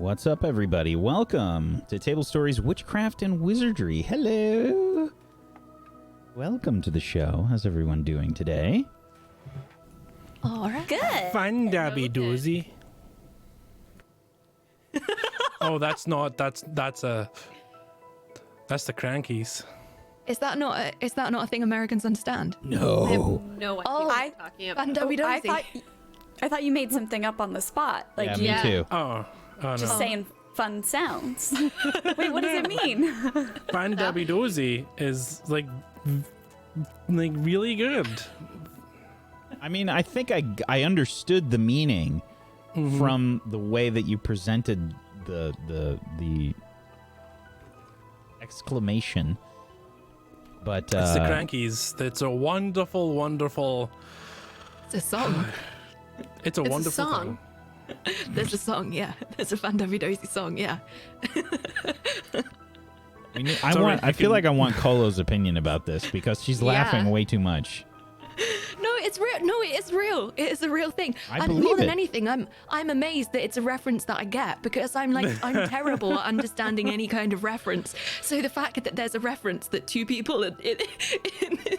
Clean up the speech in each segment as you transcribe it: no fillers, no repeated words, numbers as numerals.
What's up, everybody? Welcome to Table Stories, Witchcraft, and Wizardry. Hello! Welcome to the show. How's everyone doing today? All right. Good. Fun dabby doozy. Oh, that's the Crankies. Is that not a thing Americans understand? No. No, Oh, I'm talking about. I thought you made something up on the spot. Like Yeah, me too. Oh no. just saying fun sounds. Wait, what does it mean? Fun dabby doozy is like really good. I mean, I think I understood the meaning from the way that you presented the exclamation. But It's the Crankies. It's a wonderful, wonderful. It's a song. It's a wonderful song. thing. There's a song, yeah. There's a Fandavidosi song, yeah. I feel like I want Kolo's opinion about this because she's laughing Yeah. way too much. No, it's real. No, it is real. It is a real thing. I And believe more than it. anything, I'm amazed that it's a reference that I get because I'm terrible at understanding any kind of reference. So the fact that there's a reference that two people in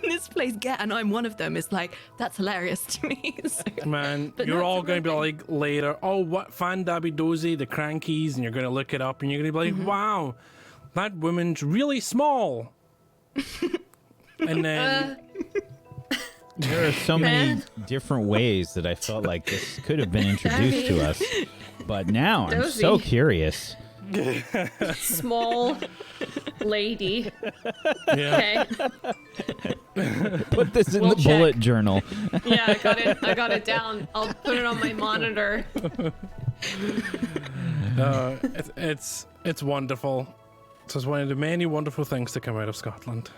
this place get, and I'm one of them, is like, that's hilarious to me. So, Man, But you're no, all it's a going to be real like later, oh, what Fan Dabby Dozy, the Crankies, and you're going to look it up and you're going to be like, wow, that woman's really small. And then, There are so many different ways that I felt like this could have been introduced to us. But now I'm so Dozy. curious. Small lady. yeah. Okay. Put this in We'll the bullet check. journal. Yeah, I got it down. I'll put it on my monitor. It's wonderful. It's one of the many wonderful things to come out of Scotland.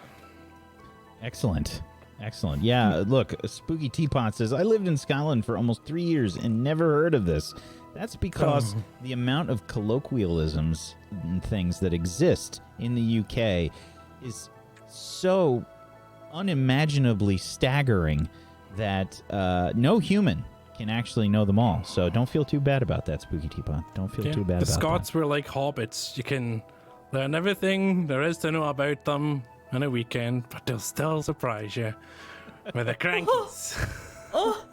Excellent. Excellent. Yeah, look, Spooky Teapot says, I lived in Scotland for almost 3 years and never heard of this. That's because the amount of colloquialisms and things that exist in the UK is so unimaginably staggering that no human can actually know them all. So don't feel too bad about that, Spooky Teapot. Don't feel too bad The about Scots were like hobbits. You can learn everything there is to know about them in a weekend, but they'll still surprise you with the Crankies. Oh,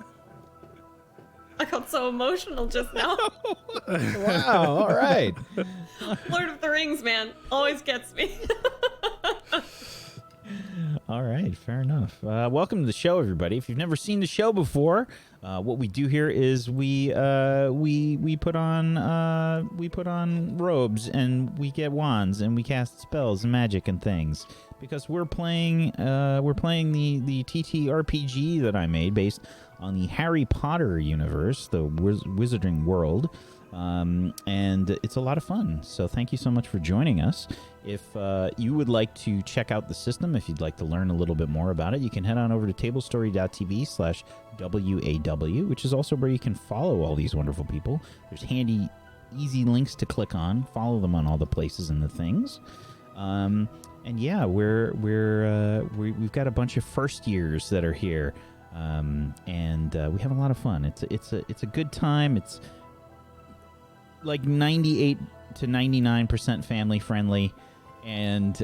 I got so emotional just now. that. Wow, all right. Lord of the Rings, man, always gets me. All right, fair enough. Welcome to the show, everybody. If you've never seen the show before, what we do here is we put on robes and we get wands and we cast spells and magic and things because we're playing the TTRPG that I made based on the Harry Potter universe, the Wizarding world. And it's a lot of fun. So thank you so much for joining us. If you would like to check out the system, if you'd like to learn a little bit more about it, you can head on over to tablestory.tv/WAW, which is also where you can follow all these wonderful people. There's handy, easy links to click on. Follow them on all the places and the things. And yeah, we've got a bunch of first years that are here, and we have a lot of fun. It's a good time. It's like 98 to 99% family friendly, and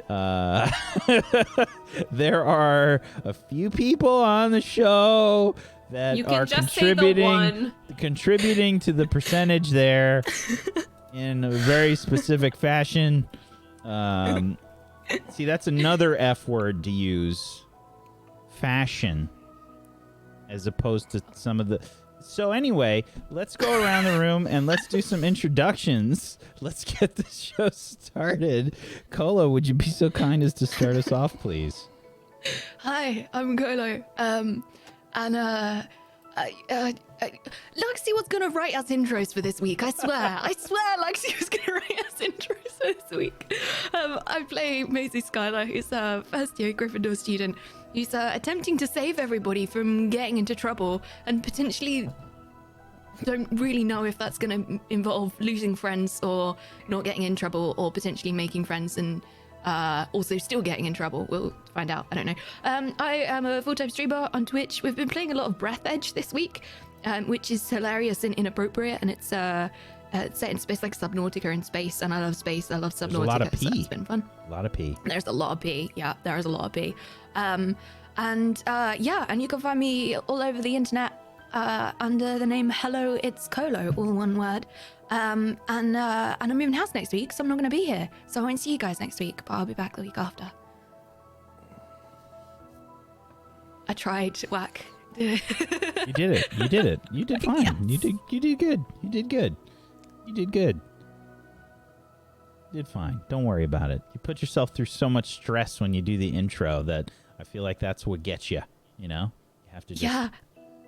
there are a few people on the show that You can are just say the one. contributing to the percentage there in a very specific fashion. See, that's another F word to use. Fashion. As opposed to some of the... So anyway, let's go around the room and let's do some introductions. Let's get the show started. Kolo, would you be so kind as to start us off, please? Hi, I'm Golo. Lexi was gonna write us intros for this week. I swear, Lexi was gonna write us intros for this week. I play Maisie Skylar, who's a first-year Gryffindor student. Who's attempting to save everybody from getting into trouble, and potentially don't really know if that's going to involve losing friends or not getting in trouble, or potentially making friends and also still getting in trouble. We'll find out. I don't know. I am a full-time streamer on Twitch. We've been playing a lot of Breath Edge this week, which is hilarious and inappropriate, and it's set in space, like Subnautica in space, and I love space. I love Subnautica. There's a lot of so pee. it's been fun. A lot of pee. There's a lot of pee. Yeah, there is a lot of pee. And you can find me all over the internet under the name Hello It's Colo, all one word. And I'm moving house next week, so I'm not going to be here. So I won't see you guys next week, but I'll be back the week after. I tried, Whack. You did it. You did it. You did fine. Yes. You did good. You did good. You did good. You did fine. Don't worry about it. You put yourself through so much stress when you do the intro that I feel like that's what gets you, you know? You have to just... Yeah.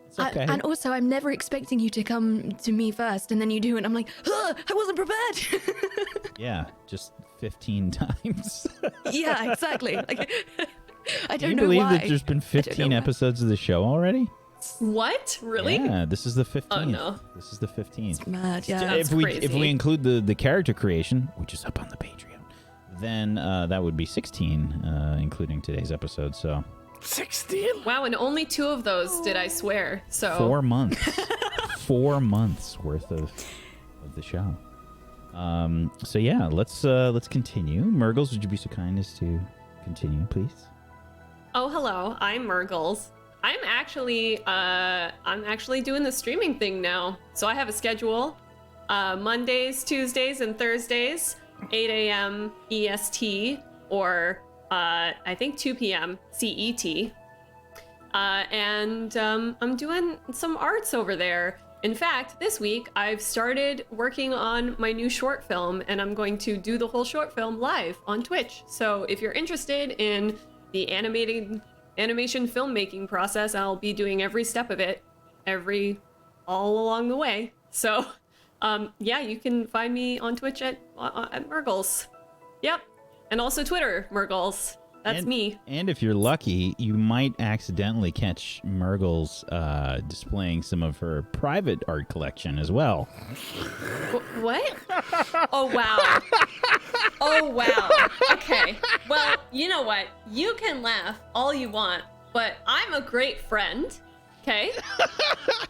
It's okay. And also, I'm never expecting you to come to me first, and then you do it, and I'm like, I wasn't prepared. Yeah, just 15 times. Yeah, exactly. Like, I Can don't you know believe why. that there's been I don't 15 know why. episodes of the show already? What? Really? Yeah, this is the 15th. Oh, no. This is the 15th. It's mad, yeah. That's if we crazy. include the character creation, which is up on the Patreon, then that would be 16, including today's episode. So 16? Wow, and only 2 of those did I swear. So 4 months, 4 months worth of the show. So yeah, let's continue. Margles, would you be so kind as to continue, please? Oh, hello. I'm Margles. I'm actually doing the streaming thing now. So I have a schedule. Mondays, Tuesdays, and Thursdays, 8 a.m. EST, or I think 2 p.m. CET. And I'm doing some arts over there. In fact, this week I've started working on my new short film, and I'm going to do the whole short film live on Twitch. So if you're interested in the animation filmmaking process, I'll be doing every step of it, all along the way. So, yeah, you can find me on Twitch at Margles. Yep, and also Twitter, Margles. That's me. And if you're lucky, you might accidentally catch Margles displaying some of her private art collection as well. What? Oh, wow. Oh, wow. Okay. Well, you know what? You can laugh all you want, but I'm a great friend. Okay?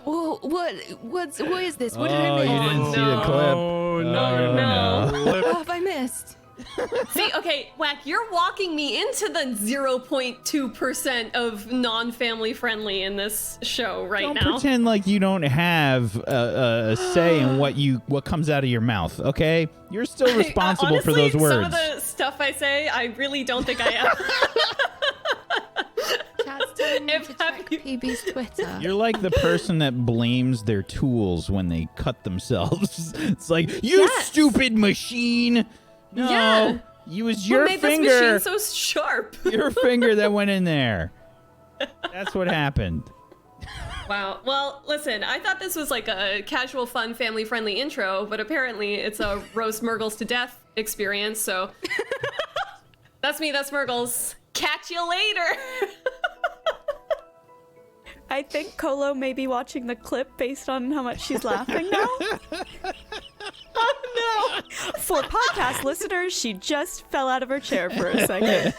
Well, what is this? What did Oh, I miss? you didn't see the clip. Oh, no. What have I missed? See, okay, Whack, you're walking me into the 0.2% of non-family friendly in this show right Don't now. pretend like you don't have a say in what comes out of your mouth, okay? You're still responsible for Honestly, those words. some of the stuff I say, I really don't think I am. Chat's telling me If to have check you- PB's Twitter. You're like the person that blames their tools when they cut themselves. It's like, you Yes. stupid machine. No, Yeah. it was Who your made finger. this machine so sharp? Your finger that went in there. That's what happened. Wow. Well, listen, I thought this was like a casual, fun, family-friendly intro, but apparently it's a roast Margles to death experience, so... That's me, that's Margles. Catch you later! I think Colo may be watching the clip based on how much she's laughing now. Oh, no! For podcast listeners, she just fell out of her chair for a second.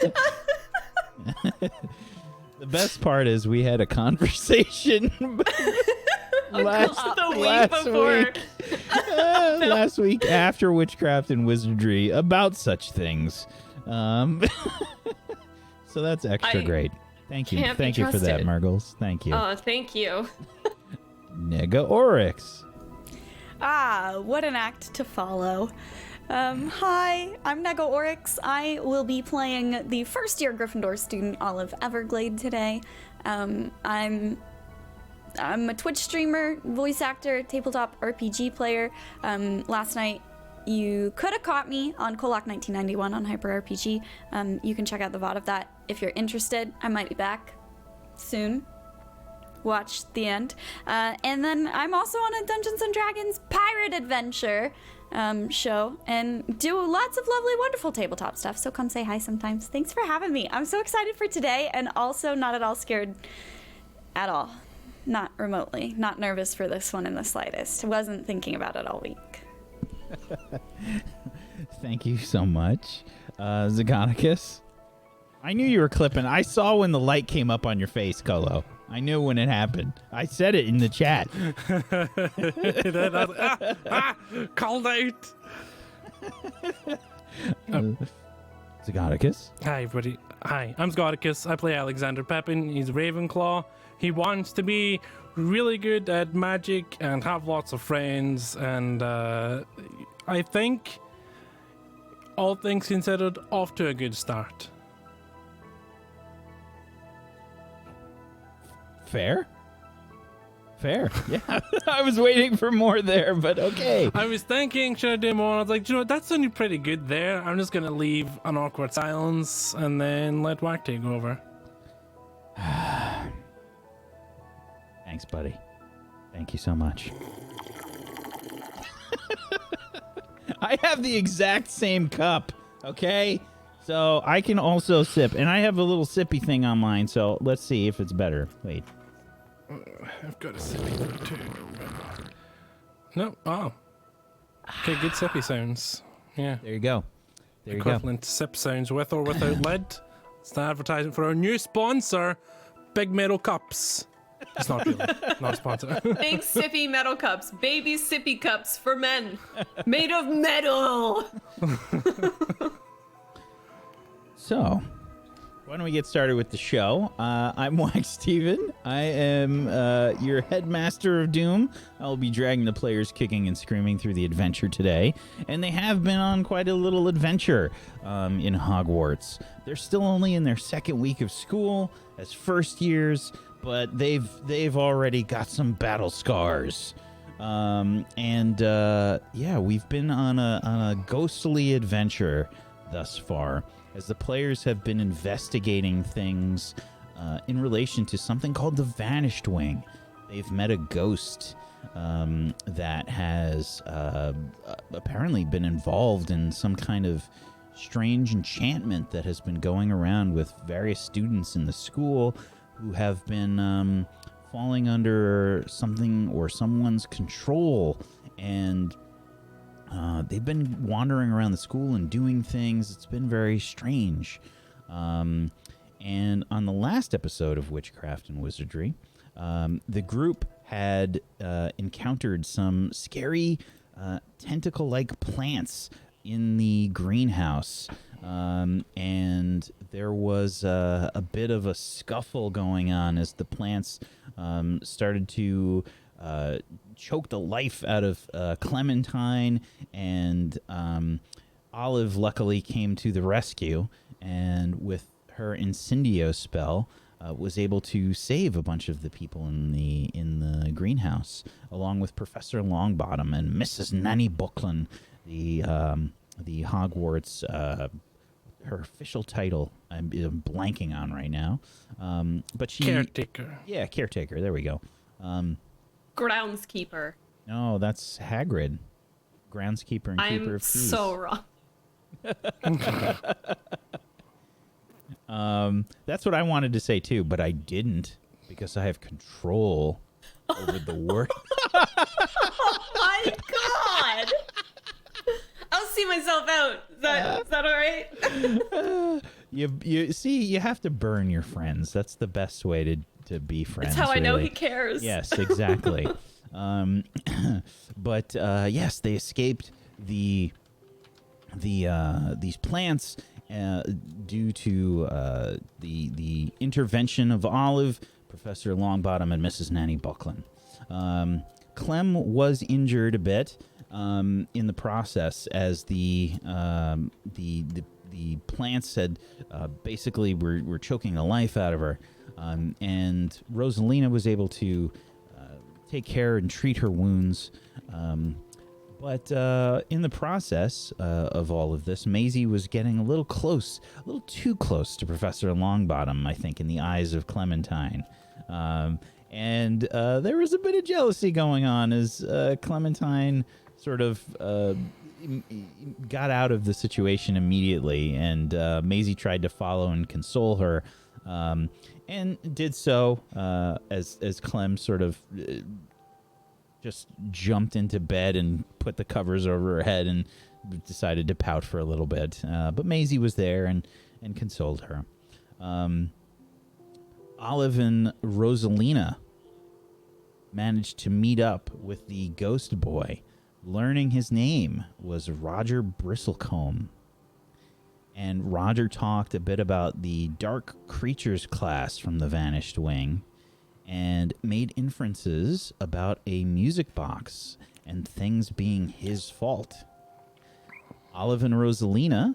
The best part is we had a conversation last week after Witchcraft and Wizardry about such things. So that's extra great. Thank you. can't be Thank you for that, trusted. Margles. Thank you. Oh, thank you. Nega Oryx. Ah, what an act to follow. Hi, I'm Nego Oryx. I will be playing the first-year Gryffindor student Olive Everglade today. I'm a Twitch streamer, voice actor, tabletop RPG player. Last night, you could have caught me on Kolak 1991 on Hyper RPG. You can check out the VOD of that if you're interested. I might be back soon. Watch the end. And then I'm also on a Dungeons & Dragons pirate adventure show and do lots of lovely, wonderful tabletop stuff. So come say hi sometimes. Thanks for having me. I'm so excited for today and also not at all scared at all. Not remotely. Not nervous for this one in the slightest. Wasn't thinking about it all week. Thank you so much. Zagonicus. I knew you were clipping. I saw when the light came up on your face, Colo. I knew when it happened. I said it in the chat. Called out. Zagonicus. Hi, everybody. Hi, I'm Scoticus. I play Alexander Pepin. He's Ravenclaw. He wants to be really good at magic and have lots of friends. And I think, all things considered, off to a good start. Fair. Yeah. I was waiting for more there, but okay. I was thinking, should I do more? I was like, you know what, that sounded pretty good there. I'm just going to leave an awkward silence and then let Whack take over. Thanks, buddy. Thank you so much. I have the exact same cup, okay? So I can also sip, and I have a little sippy thing on mine, so let's see if it's better. Wait. I've got a sippy one too. No, oh. Okay, good sippy sounds. Yeah. There you go. Equivalent to sip sounds with or without lid. It's the advertisement for our new sponsor, Big Metal Cups. It's not really, not a sponsor. Big sippy metal cups, baby sippy cups for men, made of metal. So, why don't we get started with the show? I'm Wax Steven. I am your Headmaster of Doom. I'll be dragging the players kicking and screaming through the adventure today. And they have been on quite a little adventure in Hogwarts. They're still only in their second week of school as first years, but they've already got some battle scars. Yeah, we've been on a ghostly adventure thus far, as the players have been investigating things in relation to something called the Vanished Wing. They've met a ghost that has apparently been involved in some kind of strange enchantment that has been going around with various students in the school who have been falling under something or someone's control, and they've been wandering around the school and doing things. It's been very strange. And on the last episode of Witchcraft and Wizardry, the group had encountered some scary tentacle-like plants in the greenhouse. And there was a bit of a scuffle going on as the plants started to choke the life out of Clementine, and Olive luckily came to the rescue, and with her Incendio spell was able to save a bunch of the people in the greenhouse, along with Professor Longbottom and Mrs. Nanny Buckland, the Hogwarts, her official title I'm blanking on right now, but she... Caretaker. Yeah, caretaker, there we go. Groundskeeper. No, that's Hagrid. Groundskeeper and keeper of keys. I'm so wrong. That's what I wanted to say too, but I didn't, because I have control over the word. Oh my god! I'll see myself out. Is that all right? You see, you have to burn your friends. That's the best way to be friends. That's how I know really. he cares. Yes, exactly. But yes, they escaped these plants due to the intervention of Olive, Professor Longbottom, and Mrs. Nanny Buckland. Clem was injured a bit in the process, as the plants had basically were choking the life out of her, and Rosalina was able to take care and treat her wounds. But in the process of all of this, Maisie was getting a little too close to Professor Longbottom, I think, in the eyes of Clementine. And there was a bit of jealousy going on as Clementine sort of got out of the situation immediately, and Maisie tried to follow and console her, and did so as Clem sort of just jumped into bed and put the covers over her head and decided to pout for a little bit. But Maisie was there and consoled her. Olive and Rosalina managed to meet up with the ghost boy, learning his name was Roger Bristlecombe. And Roger talked a bit about the Dark Creatures class from the Vanished Wing and made inferences about a music box and things being his fault. Olive and Rosalina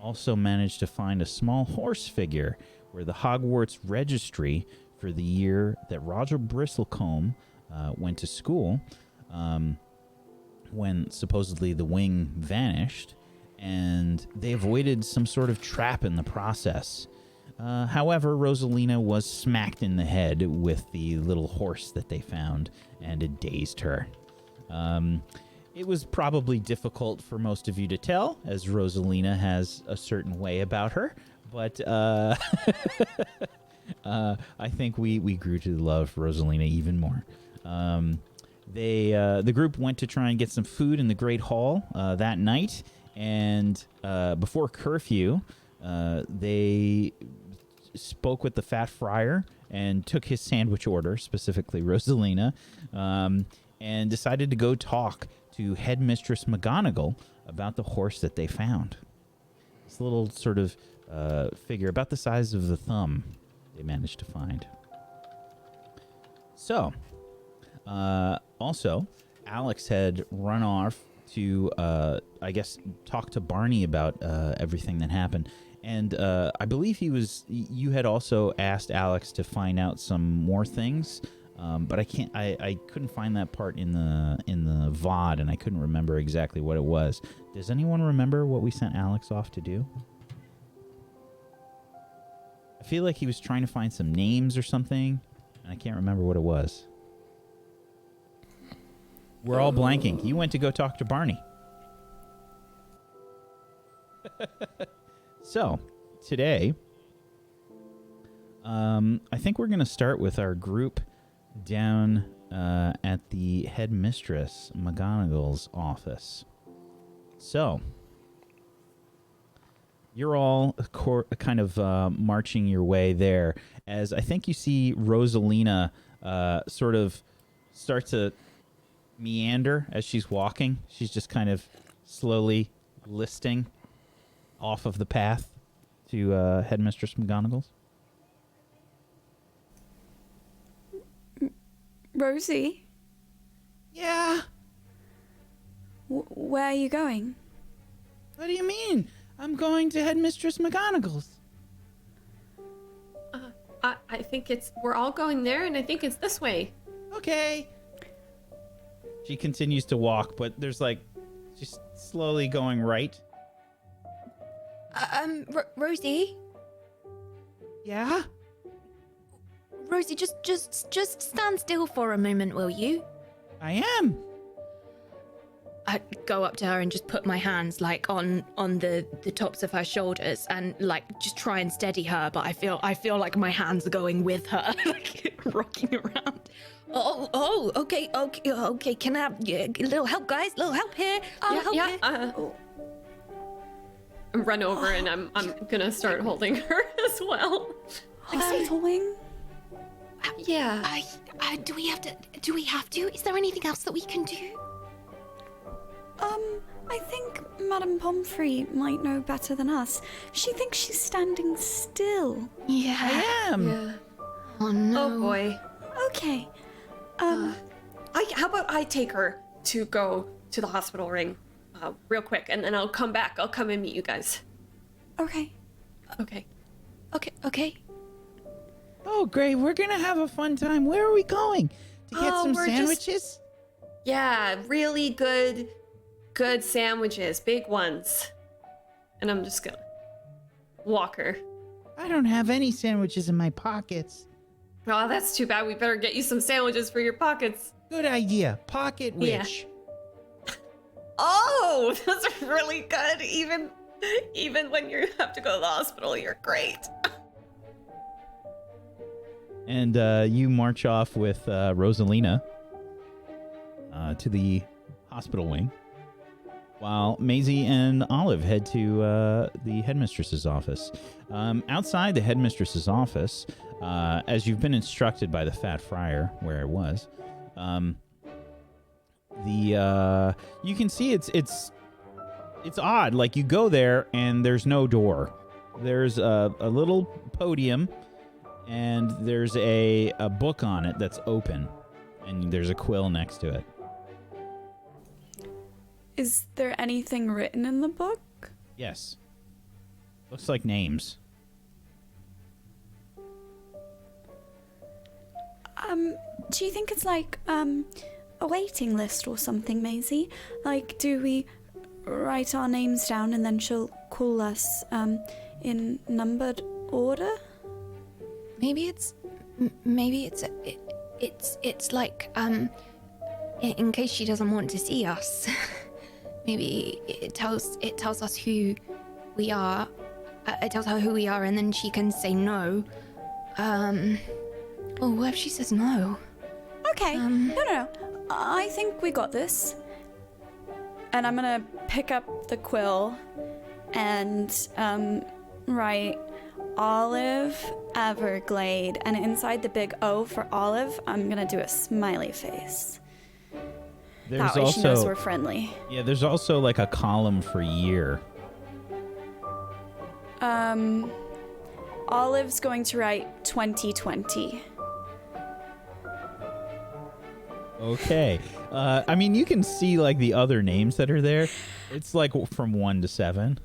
also managed to find a small horse figure where the Hogwarts registry for the year that Roger Bristlecombe went to school, when supposedly the wing vanished, and they avoided some sort of trap in the process. However, Rosalina was smacked in the head with the little horse that they found, and it dazed her. It was probably difficult for most of you to tell, as Rosalina has a certain way about her, but I think we grew to love Rosalina even more. The group went to try and get some food in the Great Hall that night, and before curfew, they spoke with the Fat Friar and took his sandwich order, specifically Rosalina, and decided to go talk to Headmistress McGonagal about the horse that they found. This little sort of figure about the size of the thumb they managed to find. So, also, Alex had run off to, I guess, talk to Barney about everything that happened. And I believe you had also asked Alex to find out some more things, but I couldn't find that part in the VOD, and I couldn't remember exactly what it was. Does anyone remember what we sent Alex off to do? I feel like he was trying to find some names or something, and I can't remember what it was. We're all blanking. You went to go talk to Barney. So, today, I think we're going to start with our group down at the Headmistress McGonagall's office. So, you're all kind of marching your way there, as I think you see Rosalina sort of start to meander as she's walking. She's just kind of slowly listing off of the path to Headmistress McGonagall's. Rosie? Yeah? Where are you going? What do you mean? I'm going to Headmistress McGonagall's. I think we're all going there, and I think it's this way. Okay. She continues to walk, but there's she's slowly going right. Rosie? Yeah? Rosie, just stand still for a moment, will you? I am. I go up to her and just put my hands on the tops of her shoulders and just try and steady her, but I feel like my hands are going with her, rocking around. Oh, okay. Can I have a little help, guys? Little help here. Run over and I'm gonna start holding her as well. Hospital Yeah. Do we have to? Is there anything else that we can do? I think Madame Pomfrey might know better than us. She thinks she's standing still. Yeah. I am. Yeah. Oh no. Oh boy. Okay. How about I take her to go to the hospital ring real quick, and then I'll come back. I'll come and meet you guys. Okay. Okay. Okay. Oh, great. We're going to have a fun time. Where are we going? To get some we're sandwiches? Yeah, really good sandwiches, big ones. And I'm just gonna walk her. I don't have any sandwiches in my pockets. Oh, that's too bad. We better get you some sandwiches for your pockets. Good idea. Pocket Yeah. witch. Oh, that's really good. Even when you have to go to the hospital, you're great. And you march off with Rosalina to the hospital wing. while Maisie and Olive head to the headmistress's office. Outside the headmistress's office, as you've been instructed by the Fat Friar, where it was, you can see it's odd. Like, you go there and there's no door. There's a little podium, and there's a book on it that's open, and there's a quill next to it. Is there anything written in the book? Yes. Looks like names. Do you think it's like a waiting list or something, Maisie? Like, do we write our names down and then she'll call us in numbered order? Maybe it's like in case she doesn't want to see us. Maybe it tells us who we are. It tells her who we are, and then she can say no. Well, what if she says no? Okay. No. I think we got this. And I'm gonna pick up the quill and write Olive Everglade, and inside the big O for Olive, I'm gonna do a smiley face. There's that way she knows we're friendly. Yeah, there's also like a column for year. Olive's going to write 2020. Okay. I mean, you can see like the other names that are there. It's like from 1 to 7.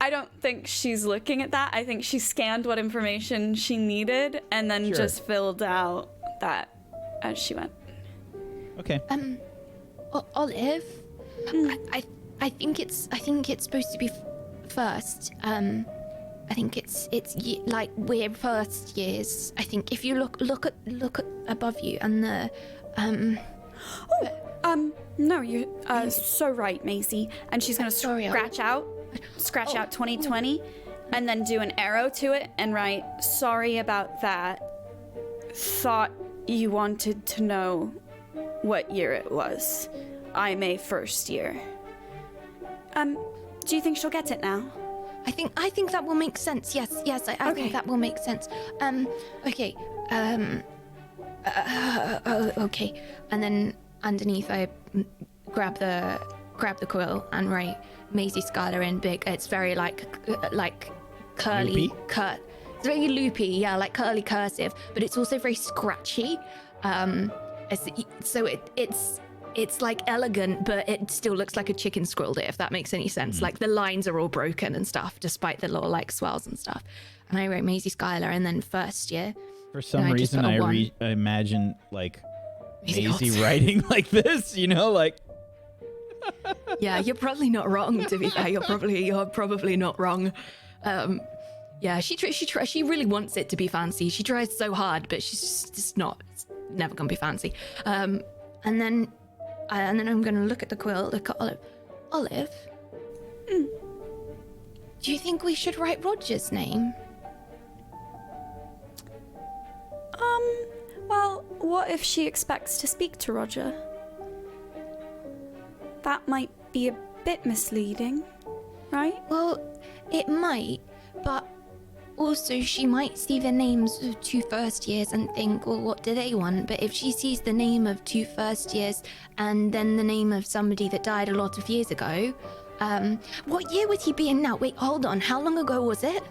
I don't think she's looking at that. I think she scanned what information she needed and then just filled out that as she went. Okay. Olive, I think it's supposed to be first. I think it's like we're first years. I think if you look at above you and the no, you're so right, Maisie. And she's gonna scratch out 2020 and then do an arrow to it and write, sorry about that. Thought you wanted to know what year it was. I'm a first year. Do you think she'll get it now? I think that will make sense. Yes, I think that will make sense. Okay. Okay. And then underneath, I grab the quill and write Maisie Skylar in big. It's very like curly, cut. It's very loopy, yeah, like curly cursive, but it's also very scratchy. So it's like elegant, but it still looks like a chicken scrawled it, if that makes any sense. Like the lines are all broken and stuff, despite the little like swells and stuff. And I wrote Maisie Skylar, and then first year. For some reason, I imagine like Maisie writing like this, you know, like. Yeah, you're probably not wrong. To be fair, you're probably not wrong. Yeah, she really wants it to be fancy. She tries so hard, but she's just not. It's never gonna be fancy. And then I'm gonna look at the quill. Look at Olive. Olive. Do you think we should write Roger's name? Well, what if she expects to speak to Roger? That might be a bit misleading, right? Well, it might, but also she might see the names of 2 first years and think, well, what do they want? But if she sees the name of 2 first years and then the name of somebody that died a lot of years ago, what year would he be in now? Wait, hold on. How long ago was it?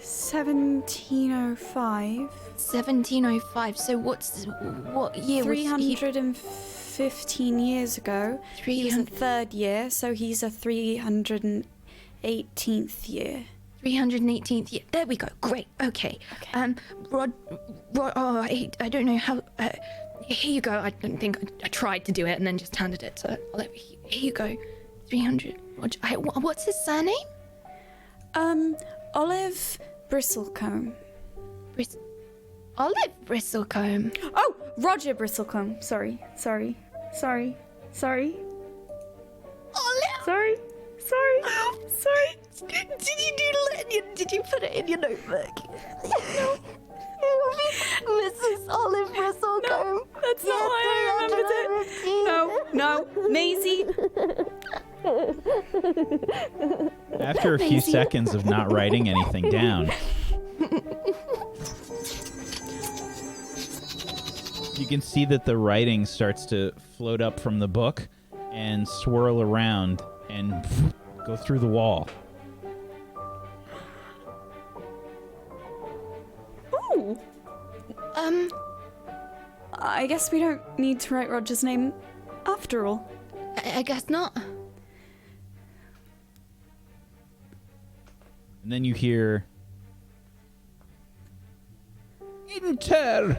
1705. 1705. So what year was he? 315 years ago. He was in 3rd year, so he's a 318th year. 318th year. There we go. Great. Okay. Rod. I don't know how. Here you go. I don't think I tried to do it and then just handed it to Olive. Here you go. 300. Roger. What's his surname? Olive Bristlecombe. Olive Bristlecombe. Oh, Roger Bristlecombe. Sorry. Olive. Sorry. Did you put it in your notebook? No. Mrs. Olive Bristlecombe. No, that's not why I remembered it. No, Maisie. After a few seconds of not writing anything down, you can see that the writing starts to float up from the book and swirl around and go through the wall. Ooh. I guess we don't need to write Roger's name after all. I guess not. And then you hear, "Enter!"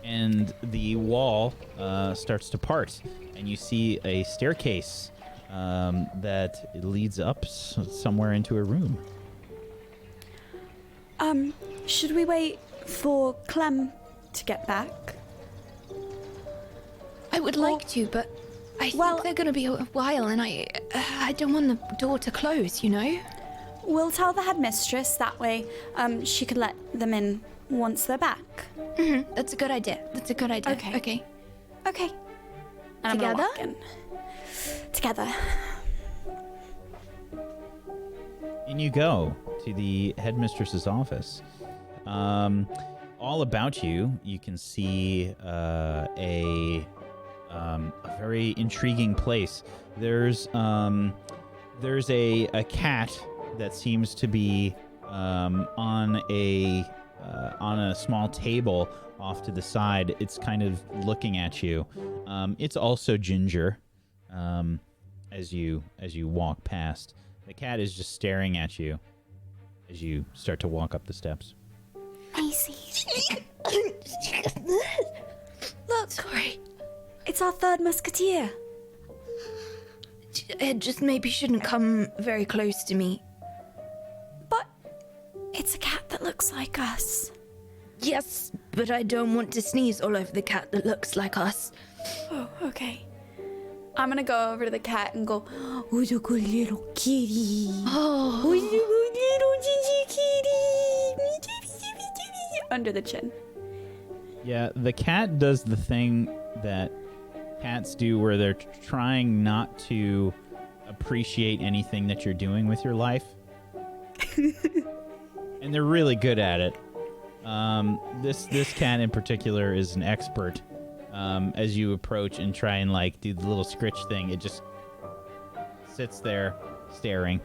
And the wall starts to part, and you see a staircase that leads up somewhere into a room. Should we wait for Clem to get back? I would like to, but I think they're going to be a while, and I don't want the door to close, you know? We'll tell the headmistress, that way she could let them in once they're back. Mm-hmm. That's a good idea. Okay. Okay. And I'm gonna Together? walk in. Together. In you go to the headmistress's office. All about you, you can see a very intriguing place. There's a cat that seems to be on a small table off to the side. It's kind of looking at you. It's also ginger. As you walk past, the cat is just staring at you as you start to walk up the steps. Maisie. Look, sorry. It's our third musketeer. It just maybe shouldn't come very close to me. But it's a cat that looks like us. Yes, but I don't want to sneeze all over the cat that looks like us. Oh, okay. I'm gonna go over to the cat and go, "Who's a good little kitty? Oh, Who's a good little ginger kitty?" Under the chin. Yeah, the cat does the thing that cats do where they're trying not to appreciate anything that you're doing with your life. And they're really good at it. This cat in particular is an expert. As you approach and try and like do the little scritch thing, it just sits there staring.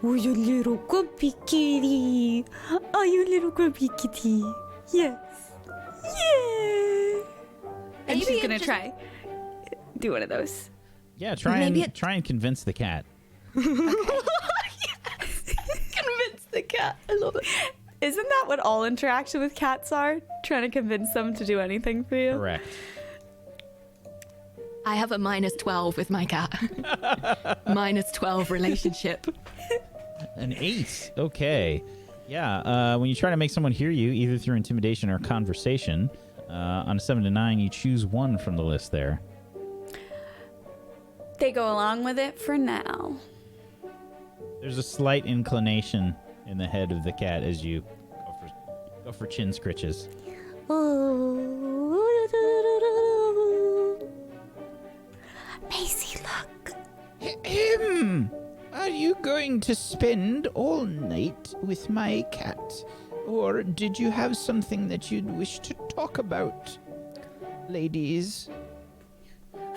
Who's a little grumpy kitty? Are you a little grumpy kitty? Yes. Yeah. And Maybe she's it gonna just- try do one of those. Yeah, try and convince the cat. convince the cat. I love it. Isn't that what all interaction with cats are? Trying to convince them to do anything for you? Correct. I have a -12 with my cat. -12 relationship. An 8. Okay. Yeah, when you try to make someone hear you, either through intimidation or conversation, on a 7 to 9, you choose one from the list there. They go along with it for now. There's a slight inclination in the head of the cat as you go for chin scritches. Maisie, look. Are you going to spend all night with my cat? Or did you have something that you'd wish to talk about, ladies?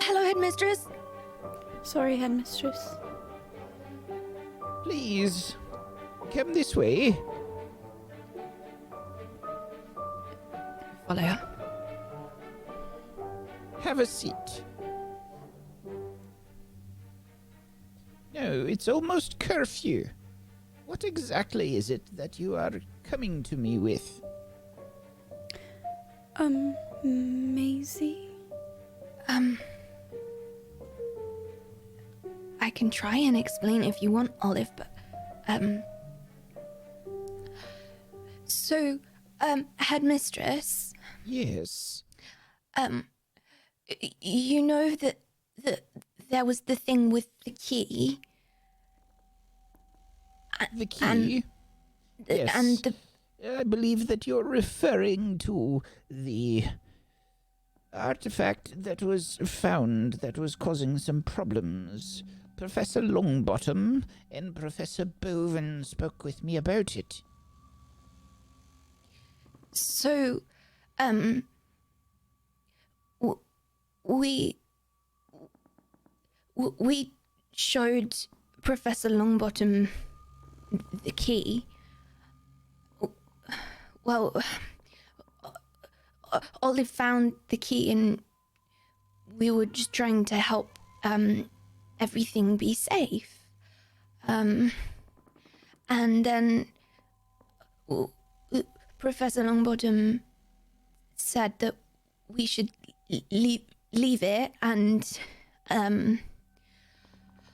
Hello, headmistress. Sorry, headmistress. Please, come this way. Follow her. Have a seat. No, it's almost curfew. What exactly is it that you are coming to me with? Maisie? I can try and explain if you want, Olive, but, So, headmistress, Yes. you know that there was the thing with the key? The key? Yes. And the... I believe that you're referring to the artifact that was found that was causing some problems. Professor Longbottom and Professor Boven spoke with me about it. So, we showed Professor Longbottom the key. Well, Olive found the key and we were just trying to help everything be safe. And then Professor Longbottom said that we should leave it, and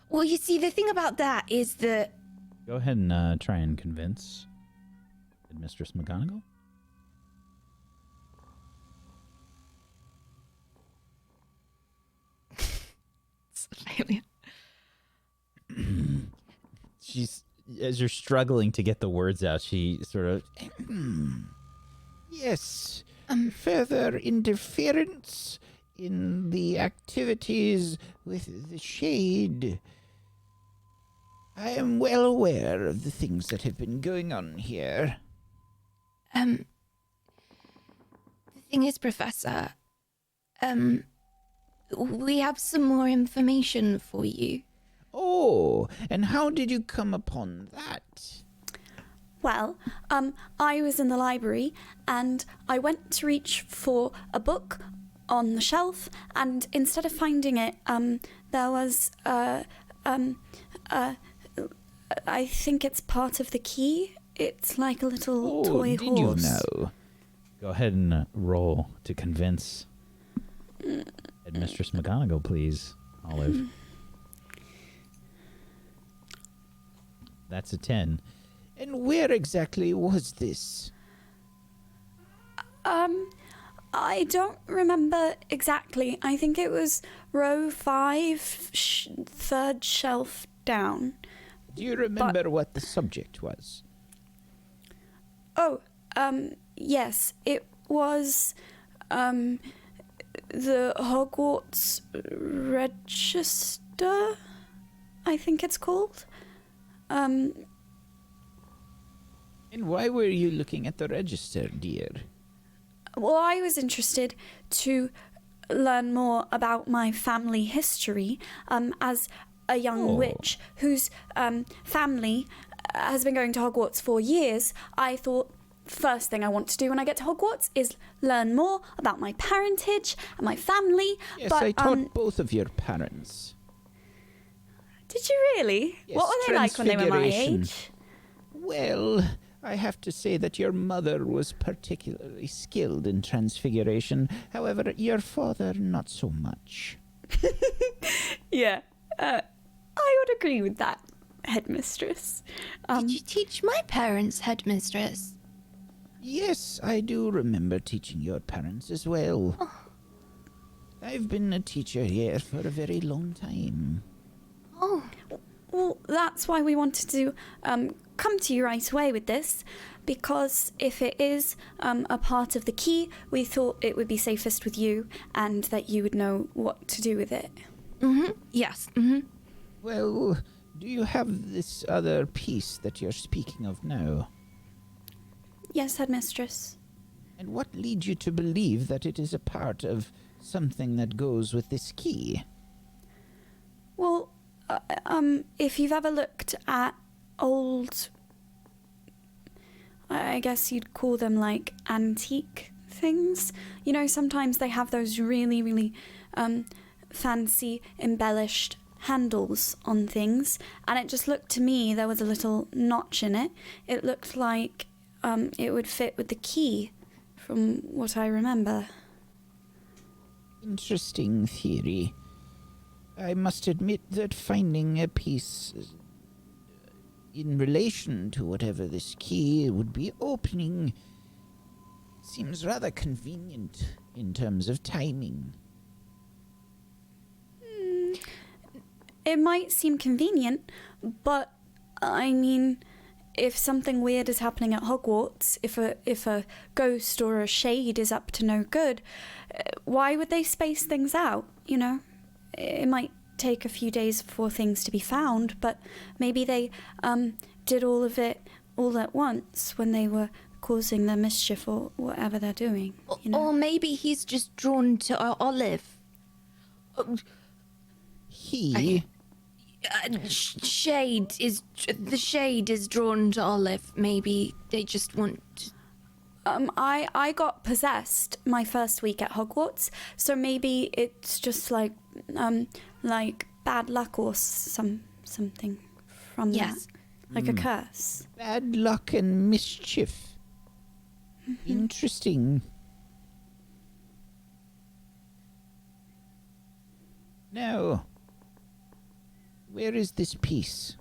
well, you see, the thing about that is that... Go ahead and try and convince Headmistress McGonagal. It's a failure. She's, as you're struggling to get the words out, she sort of... Yes, further interference in the activities with the shade. I am well aware of the things that have been going on here. The thing is, Professor, we have some more information for you. Oh, and how did you come upon that? Well, I was in the library and I went to reach for a book on the shelf, and instead of finding it, there was, I think it's part of the key. It's like a little toy did horse. You know? Go ahead and roll to convince Headmistress McGonagal, please, Olive. That's a 10. And where exactly was this? I don't remember exactly. I think it was row 5, third shelf down. Do you remember what the subject was? Oh, yes, it was, the Hogwarts Register, I think it's called. And why were you looking at the register, dear? Well, I was interested to learn more about my family history, as a young witch whose family has been going to Hogwarts for years. I thought, first thing I want to do when I get to Hogwarts is learn more about my parentage and my family. Yes, but, I taught both of your parents. Did you really? Yes, What were they like when they were my transfiguration. age? Well, I have to say that your mother was particularly skilled in transfiguration. However, your father, not so much. Yeah, I would agree with that, Headmistress. Did you teach my parents, Headmistress? Yes, I do remember teaching your parents as well. I've been a teacher here for a very long time. Oh, Well, that's why we wanted to come to you right away with this, because if it is a part of the key, we thought it would be safest with you and that you would know what to do with it. yes. Well, do you have this other piece that you're speaking of now? Yes, Headmistress. And what leads you to believe that it is a part of something that goes with this key? Well, if you've ever looked at old, I guess you'd call them like antique things. You know, sometimes they have those really, really fancy, embellished handles on things, and it just looked to me there was a little notch in it. It looked like it would fit with the key, from what I remember. Interesting theory. I must admit that finding a piece in relation to whatever this key would be opening seems rather convenient in terms of timing. It might seem convenient, but I mean, if something weird is happening at Hogwarts, if a ghost or a shade is up to no good, why would they space things out, you know? It might take a few days for things to be found, but maybe they did all of it all at once when they were causing their mischief or whatever they're doing. You know? Or maybe he's just drawn to Olive. He... The shade is drawn to Olive. Maybe they just want to... I got possessed my first week at Hogwarts, so maybe it's just like bad luck or something from that, like a curse. Bad luck and mischief. Interesting. Now, where is this piece?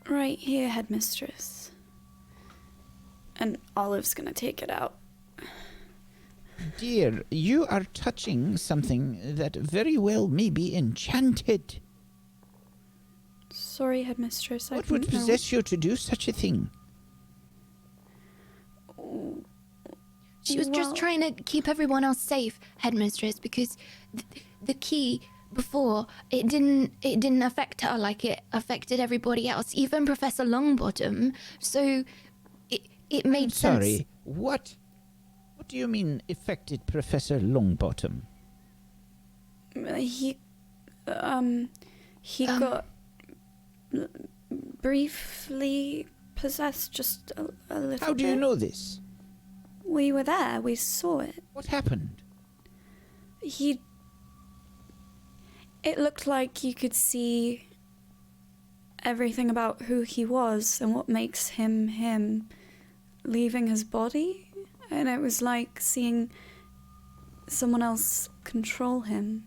Right here, Headmistress. And Olive's gonna take it out. Dear, you are touching something that very well may be enchanted. Sorry, Headmistress. What would possess you to do such a thing? She was just trying to keep everyone else safe, Headmistress, because the key before it didn't affect her like it affected everybody else, even Professor Longbottom. So it made sense. Sorry, what? What do you mean affected Professor Longbottom? He got briefly possessed, just a little bit. How do you know this? We were there. We saw it. What happened? It looked like you could see everything about who he was and what makes him him leaving his body. And it was like seeing someone else control him.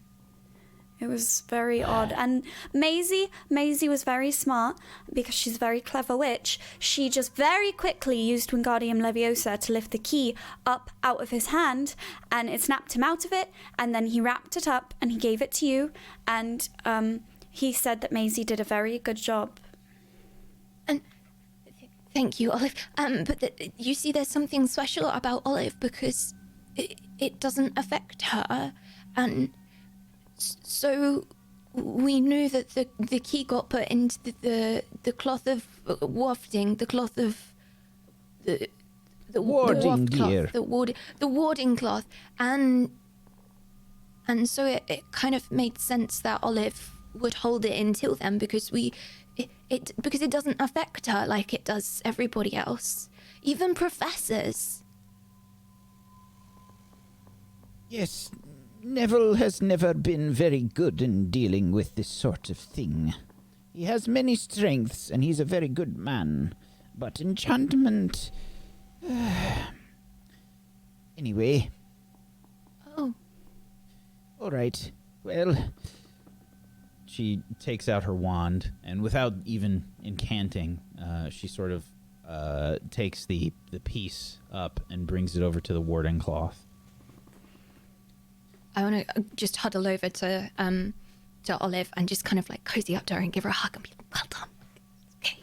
It was very odd. And Maisie was very smart because she's a very clever witch. She just very quickly used Wingardium Leviosa to lift the key up out of his hand, and it snapped him out of it, and then he wrapped it up and he gave it to you, and he said that Maisie did a very good job. And thank you, Olive. But you see, there's something special about Olive because it doesn't affect her, and so we knew that the key got put into the cloth of wafting, the cloth of the warding gear, the warding cloth, and so it kind of made sense that Olive would hold it until then because because it doesn't affect her like it does everybody else, even professors. Yes. Neville has never been very good in dealing with this sort of thing. He has many strengths, and he's a very good man. But enchantment... Anyway. Oh. All right. Well... She takes out her wand, and without even incanting, she sort of takes the piece up and brings it over to the Warden Cloth. I want to just huddle over to Olive and just kind of like cozy up to her and give her a hug and be like, well done. Okay.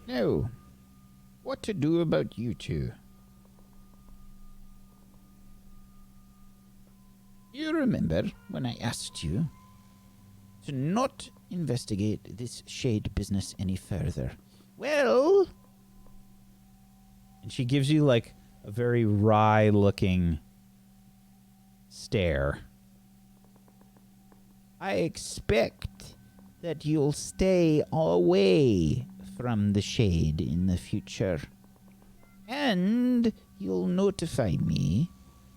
Now, what to do about you two? You remember when I asked you to not investigate this shade business any further? Well... And she gives you like a very wry-looking stare. I expect that you'll stay away from the shade in the future. And you'll notify me,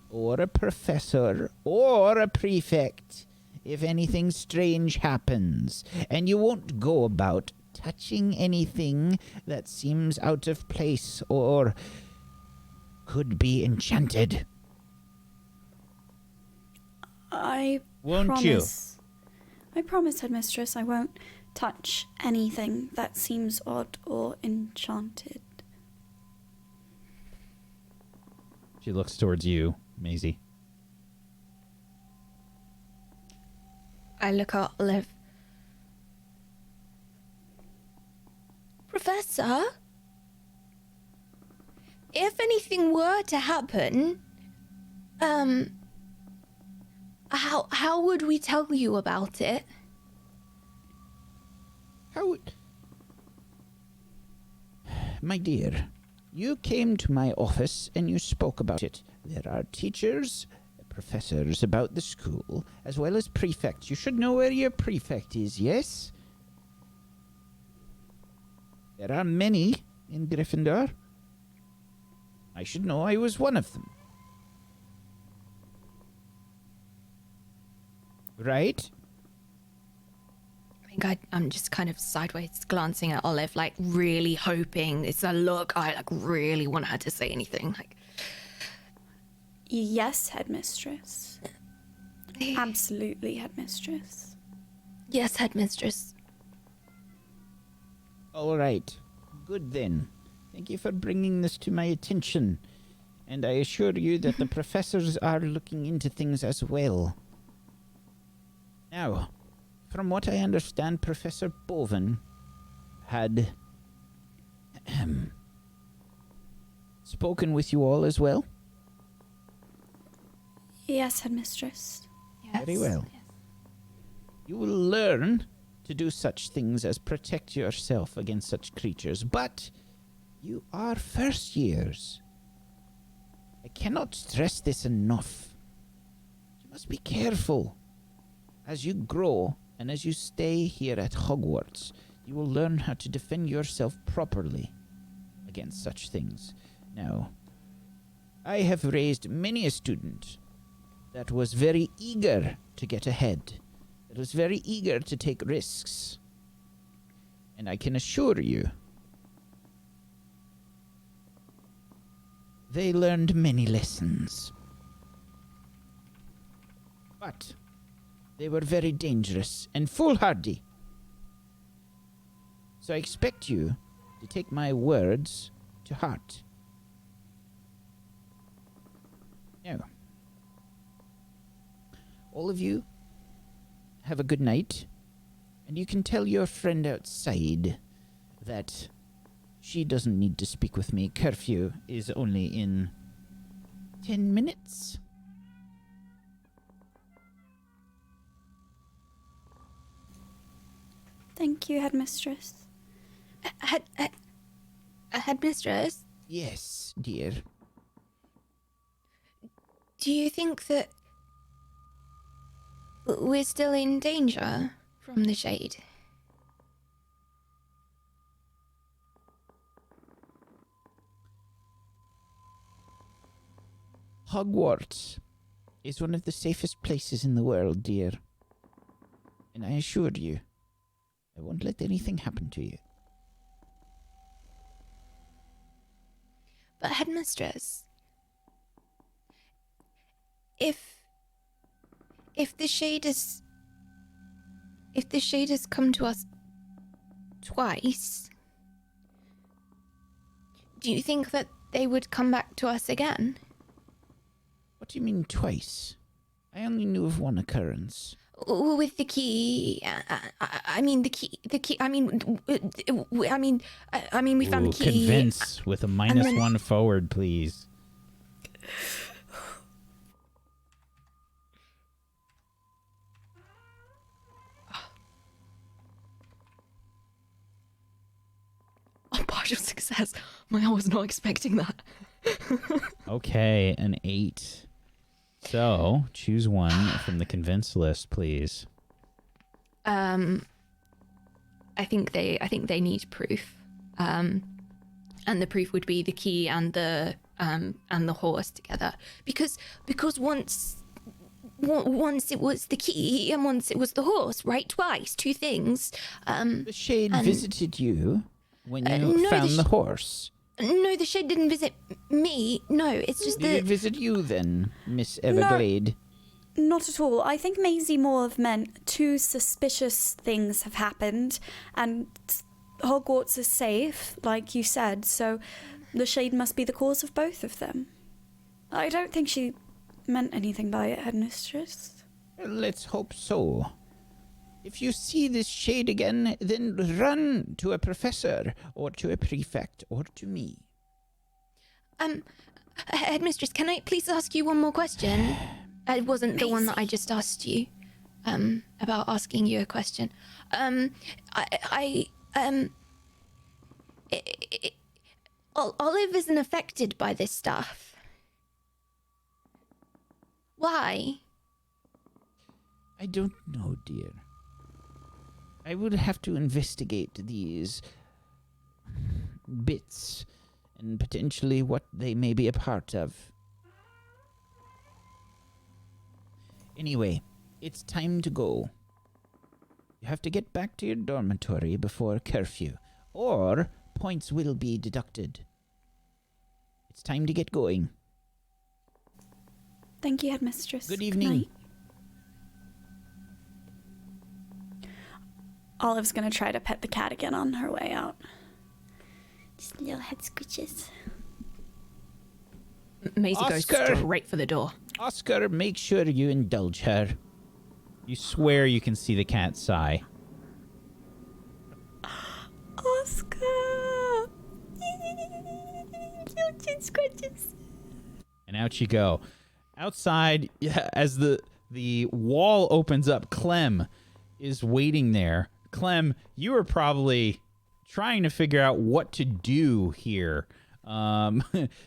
or a professor, or a prefect, if anything strange happens. And you won't go about touching anything that seems out of place or... could be enchanted. I promise, Headmistress, I won't touch anything that seems odd or enchanted. She looks towards you, Maisie. I look at Olive. Professor? If anything were to happen, how would we tell you about it? How... My dear, you came to my office and you spoke about it. There are teachers, professors about the school, as well as prefects. You should know where your prefect is, yes? There are many in Gryffindor. I should know I was one of them. Right? I think I'm just kind of sideways glancing at Olive, like really hoping it's a look. I like really want her to say anything. Like, Yes, Headmistress. Absolutely, Headmistress. yes, Headmistress. All right. Good then. Thank you for bringing this to my attention. And I assure you that the professors are looking into things as well. Now, from what I understand, Professor Boven had spoken with you all as well. Yes, Headmistress. Yes. Very well. Yes. You will learn to do such things as protect yourself against such creatures, but you are first years. I cannot stress this enough. You must be careful. As you grow and as you stay here at Hogwarts, you will learn how to defend yourself properly against such things. Now, I have raised many a student that was very eager to get ahead, that was very eager to take risks. And I can assure you, they learned many lessons. But they were very dangerous and foolhardy. So I expect you to take my words to heart. Now, all of you have a good night, and you can tell your friend outside that she doesn't need to speak with me. Curfew is only in 10 minutes. Thank you, Headmistress. Headmistress, Yes, dear. do you think that we're still in danger from the shade? Hogwarts is one of the safest places in the world, dear. And I assure you, I won't let anything happen to you. But Headmistress, if the shade has come to us twice, do you think that they would come back to us again? What do you mean twice? I only knew of one occurrence. With the key, I mean the key. I mean, we found the key. Convince with a -1 forward, please. Oh, partial success. I was not expecting that. Okay, an 8. So, choose one from the convince list, please. I think they need proof. And the proof would be the key and the horse together. Because once it was the key and once it was the horse, right? Twice, two things. The shade visited you when you found the horse. No, the shade didn't visit me. No, it's just Did it visit you then, Miss Everglade? Not at all. I think Maisie more have meant two suspicious things have happened, and Hogwarts is safe, like you said, so the shade must be the cause of both of them. I don't think she meant anything by it, Headmistress. Well, let's hope so. If you see this shade again, then run to a professor, or to a prefect, or to me. Headmistress, can I please ask you one more question? It wasn't the one that I just asked you. About asking you a question. Olive isn't affected by this stuff. Why? I don't know, dear. I would have to investigate these bits and potentially what they may be a part of. Anyway, it's time to go. You have to get back to your dormitory before curfew, or points will be deducted. It's time to get going. Thank you, Headmistress. Good evening. Olive's gonna try to pet the cat again on her way out. Just little head scooches. Maisie Oscar! goes straight for the door. Oscar, make sure you indulge her. You swear you can see the cat sigh. Oscar! Little chin scratches. And out you go. Outside, as the wall opens up, Clem is waiting there. Clem, you are probably trying to figure out what to do here.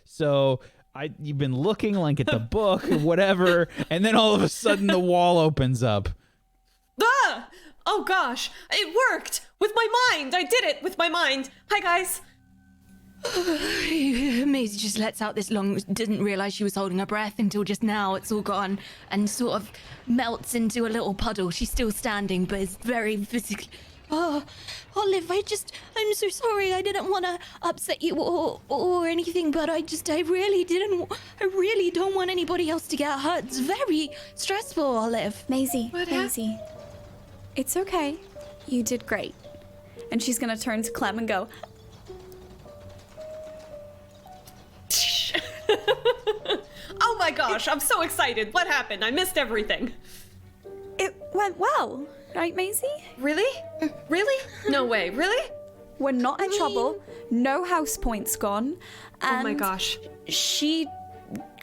So you've been looking like at the book or whatever, and then all of a sudden the wall opens up. Ah! Oh gosh, it worked! With my mind! I did it with my mind! Hi guys! Maisie just lets out this long, didn't realize she was holding her breath until just now it's all gone, and sort of melts into a little puddle. She's still standing, but is very physically. Oh, Olive, I'm so sorry. I didn't want to upset you or anything, but I really don't want anybody else to get hurt. It's very stressful, Olive. Maisie, it's okay. You did great. And she's gonna turn to Clem and go, Oh my gosh, I'm so excited. What happened? I missed everything. it went well, right, Maisie? Really? Really? No way. Really? We're not in trouble. No house points gone. And Oh my gosh. she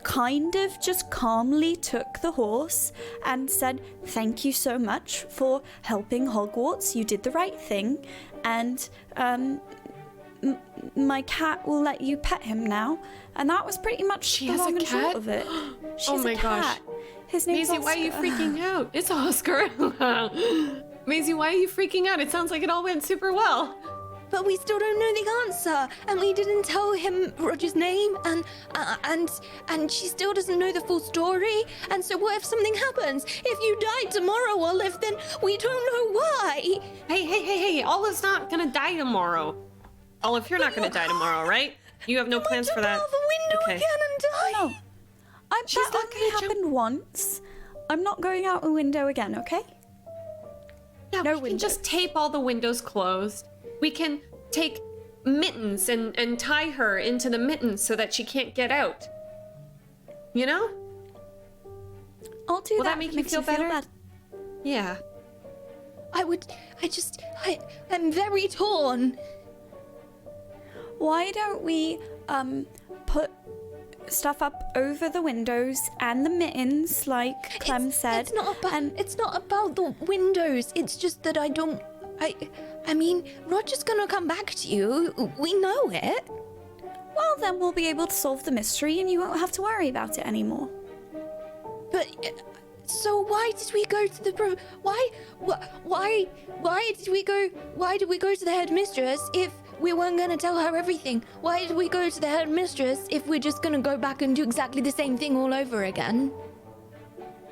kind of just calmly took the horse and said, "Thank you so much for helping Hogwarts. You did the right thing. And my cat will let you pet him now." And that was pretty much She the has a long and short cat? of it. She's Oh my a cat. gosh. His name's Maisie, why are you Oscar. freaking out? It's Oscar. Maisie, why are you freaking out? It sounds like it all went super well. But we still don't know the answer, and we didn't tell him Roger's name, and she still doesn't know the full story. And so, what if something happens? If you die tomorrow, Olive, then we don't know why. Hey, Olive's not gonna die tomorrow. Olive, you're not gonna die tomorrow, right? You have no plans for that. Jump out the window Okay. again and die. No. She's That not only gonna jump- happened once. I'm not going out a window again, okay? Yeah, No we can windows. just tape all the windows closed. We can take mittens and tie her into the mittens so that she can't get out. You know? I'll do Will that. that make if it you makes feel better? Yeah. I'm very torn. Why don't we put stuff up over the windows and the mittens, like Clem said? It's not about the windows. It's just that I mean, Roger's gonna come back to you. We know it. Well, then we'll be able to solve the mystery, and you won't have to worry about it anymore. But so why did we go to the why did we go to the headmistress if we weren't gonna tell her everything? Why did we go to the headmistress if we're just gonna go back and do exactly the same thing all over again?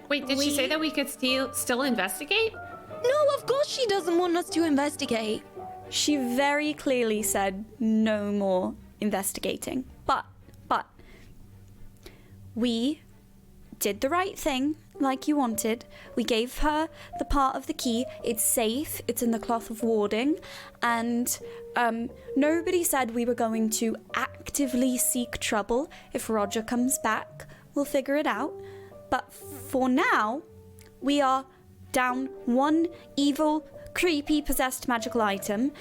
Wait, did she say that we could still investigate? No, of course she doesn't want us to investigate. She very clearly said no more investigating. But we did the right thing, like you wanted. We gave her the part of the key. It's safe. It's in the cloth of warding. And nobody said we were going to actively seek trouble. If Roger comes back, we'll figure it out. But for now, we are down one evil, creepy, possessed magical item,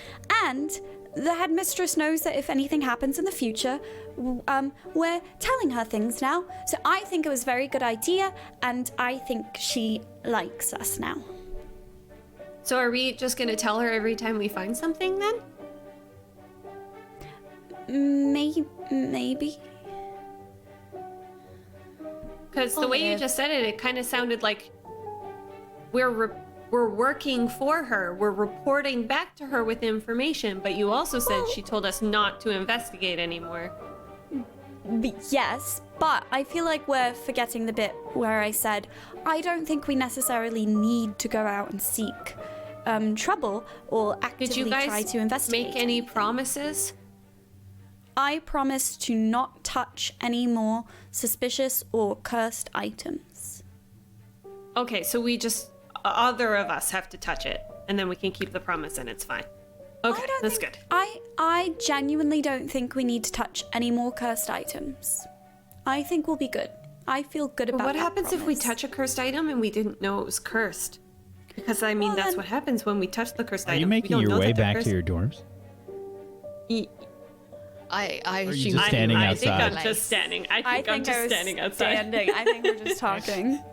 and the headmistress knows that if anything happens in the future, we're telling her things now. So I think it was a very good idea, and I think she likes us now. So are we just gonna tell her every time we find something then? Maybe. Because the way you just said it, it kind of sounded like we're working for her. We're reporting back to her with information, but you also said she told us not to investigate anymore. Yes, but I feel like we're forgetting the bit where I said, I don't think we necessarily need to go out and seek trouble or actively Did you guys try to investigate. make any promises? I promise to not touch any more suspicious or cursed items. Okay, so we just, other of us have to touch it, and then we can keep the promise and it's fine. Okay, that's good. I genuinely don't think we need to touch any more cursed items. I think we'll be good. I feel good about But what that happens if we promise. touch a cursed item and we didn't know it was cursed? Because, I mean, Well, that's then- what happens when we touch the cursed Are item. you We making don't your know way that they're back cursed. to your dorms? I Or are you assume just standing I outside? think I'm just standing. I think I'm just standing outside. Standing. I think we're just talking.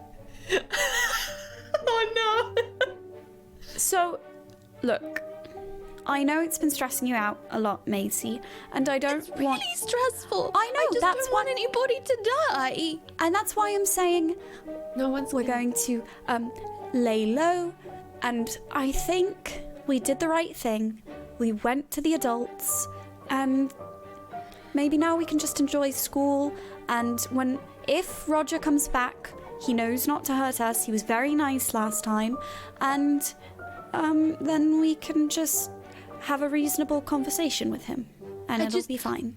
Oh no! So, look, I know it's been stressing you out a lot, Macy, and I don't It's really want. stressful. I know, I just that's don't want anybody to die. And that's why I'm saying No one's. we're going to lay low, and I think we did the right thing. We went to the adults, and maybe now we can just enjoy school. And if Roger comes back, he knows not to hurt us. He was very nice last time, and then we can just have a reasonable conversation with him, and it'll be fine.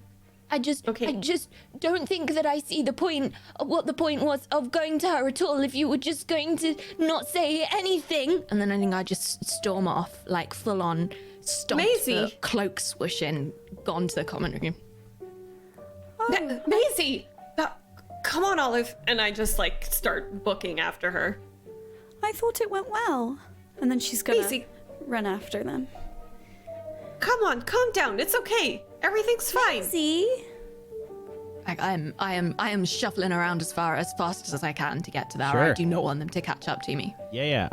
I just don't think that I see the point of what the point was of going to her at all if you were just going to not say anything. And then I think I just storm off, like full on stomped Maisie. the cloak swooshing, gone to the common room. Maisie! Come on, Olive. And I just like start booking after her. I thought it went well. And then she's gonna Maisie. run after them. Come on, calm down. It's okay. Everything's fine. See? Like I am shuffling around as fast as I can to get to there. Sure. I do not want them to catch up to me. Yeah.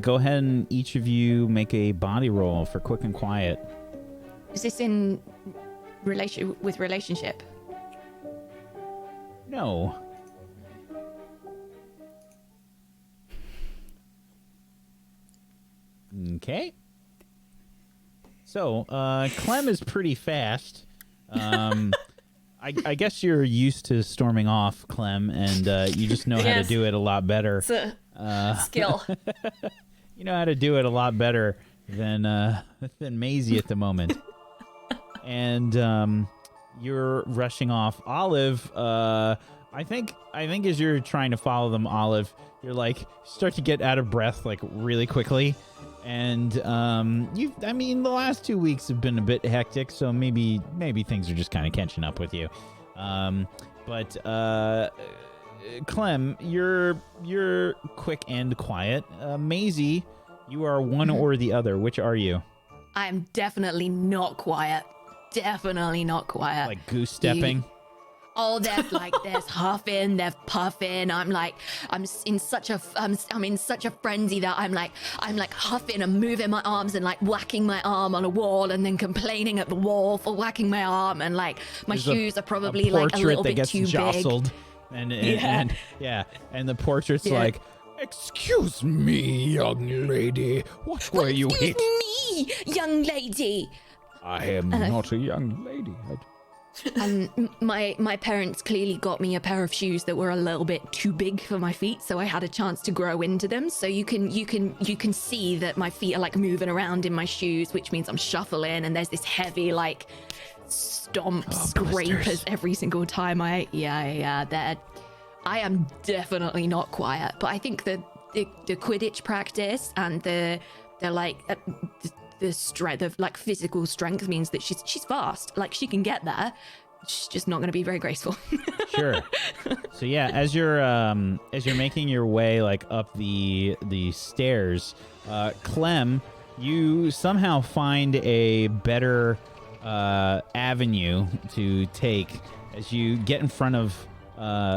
Go ahead and each of you make a body roll for quick and quiet. Is this in relationship? No. Okay. So, Clem is pretty fast. I guess you're used to storming off, Clem, and you just know how to Yes. do it a lot better. It's a skill. You know how to do it a lot better than Maisie at the moment. And you're rushing off. Olive, I think as you're trying to follow them, Olive, you're like start to get out of breath like really quickly. And the last 2 weeks have been a bit hectic, so maybe things are just kind of catching up with you. But Clem, you're quick and quiet. Maisie, you are one or the other. Which are you? I am definitely not quiet. Definitely not quiet. Like goose stepping? There's huffing, there's puffing. I'm in such a frenzy that I'm like huffing and moving my arms and like whacking my arm on a wall and then complaining at the wall for whacking my arm, and like my There's shoes are probably a like a portrait little that bit gets too jostled. And the portrait's like, "Excuse me, young lady, what were you big. hit?" Excuse me, young lady. I am not a young lady. And my parents clearly got me a pair of shoes that were a little bit too big for my feet, so I had a chance to grow into them. So you can see that my feet are like moving around in my shoes, which means I'm shuffling, and there's this heavy like stomp scrapers every single time I am definitely not quiet. But I think the Quidditch practice and the strength of like physical strength means that she's fast. Like she can get there. she's just not going to be very graceful. Sure. So yeah, as you're making your way like up the stairs, Clem, you somehow find a better avenue to take as you get in front of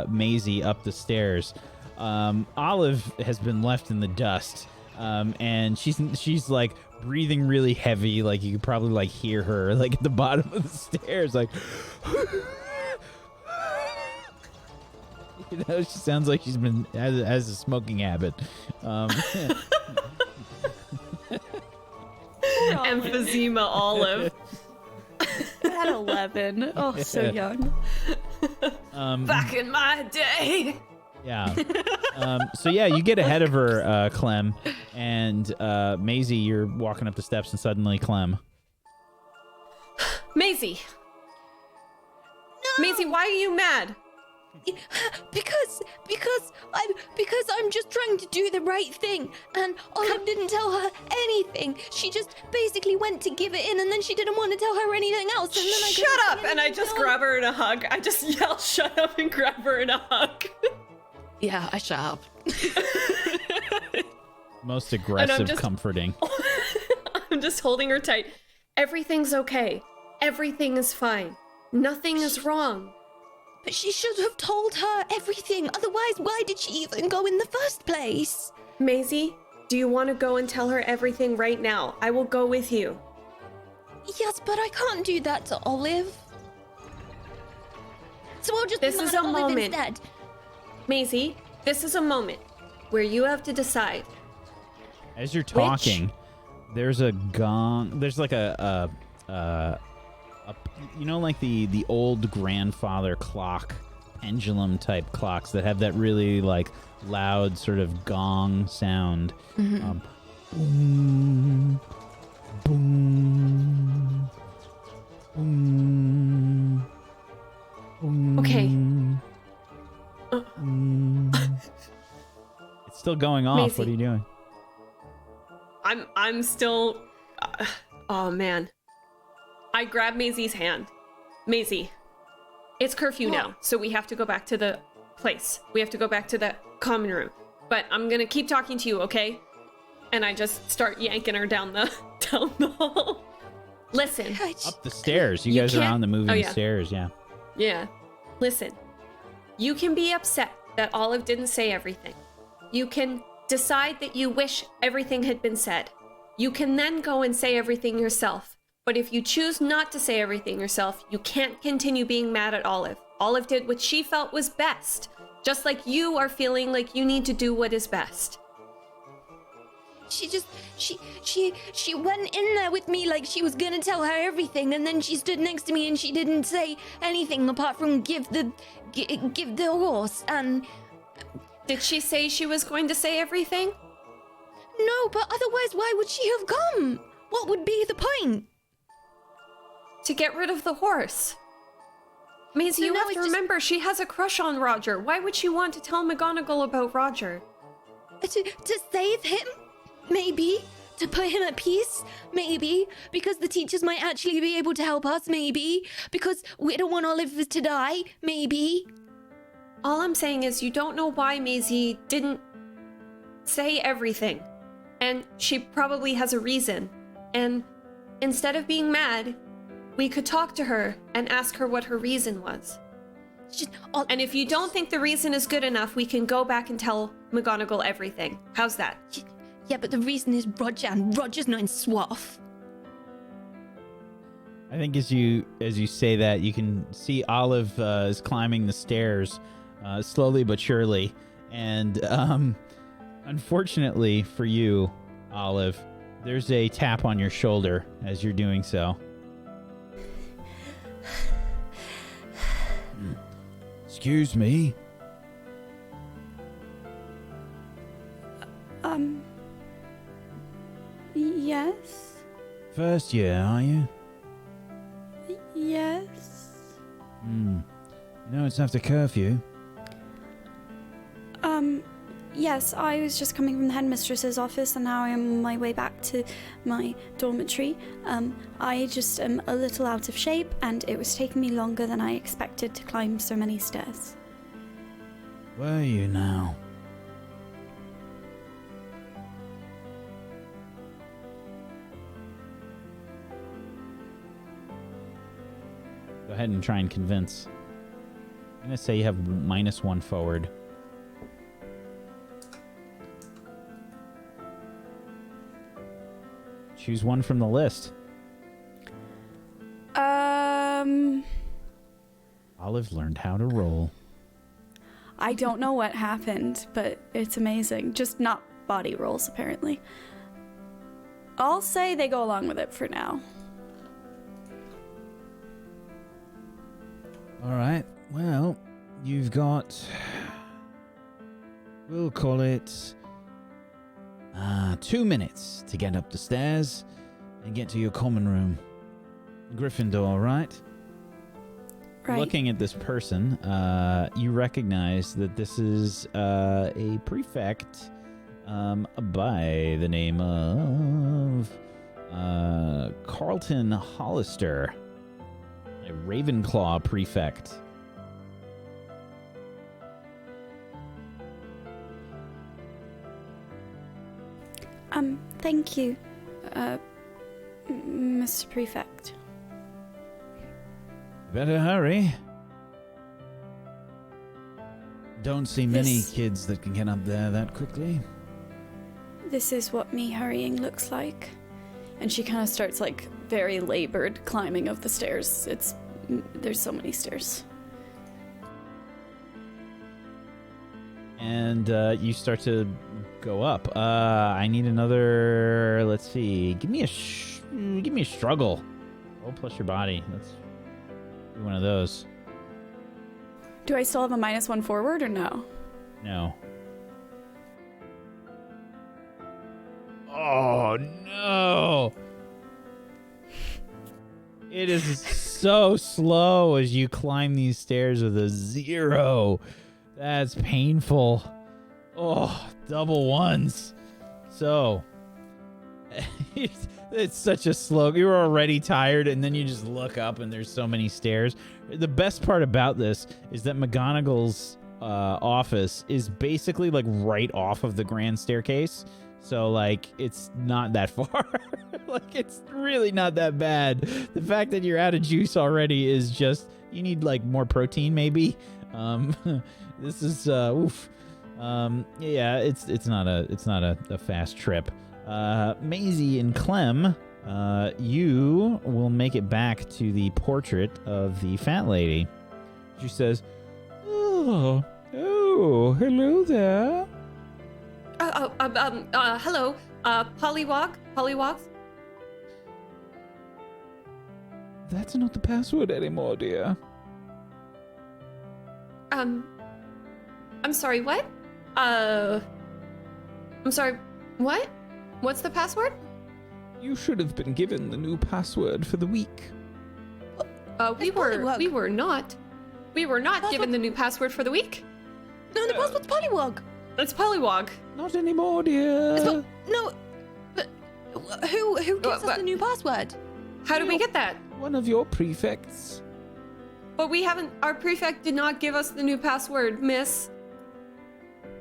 Maisie up the stairs. Olive has been left in the dust, and she's like breathing really heavy. Like you could probably like hear her like at the bottom of the stairs, like. You know, she sounds like she's been has a smoking habit. Emphysema Olive. At 11. Oh, so young. Back in my day. Yeah. So yeah, you get ahead of her, Clem, and Maisie, you're walking up the steps, and suddenly Clem. Maisie. No. Maisie, why are you mad? Because I'm just trying to do the right thing, and Olive didn't tell her anything. She just basically went to give it in, and then she didn't want to tell her anything else. And then Shut up! And I just grab her in a hug. I just yell, "Shut up!" and grab her in a hug. Yeah, I shut up. Most aggressive, just comforting. I'm just holding her tight. Everything's okay. Everything is fine. Nothing is wrong. But she should have told her everything. Otherwise, why did she even go in the first place? Maisie, do you want to go and tell her everything right now? I will go with you. Yes, but I can't do that to Olive. So I'll just This be is mad a at Olive moment. instead. Maisie, this is a moment where you have to decide. As you're talking, there's a gong. There's like a you know, like the old grandfather clock, pendulum type clocks that have that really like loud sort of gong sound. Boom, boom, boom, boom. Okay. It's still going off. Maisie. What are you doing? I'm still. Oh man. I grab Maisie's hand. Maisie, it's curfew now, so we have to go back to the place. We have to go back to the common room. But I'm gonna keep talking to you, okay? And I just start yanking her down the hall. Listen. Up the stairs. You You guys are can't- on the moving Oh, yeah. stairs. Yeah. Yeah. Listen. You can be upset that Olive didn't say everything. You can decide that you wish everything had been said. You can then go and say everything yourself. But if you choose not to say everything yourself, you can't continue being mad at Olive. Olive did what she felt was best, just like you are feeling like you need to do what is best. She went in there with me like she was gonna tell her everything, and then she stood next to me and she didn't say anything apart from give the horse. And Did she say she was going to say everything? no, but otherwise, why would she have come? What would be the point? To get rid of the horse. Maisie, you No, have it's to just- remember she has a crush on Roger. Why would she want to tell McGonagall about Roger? To save him? Maybe. To put him at peace? Maybe. Because the teachers might actually be able to help us? Maybe. Because we don't want Olive to die? Maybe. All I'm saying is you don't know why Maisie didn't say everything. And she probably has a reason. And instead of being mad, we could talk to her and ask her what her reason was. And if you don't think the reason is good enough, we can go back and tell McGonagall everything. How's that? Yeah, but the reason is Roger, and Roger's not in Swath. I think as you say that, you can see Olive is climbing the stairs slowly but surely, and unfortunately for you, Olive, there's a tap on your shoulder as you're doing so. Excuse me. Yes? First year, are you? Yes? You know it's after curfew. Yes, I was just coming from the headmistress's office and now I am on my way back to my dormitory. I just am a little out of shape and it was taking me longer than I expected to climb so many stairs. Where are you now? Go ahead and try and convince. I'm going to say you have -1 forward. Choose one from the list. Olive learned how to roll. I don't know what happened, but it's amazing. Just not body rolls, apparently. I'll say they go along with it for now. All right. Well, you've got... We'll call it... 2 minutes to get up the stairs and get to your common room. Gryffindor, right? Right. Looking at this person, you recognize that this is a prefect by the name of Carlton Hollister, a Ravenclaw prefect. Thank you, Mr. Prefect. Better hurry. Don't see many This- kids that can get up there that quickly. This is what me hurrying looks like. And she kind of starts, like, very labored climbing of the stairs. There's so many stairs. And you start to go up. I need another. Let's see. Give me a struggle. Roll plus your body. Let's do one of those. Do I still have a -1 forward or no? No. Oh no! It is so slow as you climb these stairs with a 0. That's painful. Oh, double ones. So, it's such a slow. You're already tired, and then you just look up, and there's so many stairs. The best part about this is that McGonagall's office is basically like right off of the grand staircase. So, like, it's not that far. Like, it's really not that bad. The fact that you're out of juice already is just, you need, like, more protein, maybe. This is, oof. Yeah, it's not a fast trip. Maisie and Clem, you will make it back to the portrait of the fat lady. She says, oh, hello there. Hello, Pollywogs? That's not the password anymore, dear. I'm sorry, what? I'm sorry, what? What's the password? You should have been given the new password for the week. We were not given the new password for the week. No, the password's Pollywog. It's Pollywog. Not anymore, dear. It's not, no, but who gives us the new password? How did we get that? One of your prefects. But our prefect did not give us the new password, miss.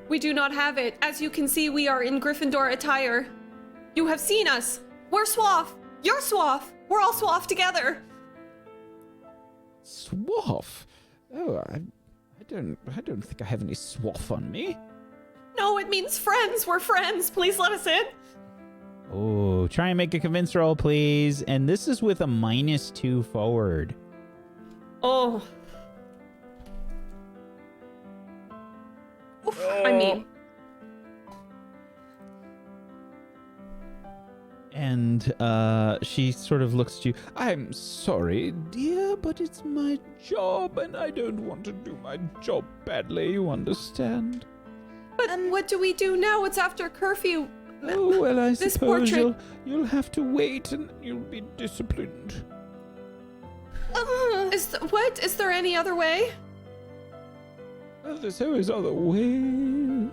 We do not have it. As you can see, we are in Gryffindor attire. You have seen us. We're swaff. You're swaff. We're all swaff together. Swaff? Oh, I don't think I have any swaff on me. No, it means friends. We're friends. Please let us in. Oh, try and make a convince roll, please. And this is with a -2 forward. Oh. Oof, I mean. And she sort of looks at you. I'm sorry, dear, but it's my job, and I don't want to do my job badly, you understand? But what do we do now? It's after curfew. Oh, well, I This suppose portrait- you'll have to wait, and you'll be disciplined. Is there any other way? Well, there's always other ways.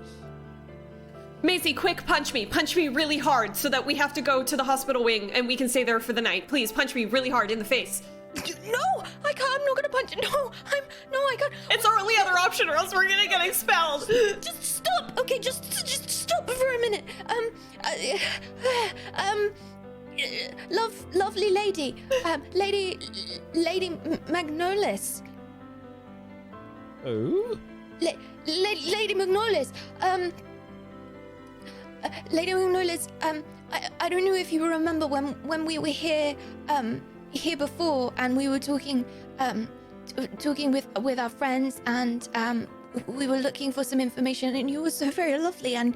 Maisie, quick, punch me. Punch me really hard so that we have to go to the hospital wing and we can stay there for the night. Please, punch me really hard in the face. No, I can't. I'm not gonna punch. No, I can't. It's our only other option, or else we're gonna get expelled. Just stop. Okay, just stop for a minute. Lovely lady, Lady Magnolis. Oh? Lady Magnolis. Lady Magnolis. I don't know if you remember when we were here before, and we were talking with our friends, and we were looking for some information, and you were so very lovely, and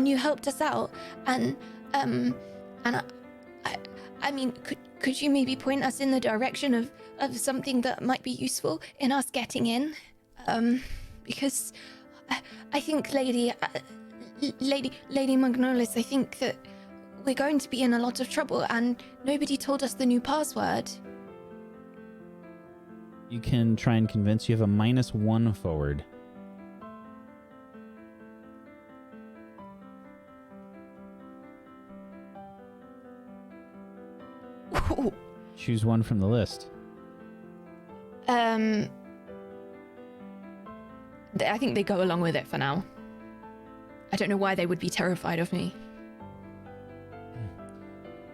you helped us out, and I mean, could you maybe point us in the direction of something that might be useful in us getting in? Because I think Lady Magnolis, I think that we're going to be in a lot of trouble, and nobody told us the new password. You can try and convince. You have a -1 forward. Ooh. Choose one from the list. I think they go along with it for now. I don't know why they would be terrified of me.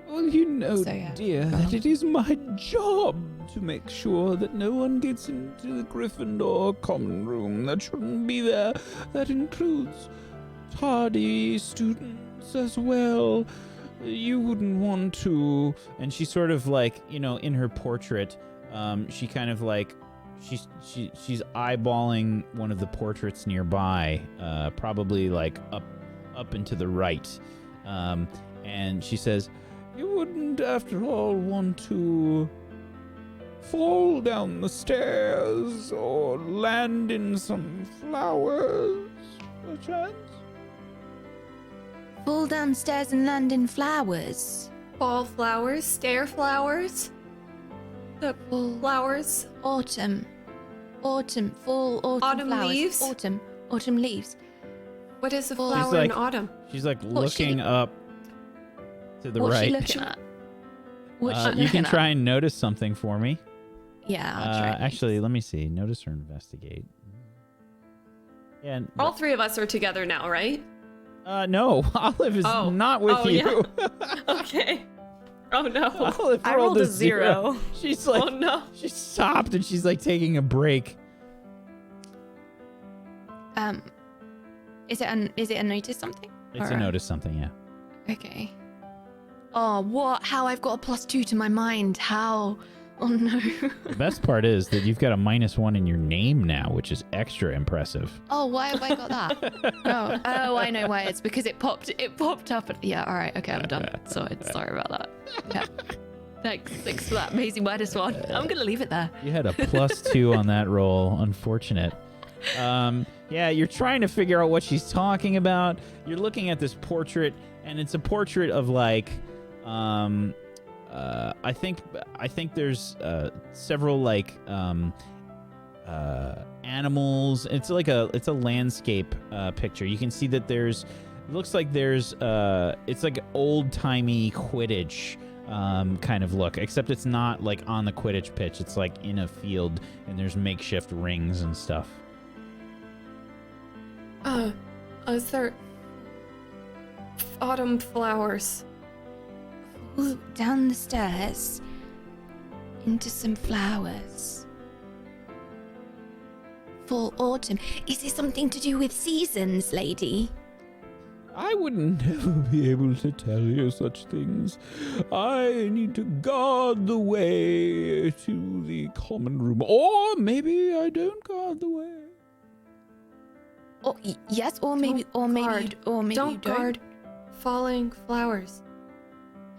Well, you know, So, yeah. dear, that it is my job to make sure that no one gets into the Gryffindor common room that shouldn't be there. That includes tardy students as well. You wouldn't want to... And she sort of like, you know, in her portrait, she kind of like, she's eyeballing one of the portraits nearby, probably like up and to the right. And she says, You wouldn't, after all, want to fall down the stairs or land in some flowers, perchance? Fall downstairs and land in flowers. Fall flowers, stair flowers. The Fall. flowers. Autumn, fall, Autumn flowers. leaves? Autumn leaves. What is a Well, flower She's in like- autumn? she's like What's she- looking up to the What's she right. looking at? What's she You can looking at? try and notice something for me. Yeah, I'll try. Actually, let me see. Notice or investigate. Yeah. All three of us are together now, right? No, Olive is Oh. not with Oh, you. Okay. Oh no. Olive I rolled a 0. She's like, Oh no. she stopped and she's like taking a break. Is it a notice something? It's Or a notice something, yeah. Okay. Oh, what? How I've got a +2 to my mind? How? Oh no. The best part is that you've got a -1 in your name now, which is extra impressive. Oh, why have I got that? oh, I know why. It's because it popped up. Yeah, all right. Okay, I'm done. Sorry about that. Yeah. Thanks for that amazing -1. I'm gonna leave it there. You had a +2 on that roll. Unfortunate. Yeah, you're trying to figure out what she's talking about. You're looking at this portrait, and it's a portrait of like, I think there's several like animals. It's a landscape picture. You can see that it looks like there's it's like old timey Quidditch kind of look, except it's not like on the Quidditch pitch. It's like in a field, and there's makeshift rings and stuff. Is there autumn flowers? Ooh, down the stairs into some flowers. Fall, autumn. Is this something to do with seasons, lady? I would never be able to tell you such things. I need to guard the way to the common room. Or maybe I don't guard the way. Or yes, or maybe, Don't you guard. don't. Don't guard falling flowers.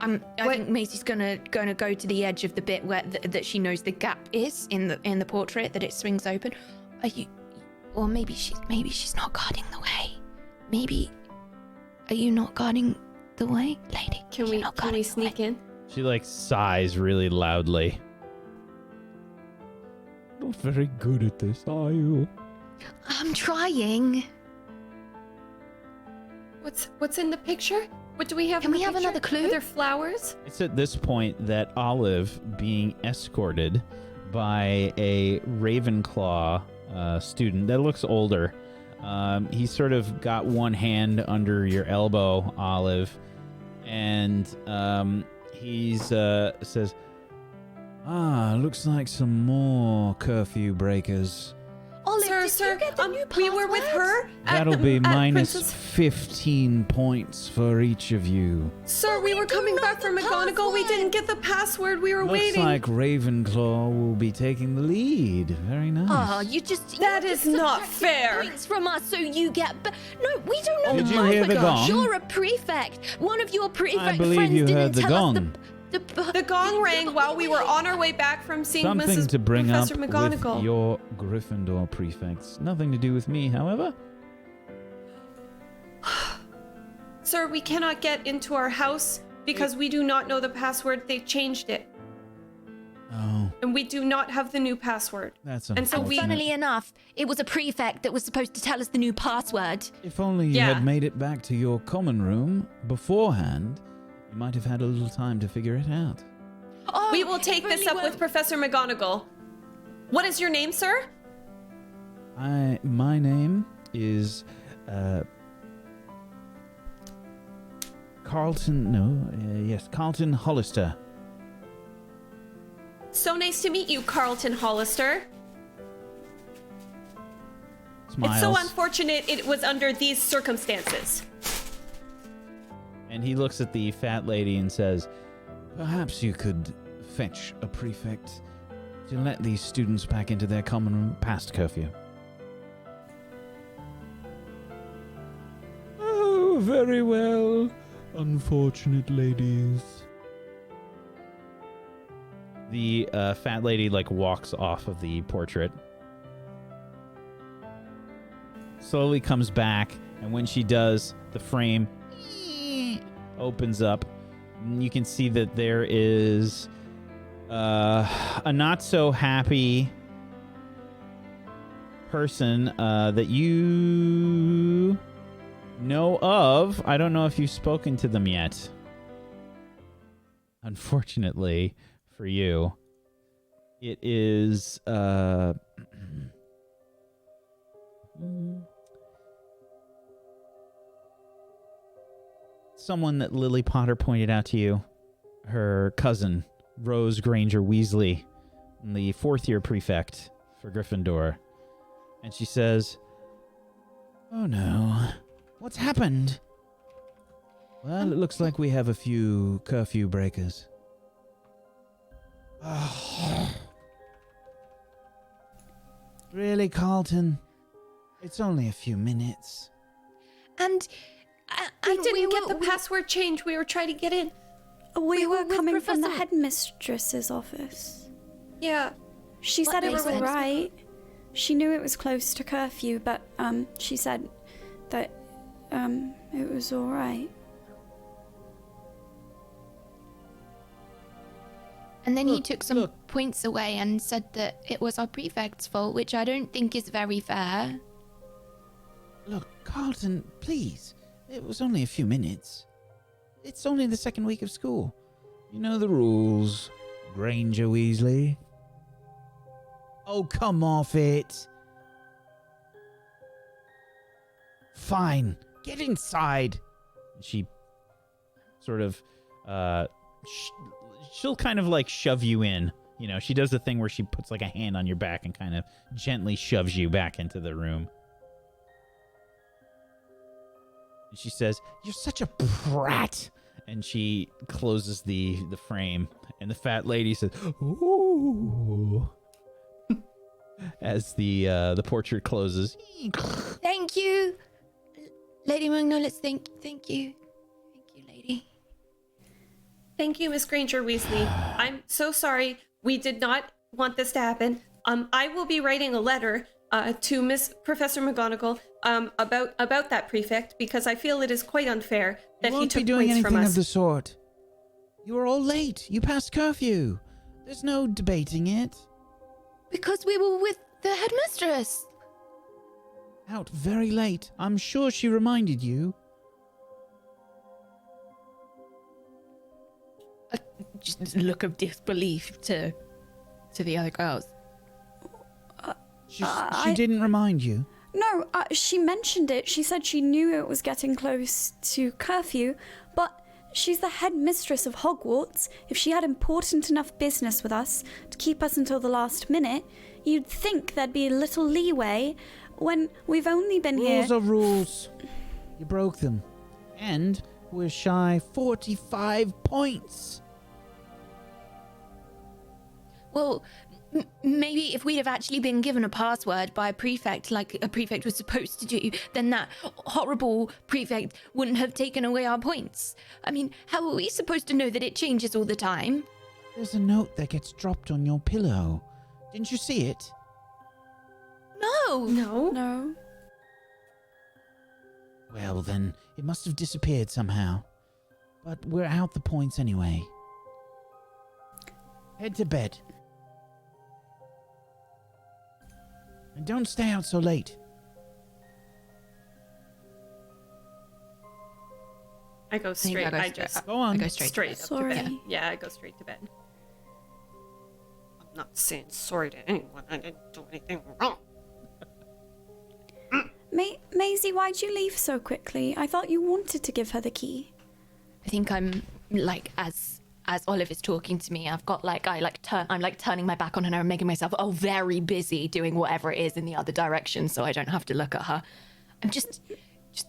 I think Maisie's gonna go to the edge of the bit where that she knows the gap is in the portrait that it swings open. Are you? Or maybe she's not guarding the way. Maybe. Are you not guarding the way, lady? Can we sneak in? She like sighs really loudly. Not very good at this, are you? I'm trying. What's in the picture? What do we have? Can in we the have picture? another clue? Are there flowers? It's at this point that Olive, being escorted by a Ravenclaw student that looks older, he's sort of got one hand under your elbow, Olive, and he's says, looks like some more curfew breakers. Olive, Sir, you get the new we were with password? her. That'll be at minus Princess- 15 points for each of you. Sir, we were coming back from McGonagall. We didn't get the password. We were Looks waiting. like Ravenclaw will be taking the lead. Very nice. Oh, you just... That you is just not subtracted fair. Points from us so you get... No, we don't know Did the you hear the password. gong? You're a prefect. One of your prefect I believe friends you didn't heard the tell us gong. The gong rang while we were on our way back from seeing Something Mrs. to bring Professor up McGonagall. with your Gryffindor prefects. Nothing to do with me, however. Sir, we cannot get into our house because we do not know the password. They changed it. Oh, And we do not have the new password. that's And so unfortunate. we- Funnily enough, it was a prefect that was supposed to tell us the new password. If only you Yeah. had made it back to your common room beforehand, you might have had a little time to figure it out. Oh, We will take if this only up we're- with Professor McGonagall. What is your name, sir? My name is Carlton. Yes, Carlton Hollister. So nice to meet you, Carlton Hollister. Smiles. It's so unfortunate it was under these circumstances. And he looks at the fat lady and says, Perhaps you could fetch a prefect to let these students back into their common room past curfew. Oh, very well. Unfortunate ladies. the fat lady like walks off of the portrait. Slowly comes back, and when she does, the frame opens up. And you can see that there is a not so happy person that you know of. I don't know if you've spoken to them yet. Unfortunately for you, it is someone that Lily Potter pointed out to you. Her cousin, Rose Granger Weasley, the fourth-year prefect for Gryffindor. And she says, "Oh no, what's happened?" "Well, it looks like we have a few curfew breakers." Really, Carlton? It's only a few minutes. And We didn't get the we- password change. We were trying to get in. We were with coming from the Professor- Headmistress's office. Yeah. She What said it makes was sense? alright. She knew it was close to curfew, but she said that it was alright. And then he Look, took some look. points away and said that it was our prefect's fault, which I don't think is very fair. Look, Carlton, please. It was only a few minutes. It's only the second week of school. You know the rules, Granger Weasley. Oh, come off it. Fine. Get inside. She sort of she'll kind of like shove you in. You know, she does the thing where she puts like a hand on your back and kind of gently shoves you back into the room. And she says, "You're such a brat." And she closes the frame, and the fat lady says, "Ooh," as the portrait closes. Thank you, Lady Magnolis. Thank you, lady. Thank you, Miss Granger Weasley. I'm so sorry. We did not want this to happen. I will be writing a letter to Miss Professor McGonagall about that prefect because I feel it is quite unfair that You he won't took be doing points from anything us. of the sort. You were all late. You passed curfew. There's no debating it. Because we were with the headmistress. Out very late. I'm sure she reminded you. just a look of disbelief to the other girls. She didn't remind you? No, she mentioned it. She said she knew it was getting close to curfew, but she's the headmistress of Hogwarts. If she had important enough business with us to keep us until the last minute, you'd think there'd be a little leeway when we've only been here. Rules are rules. You broke them. And we're shy 45 points. Well, maybe if we'd have actually been given a password by a prefect, like a prefect was supposed to do, then that horrible prefect wouldn't have taken away our points. I mean, how are we supposed to know that it changes all the time? There's a note that gets dropped on your pillow. Didn't you see it? No! No. Well, then, it must have disappeared somehow. But we're out the points anyway. Head to bed. And don't stay out so late. I go straight. I I go just Go on. I go straight. straight up Sorry. to bed. Yeah, I go straight to bed. I'm not saying sorry to anyone. I didn't do anything wrong. Maisie, why'd you leave so quickly? I thought you wanted to give her the key. I think I'm like as Olive is talking to me, I've got I'm turning my back on her and making myself very busy doing whatever it is in the other direction, so I don't have to look at her. I'm just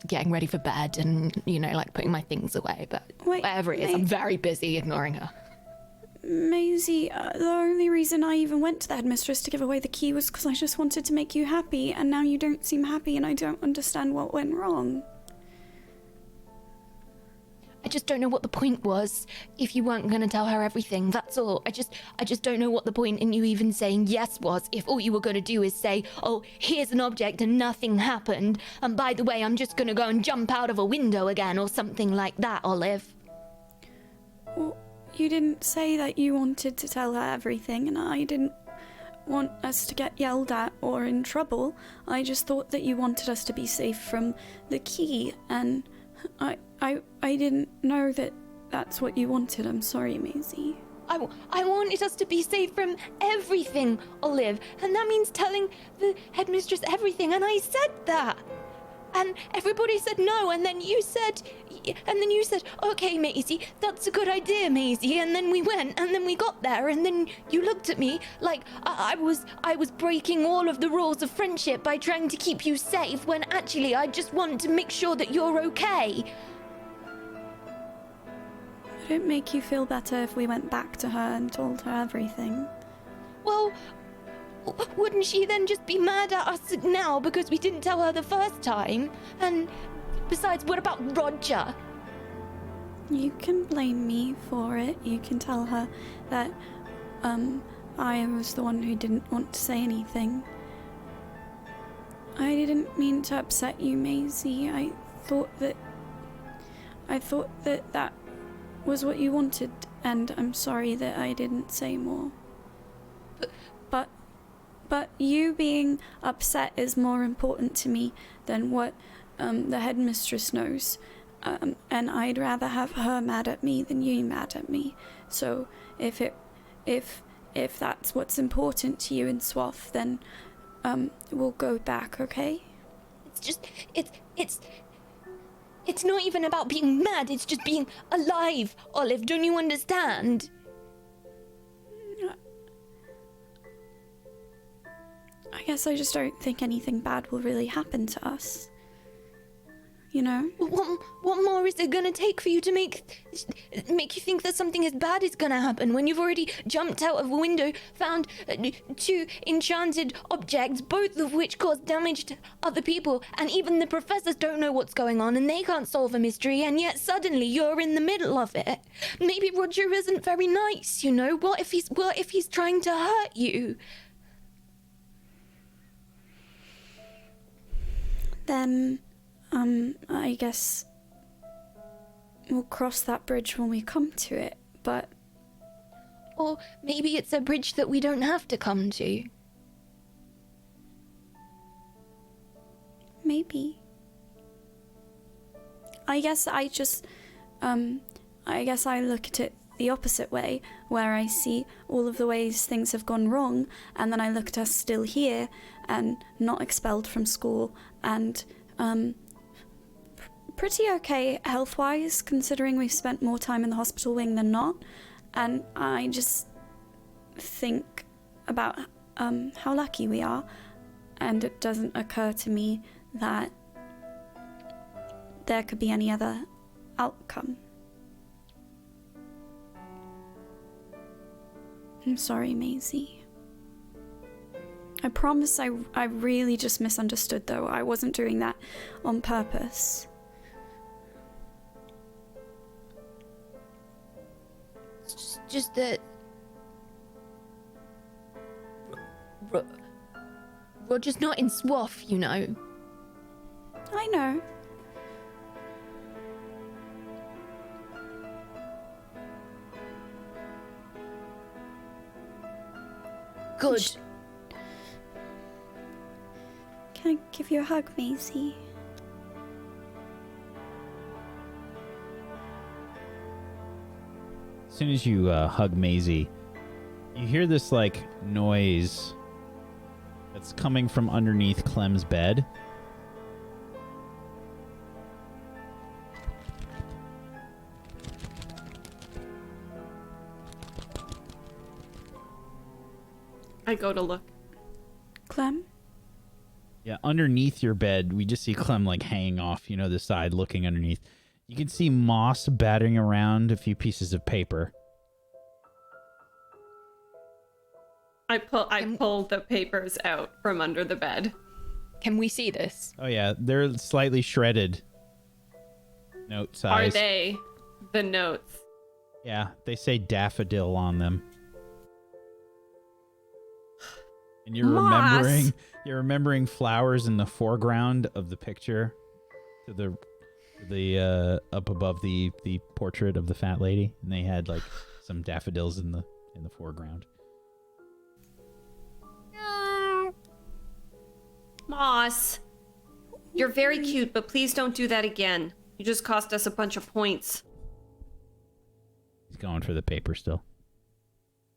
getting ready for bed and like putting my things away. But Wait, whatever it is, I'm very busy ignoring her. Maisie, the only reason I even went to the headmistress to give away the key was because I just wanted to make you happy, and now you don't seem happy, and I don't understand what went wrong. I just don't know what the point was if you weren't going to tell her everything, that's all. I just don't know what the point in you even saying yes was if all you were going to do is say, oh, here's an object and nothing happened, and by the way, I'm just going to go and jump out of a window again or something like that, Olive. Well, you didn't say that you wanted to tell her everything, and I didn't want us to get yelled at or in trouble. I just thought that you wanted us to be safe from the key, and I didn't know that that's what you wanted. I'm sorry, Maisie. I wanted us to be safe from everything, Olive, and that means telling the headmistress everything, and I said that. And everybody said no, and then you said, okay, Maisie, that's a good idea, Maisie, and then we went, and then we got there, and then you looked at me like I was breaking all of the rules of friendship by trying to keep you safe, when actually I just want to make sure that you're okay. Would it make you feel better if we went back to her and told her everything? Well, wouldn't she then just be mad at us now because we didn't tell her the first time? And besides, what about Roger? You can blame me for it. You can tell her that I was the one who didn't want to say anything. I didn't mean to upset you, Maisie. I thought that that was what you wanted, and I'm sorry that I didn't say more. But you being upset is more important to me than what the headmistress knows. And I'd rather have her mad at me than you mad at me. So if that's what's important to you in Swath, then we'll go back, okay? It's not even about being mad, it's just being alive, Olive, don't you understand? I guess I just don't think anything bad will really happen to us. You know? What more is it gonna take for you to make you think that something as bad is gonna happen when you've already jumped out of a window, found 2 enchanted objects, both of which cause damage to other people, and even the professors don't know what's going on and they can't solve a mystery, and yet suddenly you're in the middle of it. Maybe Roger isn't very nice, you know? What if he's trying to hurt you? Then I guess we'll cross that bridge when we come to it, but... Or maybe it's a bridge that we don't have to come to. Maybe. I guess I look at it the opposite way, where I see all of the ways things have gone wrong, and then I look at us still here and not expelled from school and pretty okay health-wise, considering we've spent more time in the hospital wing than not. And I just think about how lucky we are, and it doesn't occur to me that there could be any other outcome. I'm sorry, Maisie. I promise I really just misunderstood, though. I wasn't doing that on purpose. It's just that Roger's not in Swaff, you know. I know. Good. Can I give you a hug, Maisie? As soon as you hug Maisie, you hear this like noise that's coming from underneath Clem's bed. I go to look. Clem? Yeah, underneath your bed, we just see Clem like hanging off, the side, looking underneath. You can see moss battering around a few pieces of paper. I pull the papers out from under the bed. Can we see this? Oh yeah, they're slightly shredded. Note size. Are they the notes? Yeah, they say daffodil on them. And you're remembering flowers in the foreground of the picture, to the up above the portrait of the fat lady, and they had like some daffodils in the foreground. Moss, you're very cute, but please don't do that again. You just cost us a bunch of points. He's going for the paper still.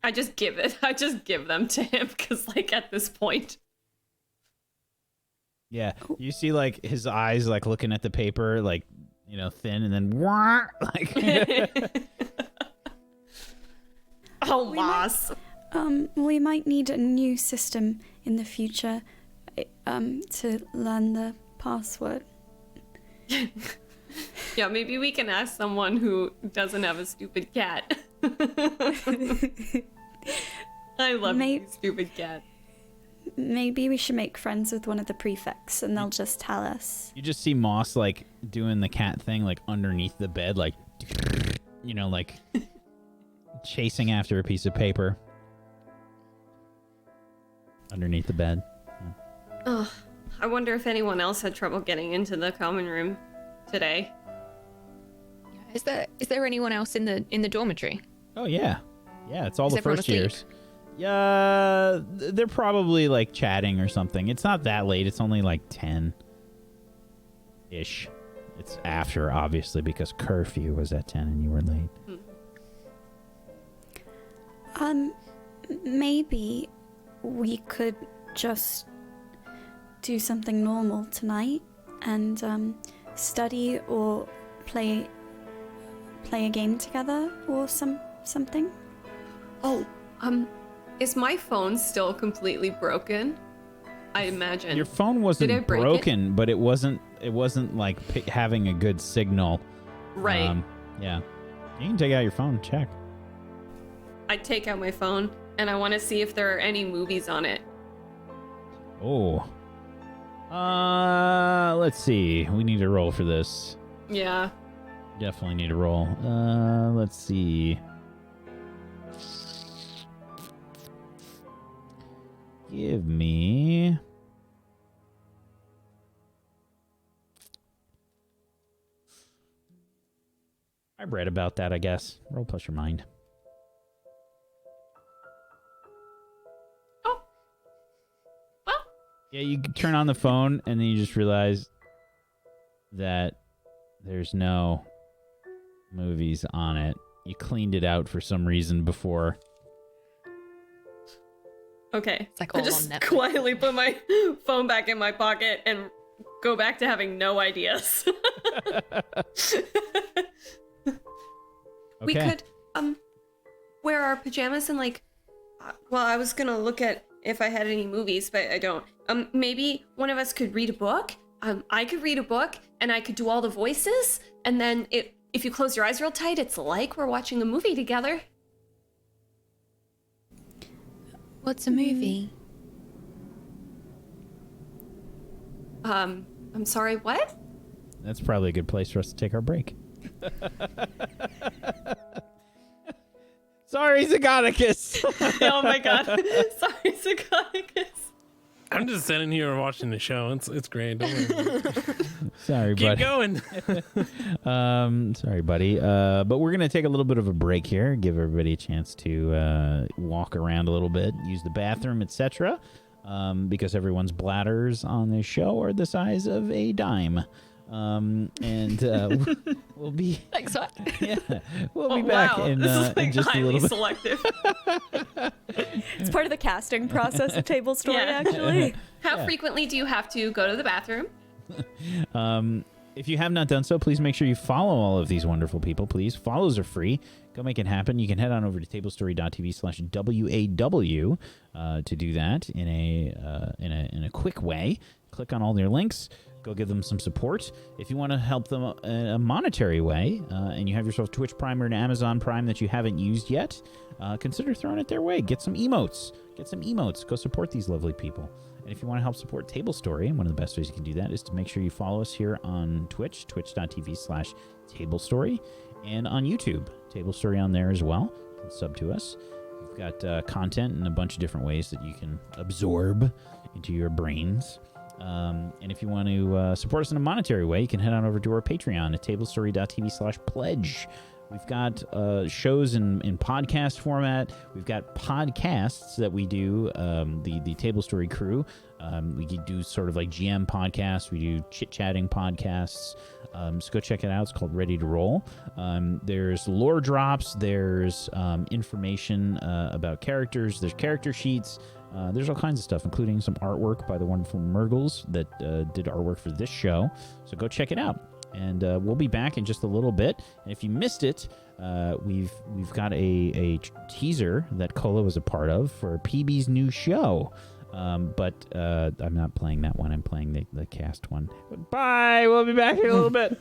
I just give them to him because, like, at this point. Yeah, you see like his eyes like looking at the paper, like thin, and then wah, like. Oh, Moss. We might need a new system in the future, to learn the password. Yeah, maybe we can ask someone who doesn't have a stupid cat. I love you, stupid cat. Maybe we should make friends with one of the prefects, and they'll just tell us. You just see Moss like doing the cat thing, like underneath the bed, like like chasing after a piece of paper underneath the bed. Ugh, I wonder if anyone else had trouble getting into the common room today. Is there anyone else in the dormitory? Oh yeah, it's all Is the everyone first asleep? years. Yeah, they're probably like chatting or something. It's not that late. It's only like 10-ish. It's after, obviously, because curfew was at 10 and you were late. Maybe we could just do something normal tonight and study or play a game together or something. Oh, is my phone still completely broken? I imagine. Your phone Did I wasn't break broken, but it wasn't like having a good signal. Right. Yeah. You can take out your phone and check. I take out my phone and I want to see if there are any movies on it. Oh. Let's see. We need to roll for this. Yeah. Definitely need to roll. Let's see. Give me... I read about that, I guess. Roll plus your mind. Oh. Well. Yeah, you turn on the phone and then you just realize that there's no movies on it. You cleaned it out for some reason before. Okay. It's like I all just on Netflix. quietly put my phone back in my pocket and go back to having no ideas. We could wear our pajamas and like well, I was gonna look at if I had any movies, but I don't. Maybe one of us could read a book. I could read a book and I could do all the voices, and then if you close your eyes real tight, it's like we're watching a movie together. What's a movie? I'm sorry, what? That's probably a good place for us to take our break. Sorry, Zagonicus. Oh my god. Sorry, Psychoticus. I'm just sitting here watching the show. It's great. Don't worry. Sorry, Keep buddy. going. Sorry, buddy. But we're gonna take a little bit of a break here. Give everybody a chance to walk around a little bit, use the bathroom, etc. Because everyone's bladders on this show are the size of a dime. We'll be Thanks, what? yeah, we'll be back wow. in This is like just a highly little bit. selective. It's part of the casting process of Table Story, Yeah. actually. How frequently do you have to go to the bathroom? If you have not done so, please make sure you follow all of these wonderful people. Please, follows are free. Go make it happen. You can head on over to tablestory.tv/WAW to do that in a quick way. Click on all their links. Go give them some support. If you want to help them in a monetary way, and you have yourself Twitch Prime or an Amazon Prime that you haven't used yet, consider throwing it their way. Get some emotes. Go support these lovely people. And if you want to help support Table Story, one of the best ways you can do that is to make sure you follow us here on Twitch, twitch.tv/tablestory, and on YouTube, Table Story on there as well. You can sub to us. We've got content in a bunch of different ways that you can absorb into your brains. And if you want to support us in a monetary way, you can head on over to our Patreon at tablestory.tv/pledge. We've got shows in podcast format. We've got podcasts that we do, the Table Story crew. We do sort of like GM podcasts. We do chit-chatting podcasts. So go check it out. It's called Ready to Roll. There's lore drops. There's information about characters. There's character sheets. There's all kinds of stuff, including some artwork by the wonderful Margles that did artwork for this show. So go check it out. And we'll be back in just a little bit. And if you missed it, we've got a teaser that Cola was a part of for PB's new show. But I'm not playing that one. I'm playing the cast one. Bye. We'll be back in a little bit.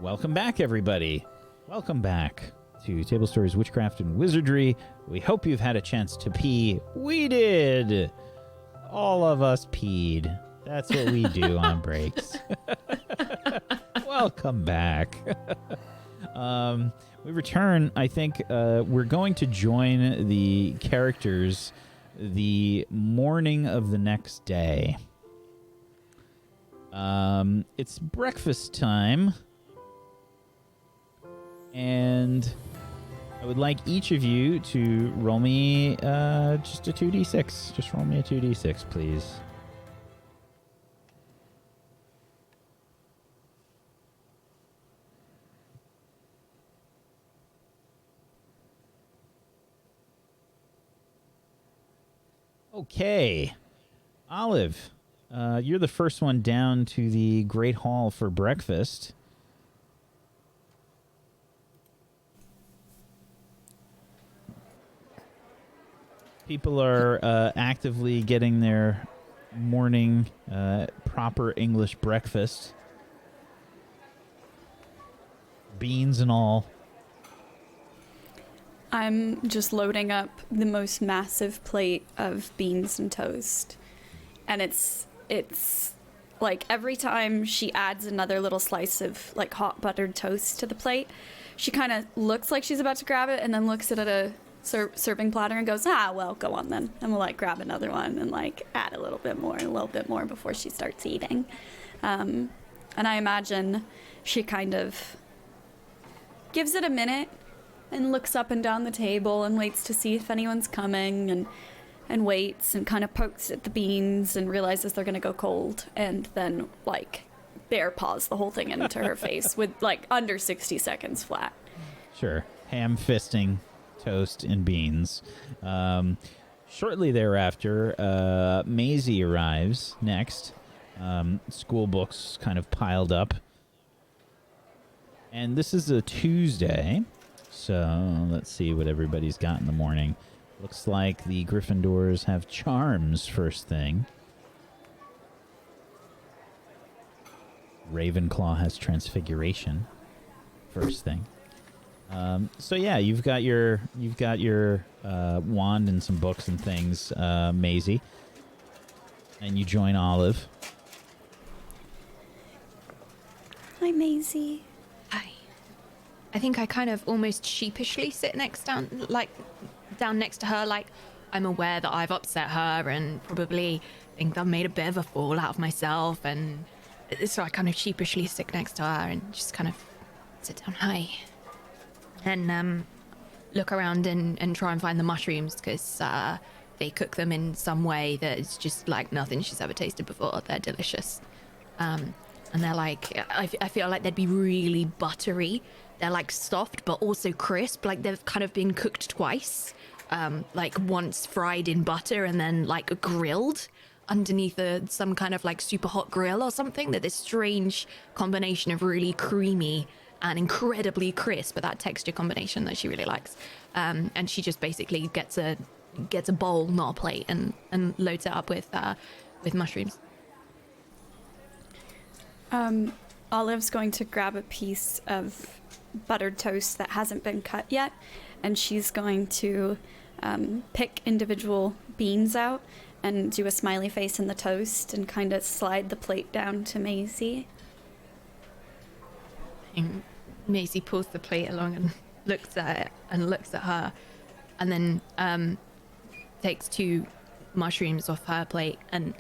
Welcome back, everybody. Welcome back to Table Stories, Witchcraft, and Wizardry. We hope you've had a chance to pee. We did. All of us peed. That's what we do on breaks. Welcome back. We return. I think we're going to join the characters the morning of the next day. It's breakfast time. And I would like each of you to roll me just a 2d6. Just roll me a 2d6, please. Okay. Olive, you're the first one down to the Great Hall for breakfast. People are actively getting their morning proper English breakfast. Beans and all. I'm just loading up the most massive plate of beans and toast. And it's like every time she adds another little slice of like hot buttered toast to the plate, she kind of looks like she's about to grab it and then looks at a serving platter and goes, well, go on then. And we'll like grab another one and like add a little bit more and a little bit more before she starts eating. And I imagine she kind of gives it a minute and looks up and down the table and waits to see if anyone's coming and waits and kind of pokes at the beans and realizes they're going to go cold and then like bear paws the whole thing into her face with like under 60 seconds flat. Sure. Ham fisting toast and beans. Shortly thereafter, Maisie arrives next. School books kind of piled up. And this is a Tuesday. So let's see what everybody's got in the morning. Looks like the Gryffindors have charms first thing. Ravenclaw has transfiguration first thing. So yeah, you've got your wand and some books and things, Maisie, and you join Olive. Hi, Maisie. Hi. I think I kind of almost sheepishly sit down next to her, like I'm aware that I've upset her and probably think I've made a bit of a fool out of myself, and so I kind of sheepishly sit next to her and just kind of sit down. Hi. And look around and try and find the mushrooms because they cook them in some way that is just like nothing she's ever tasted before. They're delicious. And they're like, I feel like they'd be really buttery. They're like soft but also crisp. Like they've kind of been cooked twice. Like once fried in butter and then like grilled underneath some kind of like super hot grill or something. That this strange combination of really creamy and incredibly crisp, but that texture combination that she really likes. And she just basically gets a bowl, not a plate, and loads it up with mushrooms. Olive's going to grab a piece of buttered toast that hasn't been cut yet, and she's going to pick individual beans out and do a smiley face in the toast and kind of slide the plate down to Maisie. And Maisie pulls the plate along and looks at it and looks at her, and then takes 2 mushrooms off her plate and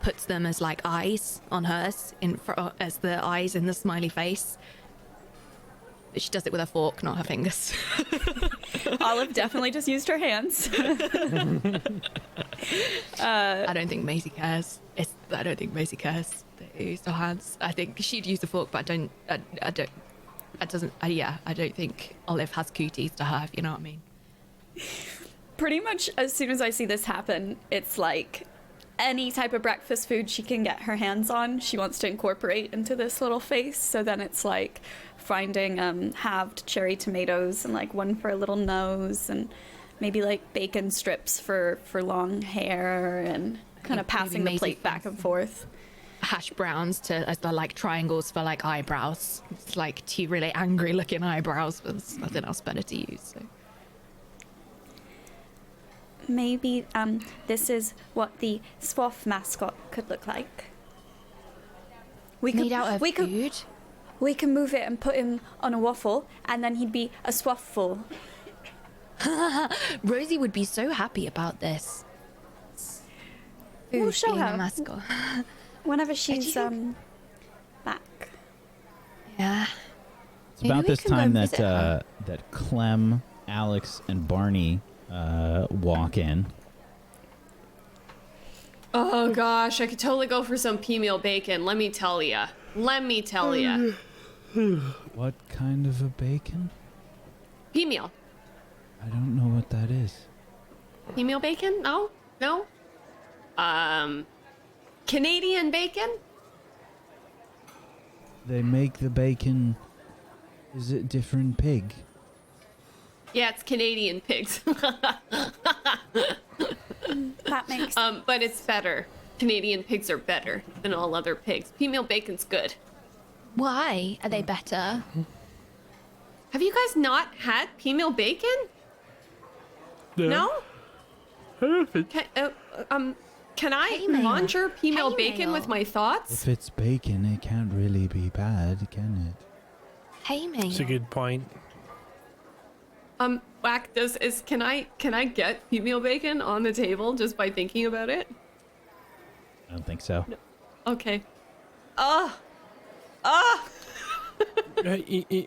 puts them as like eyes on hers as the eyes in the smiley face. But she does it with her fork, not her fingers. Olive definitely just used her hands. I don't think Maisie cares. I don't think Maisie cares that she used her hands. I think she'd use the fork, but I don't think Olive has cooties to her, if you know what I mean. Pretty much as soon as I see this happen, it's like any type of breakfast food she can get her hands on, she wants to incorporate into this little face. So then it's like finding halved cherry tomatoes and like one for a little nose and maybe like bacon strips for long hair and kind of passing the plate back and forth. hash browns as the like triangles for like eyebrows. It's like two really angry looking eyebrows, but there's nothing else better to use. So. Maybe this is what the Swaff mascot could look like. Made out of food? We can move it and put him on a waffle, and then he'd be a swaffle. Rosie would be so happy about this. We'll show being a her mascot. whenever she's back. Yeah. It's about this time that that Clem, Alex, and Barney walk in. Oh gosh, I could totally go for some pea-meal bacon. Let me tell ya. What kind of a bacon? Pea-meal. I don't know what that is. Pea-meal bacon? No? Canadian bacon? They make the bacon. Is it different pig? Yeah, it's Canadian pigs. That makes But it's better. Canadian pigs are better than all other pigs. Pea-meal bacon's good. Why are they better? Have you guys not had pea-meal bacon? No? Can I Hay-mail. conjure pea-meal bacon Hay-mail. with my thoughts? If it's bacon, it can't really be bad, can it? Hey, mate. It's a good point. Whack, can I get pea-meal bacon on the table just by thinking about it? I don't think so. Okay.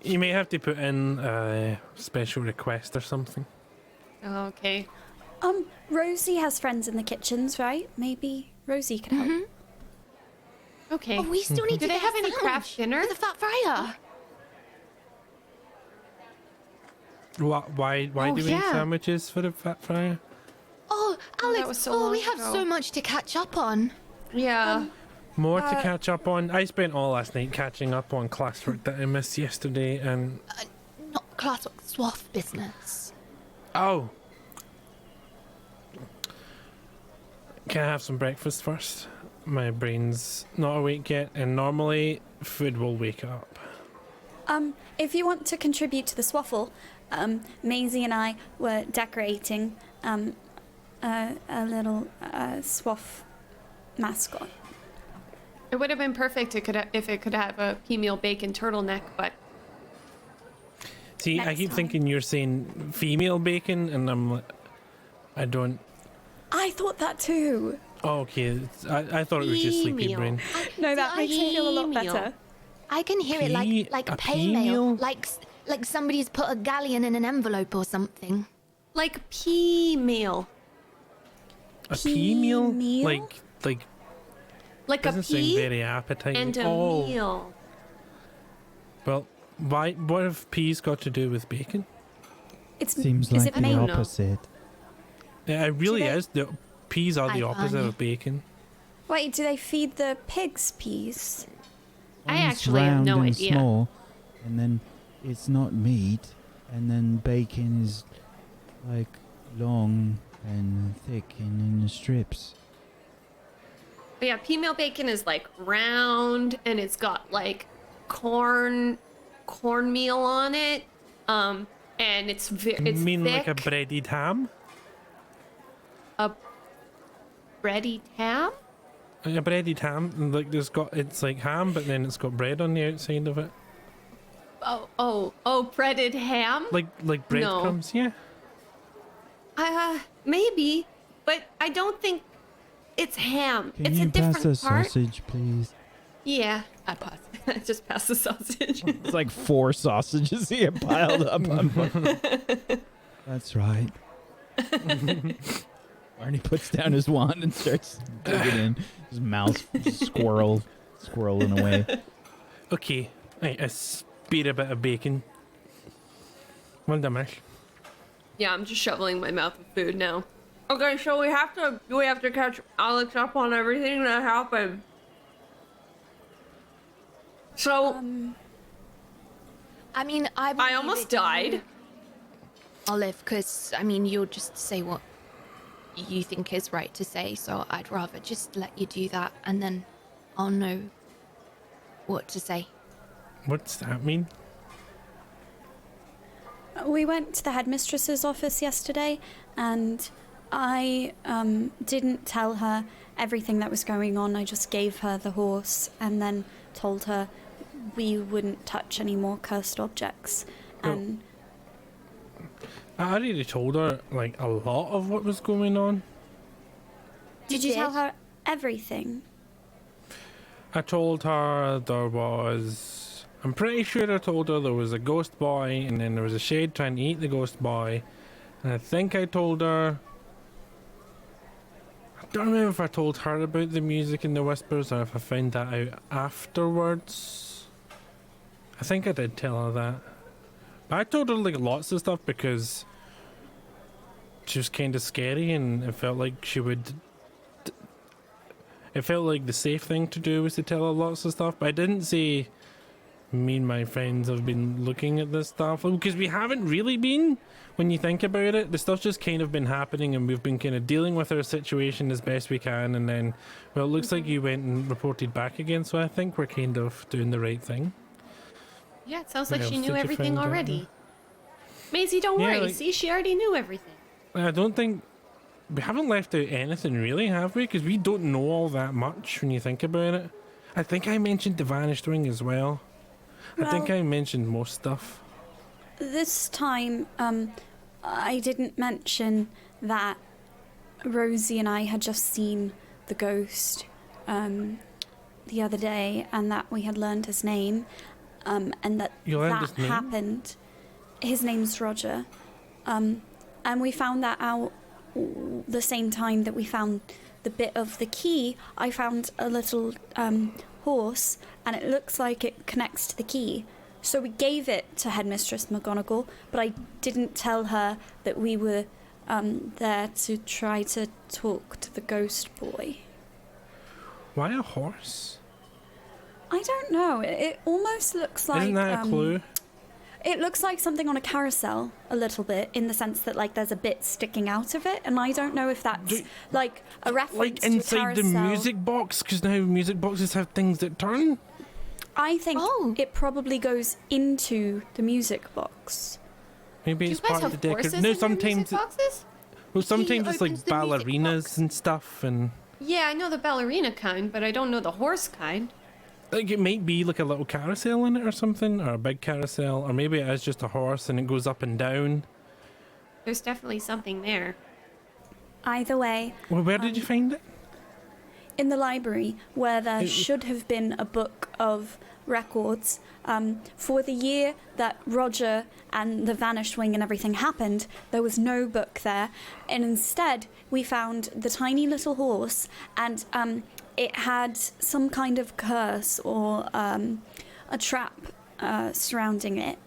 You may have to put in a special request or something. Okay. Rosie has friends in the kitchens, right? Maybe Rosie could help. Okay. Oh, we still need Do to they get have a any sandwich craft dinner? for the fat fryer. Why do we need yeah. sandwiches for the fat fryer? Oh, Alex, was so we long have ago. so much to catch up on. Yeah. More to catch up on. I spent all last night catching up on classwork that I missed yesterday, and Not classwork, swath business. oh, can I have some breakfast first? My brain's not awake yet, and normally food will wake up. If you want to contribute to the swaffle, Maisie and I were decorating a little swaff mascot. It would have been perfect if it could have a pea-meal bacon turtleneck, but See, I Next keep time. thinking you're saying female bacon, and I'm like, I don't. I thought that too. Oh, okay. I thought it was just sleepy Female. brain. No, that makes me feel a lot Pea-meal. better. I can hear it Pea- like a pay pea mail, meal? like somebody's put a galleon in an envelope or something. like pea-meal. A pea meal? meal? Like Like a doesn't sound pea very appetizing. and a oh, meal. well, why? What have peas got to do with bacon? It's Seems is like it the I don't May? know. opposite. Yeah, it really they- is. The peas are the I opposite find of bacon. Wait, do they feed the pigs peas? I One's actually have round no and idea. Small, and then it's not meat, and then bacon is like long and thick and in the strips. But yeah, pea-meal bacon is like round and it's got like cornmeal on it. And it's You it's mean thick. like a breaded ham? a bready ham? Like a breaded ham, like it's like ham, but then it's got bread on the outside of it, Oh, breaded ham? like breadcrumbs. Yeah. Maybe, but I don't think it's ham. Can it's you a pass different the part. sausage, please? Yeah, I pass. Just pass the sausage. It's like 4 sausages he had piled up. That's right. Barney puts down his wand and starts digging in. His mouth squirreling away. Okay. Right, a speed a bit of bacon. One damage. Yeah, I'm just shoveling my mouth with food now. Okay, so we have to catch Alex up on everything that happened. So I mean, I I almost died. Olive, because I mean, you'll just say what you think is right to say, so I'd rather just let you do that, and then I'll know what to say. What's that mean? We went to the headmistress's office yesterday, and I didn't tell her everything that was going on. I just gave her the horse and then told her we wouldn't touch any more cursed objects. And I already told her, like, a lot of what was going on. did you tell her everything? I told her there was... I'm pretty sure I told her there was a ghost boy, and then there was a shade trying to eat the ghost boy. And I think I told her... I don't remember if I told her about the music and the whispers, or if I found that out afterwards. I think I did tell her that. But I told her, like, lots of stuff because she was kind of scary, and it felt like she would... It felt like the safe thing to do was to tell her lots of stuff, but I didn't say me and my friends have been looking at this stuff, because we haven't really been, when you think about it. The stuff's just kind of been happening, and we've been kind of dealing with our situation as best we can, and then, well, it looks like you went and reported back again, so I think we're kind of doing the right thing. Yeah, it sounds What like she else knew did you everything find out? already. Maisie, don't Yeah, worry. like- See, she already knew everything. I don't think... We haven't left out anything really, have we? Because we don't know all that much when you think about it. I think I mentioned the Vanished Ring as well. I think Well- I mentioned most stuff. This time, I didn't mention that Rosie and I had just seen the ghost the other day, and that we had learned his name, and that You learned that his name? happened. His name's Roger, and we found that out the same time that we found the bit of the key. I found a little horse, and it looks like it connects to the key. So we gave it to Headmistress McGonagal, but I didn't tell her that we were there to try to talk to the ghost boy. Why a horse? I don't know. It almost looks like... Isn't that a clue? It looks like something on a carousel a little bit, in the sense that, like, there's a bit sticking out of it, and I don't know if that's like a reference Like to a inside the carousel. music box? Because now music boxes have things that turn. I think Oh. it probably goes into the music box. Maybe Do you it's guys part of have the horses decoration. in No, your sometimes... music boxes? Well, sometimes it's like opens the music ballerinas box. and stuff, and... Yeah, I know the ballerina kind, but I don't know the horse kind. Like, it might be like a little carousel in it or something, or a big carousel, or maybe it is just a horse and it goes up and down. There's definitely something there. Either way, Well, where did you find it? in the library, where there It- should have been a book of records for the year that Roger and the Vanished Wing and everything happened, there was no book there, and instead we found the tiny little horse, and it had some kind of curse or a trap surrounding it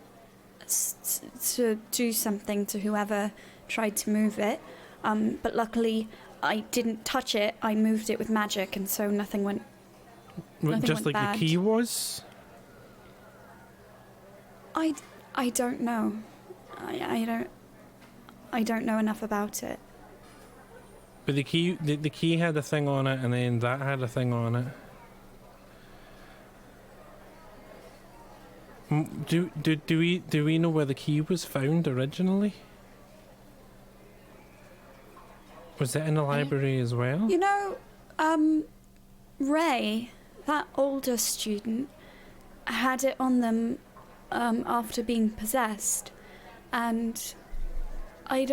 to do something to whoever tried to move it, but luckily I didn't touch it. I moved it with magic, and so nothing went. Nothing Just went like bad. the key was? I don't know. I don't know enough about it. But the key had a thing on it, and then that had a thing on it. Do we know where the key was found originally? Was it in the library as well? You know, Ray, that older student, had it on them after being possessed, and they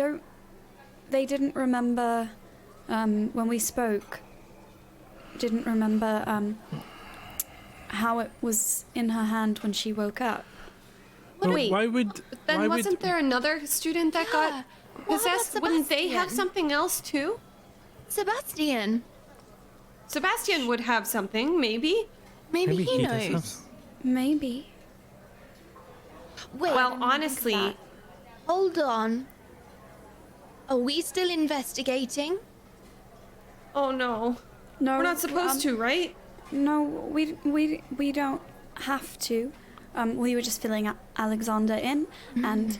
didn't remember when we spoke. Didn't remember how it was in her hand when she woke up. Well, Wait, why would Then why wasn't would there another student that got What about possessed? Wouldn't they have Sebastian? something else too? Sebastian. Sebastian would have something, maybe. Maybe, he does have- knows. Maybe. Wait, Well, honestly, hold on. Are we still investigating? oh no. No, We're not supposed to, right? No, we don't have to. We were just filling Alexander in, and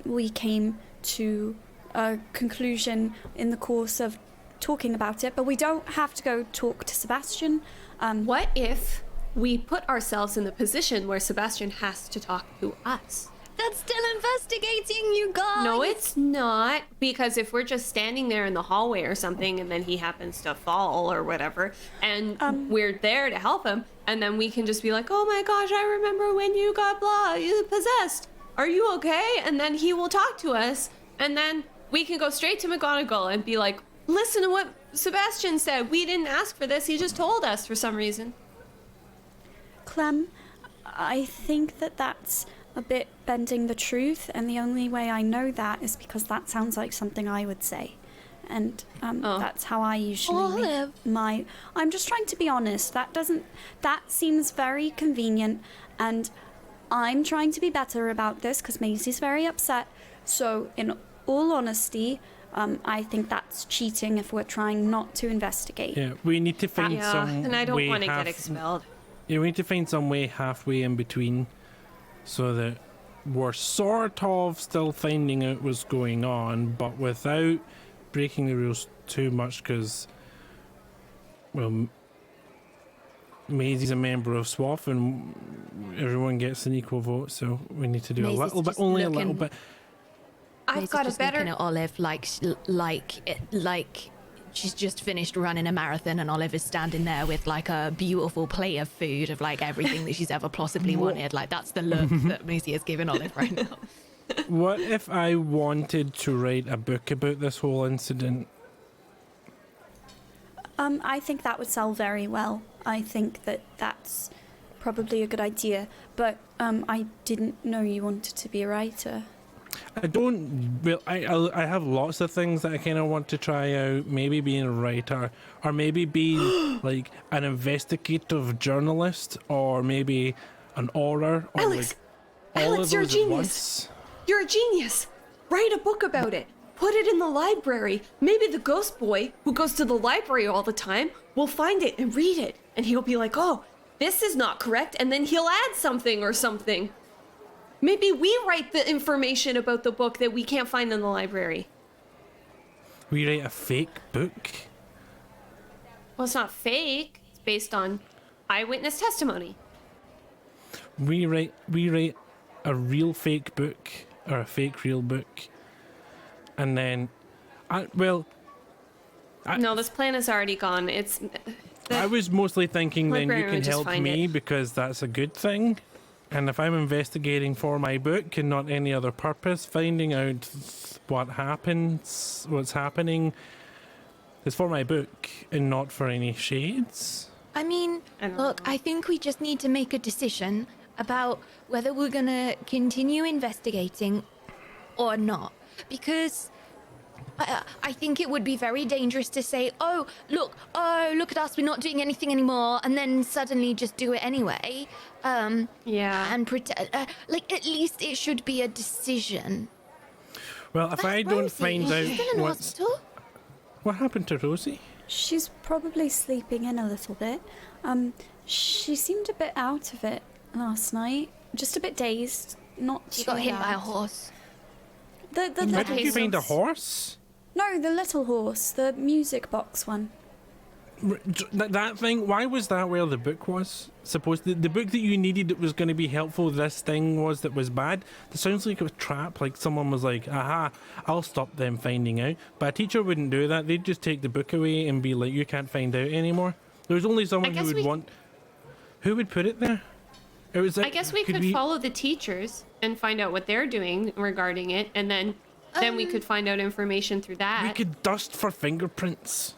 we came to a conclusion in the course of talking about it, but we don't have to go talk to Sebastian. What if we put ourselves in the position where Sebastian has to talk to us? That's still investigating, you guys. No, it's not. Because if we're just standing there in the hallway or something and then he happens to fall or whatever, and we're there to help him, and then we can just be like, oh my gosh, I remember when you got you possessed. Are you okay? And then he will talk to us, and then we can go straight to McGonagall and be like, listen to what Sebastian said. We didn't ask for this. He just told us for some reason. Clem, I think that's a bit bending the truth, and the only way I know that is because that sounds like something I would say. And that's how I usually make I'm just trying to be honest. That seems very convenient, and I'm trying to be better about this because Maisie's very upset. So in all honesty, I think that's cheating if we're trying not to investigate. Yeah, we need to find some and I don't way want to get expelled. Yeah, we need to find some way halfway in between so that we're sort of still finding out what's going on, but without breaking the rules too much because, well, Maisie's a member of SWAF and everyone gets an equal vote, so we need to do Maisie's a little bit, just only looking- a little bit. I've got a just looking better... at Olive like she's just finished running a marathon, and Olive is standing there with like a beautiful plate of food of like everything that she's ever possibly wanted. Like that's the look that Maisie is giving Olive right now. What if I wanted to write a book about this whole incident? I think that would sell very well. I think that's probably a good idea, but I didn't know you wanted to be a writer. I don't. Well, I have lots of things that I kind of want to try out. Maybe being a writer, or maybe being like an investigative journalist, or maybe an author, or Alex, like all Alex, of you're a those at genius. once. You're a genius. Write a book about it. Put it in the library. Maybe the ghost boy who goes to the library all the time will find it and read it. And he'll be like, oh, this is not correct. And then he'll add something or something. Maybe we write the information about the book that we can't find in the library. We write a fake book. Well, it's not fake. It's based on eyewitness testimony. We write a real fake book or a fake real book, and then, No, this plan is already gone. I was mostly thinking then you librarian can would just help find me it. because that's a good thing. And if I'm investigating for my book and not any other purpose, finding out what's happening is for my book and not for any shades. I mean, look, I think we just need to make a decision about whether we're gonna continue investigating or not, because I think it would be very dangerous to say, oh, look at us, we're not doing anything anymore, and then suddenly just do it anyway. Yeah. And pretend, like, at least it should be a decision. Well, if I don't find out She's still in hospital. what happened to Rosie. She's probably sleeping in a little bit. She seemed a bit out of it last night. Just a bit dazed. Not She too got hit by a bad. horse. The Where little did you find a horse. horse? No, the little horse, the music box one. That thing, why was that where the book was? Supposed the book that you needed that was going to be helpful, this thing was that was bad. It sounds like a trap, like someone was like, aha, I'll stop them finding out. But a teacher wouldn't do that. They'd just take the book away and be like, you can't find out anymore. There was only someone who would want... Who would put it there? It was like, I guess we could follow the teachers and find out what they're doing regarding it, and then we could find out information through that. We could dust for fingerprints.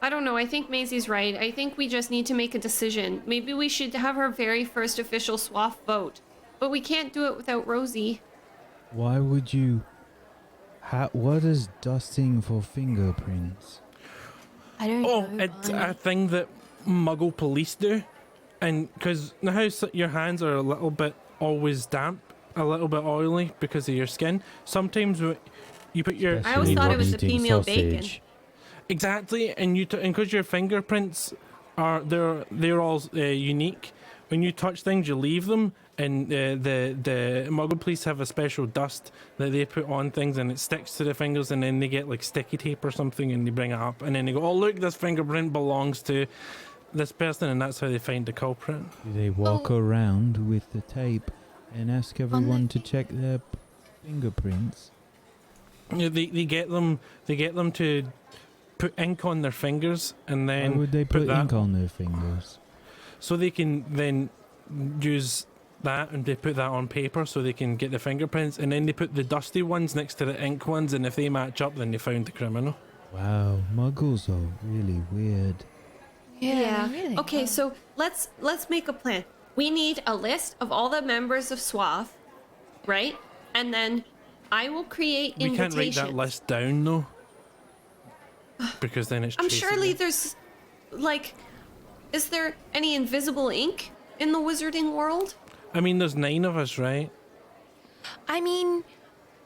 I don't know. I think Maisie's right. I think we just need to make a decision. Maybe we should have our very first official SWAF vote. But we can't do it without Rosie. Why would you... what is dusting for fingerprints? I don't Oh, know. it's a thing that Muggle police do. And because now your hands are a little bit always damp, a little bit oily because of your skin. Sometimes you put your... I always thought it was the female bacon. Exactly, and because your fingerprints are they're all unique. When you touch things, you leave them, And the Muggle police have a special dust that they put on things, and it sticks to the fingers, and then they get like sticky tape or something, and they bring it up, and then they go, "Oh, look, this fingerprint belongs to this person," and that's how they find the culprit. Do they walk around with the tape and ask everyone to check their fingerprints? Yeah, they get them to put ink on their fingers, and then Why would they put that, ink on their fingers? so they can then use that and they put that on paper so they can get the fingerprints, and then they put the dusty ones next to the ink ones, and if they match up, then they found the criminal. Wow, Muggles are really weird. Yeah. Really Okay, cool. so let's make a plan. We need a list of all the members of SWAF, right? And then I will create We can't invitations. write that list down though, because then it's I'm traceable. surely there's, like, is there any invisible ink in the wizarding world? I mean, there's 9 of us, right? I mean,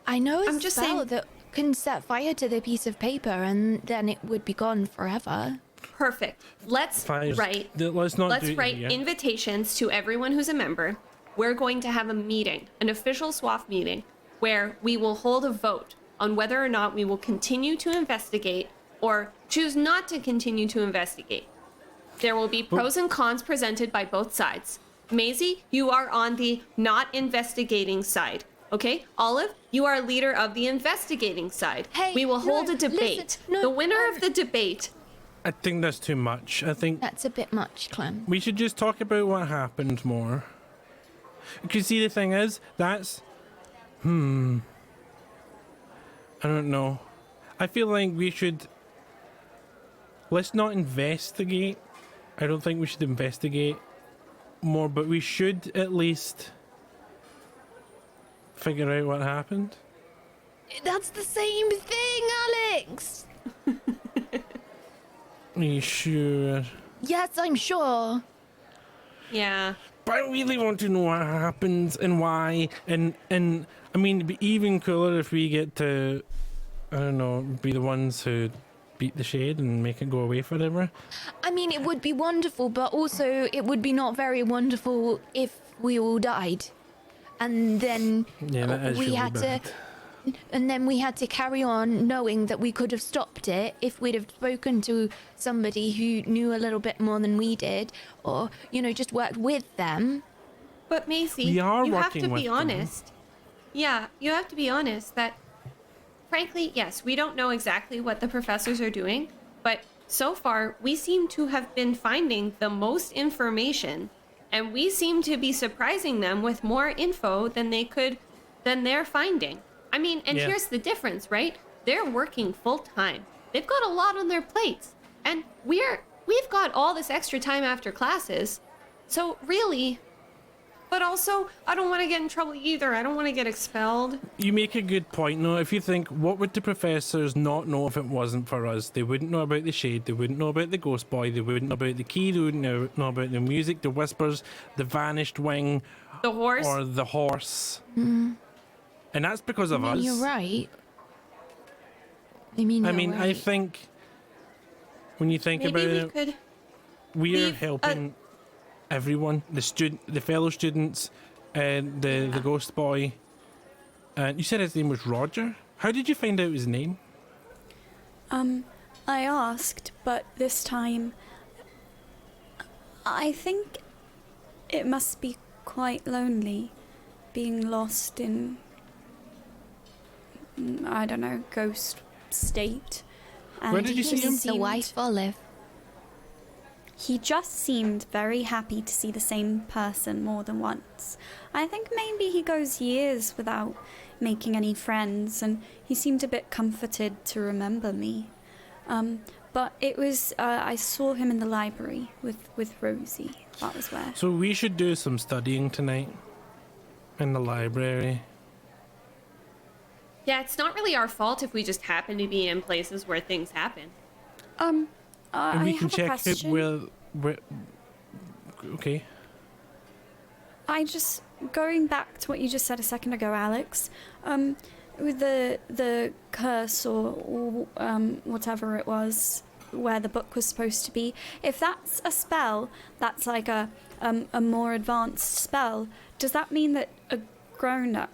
I know a I'm just spell saying- that can set fire to the piece of paper and then it would be gone forever. Perfect. Let's Fires. write Let's not do it write here. invitations to everyone who's a member. We're going to have a meeting, an official SWAF meeting, where we will hold a vote on whether or not we will continue to investigate or choose not to continue to investigate. There will be pros and cons presented by both sides. Maisie, you are on the not investigating side. Okay? Olive, you are leader of the investigating side. Hey, we will hold no, a debate. listen, no, the winner of the debate. I think that's too much. I think That's a bit much, Clem. we should just talk about what happened more. Because see, the thing is, that's... I don't know. I feel like we should... Let's not investigate. I don't think we should investigate more, but we should at least figure out what happened. That's the same thing, Alex! Are you sure? Yes, I'm sure. Yeah. But I really want to know what happens and why. And I mean, it'd be even cooler if we get to, I don't know, be the ones who beat the shade and make it go away forever. I mean, it would be wonderful, but also it would be not very wonderful if we all died. And then Yeah, that is we really had bad. to... And then we had to carry on knowing that we could have stopped it if we'd have spoken to somebody who knew a little bit more than we did, or, you know, just worked with them. But Maisie, We are you have working to with be them. honest. Yeah, you have to be honest that, frankly, yes, we don't know exactly what the professors are doing, but so far we seem to have been finding the most information, and we seem to be surprising them with more info than they're finding. I mean, and Yeah. here's the difference, right? They're working full time. They've got a lot on their plates, and we've got all this extra time after classes. So really, but also I don't want to get in trouble either. I don't want to get expelled. You make a good point, though. If you think, what would the professors not know if it wasn't for us? They wouldn't know about the shade. They wouldn't know about the ghost boy. They wouldn't know about the key. They wouldn't know about the music, the whispers, the vanished wing, The horse. or the horse. And that's because of I mean, us. you're right. I mean, I you're mean, I right. think when you think Maybe about we it, could. we are leave helping everyone, the fellow students, and the ghost boy. And you said his name was Roger. How did you find out his name? I asked, but this time I think it must be quite lonely being lost in, I don't know, ghost state. Where did you see him? He's the wife Olive. He just seemed very happy to see the same person more than once. I think maybe he goes years without making any friends, and he seemed a bit comforted to remember me. But it was, I saw him in the library with Rosie. That was where. So we should do some studying tonight in the library. Yeah, it's not really our fault if we just happen to be in places where things happen. And I we can have a check out question. where. Okay. I just, going back to what you just said a second ago, Alex, with the curse or whatever it was, where the book was supposed to be, if that's a spell that's like a more advanced spell, does that mean that a grown-up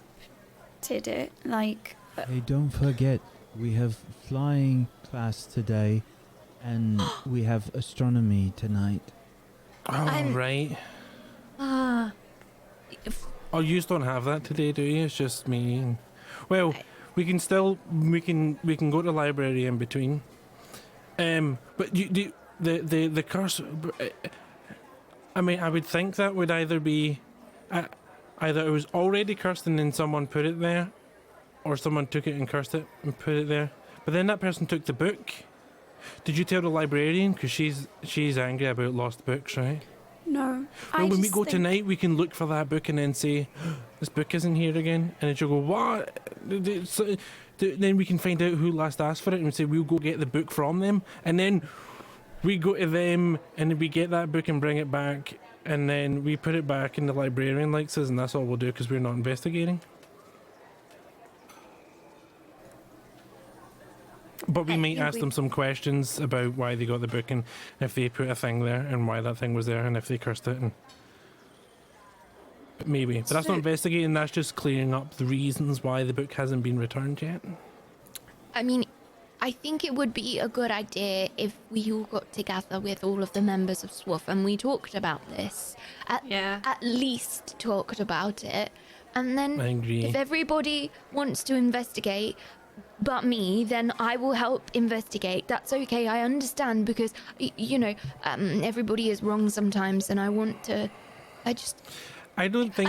did it? Like... Hey, don't forget, we have flying class today, and we have astronomy tonight. Oh, right. Oh, you don't have that today, do you? It's just me. Well, we can go to the library in between. But you do the curse. I mean, I would think that would either be, either it was already cursed and then someone put it there, or someone took it and cursed it and put it there. But then that person took the book. Did you tell the librarian? Because she's angry about lost books, right? No. Well, when we go tonight, we can look for that book and then say, this book isn't here again. And then she'll go, what? So, then we can find out who last asked for it and we say, we'll go get the book from them. And then we go to them and we get that book and bring it back. And then we put it back and the librarian likes us, and that's all we'll do because we're not investigating. But we might ask them some questions about why they got the book and if they put a thing there and why that thing was there and if they cursed it. And maybe. But that's not investigating, that's just clearing up the reasons why the book hasn't been returned yet. I mean, I think it would be a good idea if we all got together with all of the members of SWOF and we talked about this. At least talked about it. And then I agree. if everybody wants to investigate but me, then I will help investigate. That's okay, I understand, because, everybody is wrong sometimes, and I don't think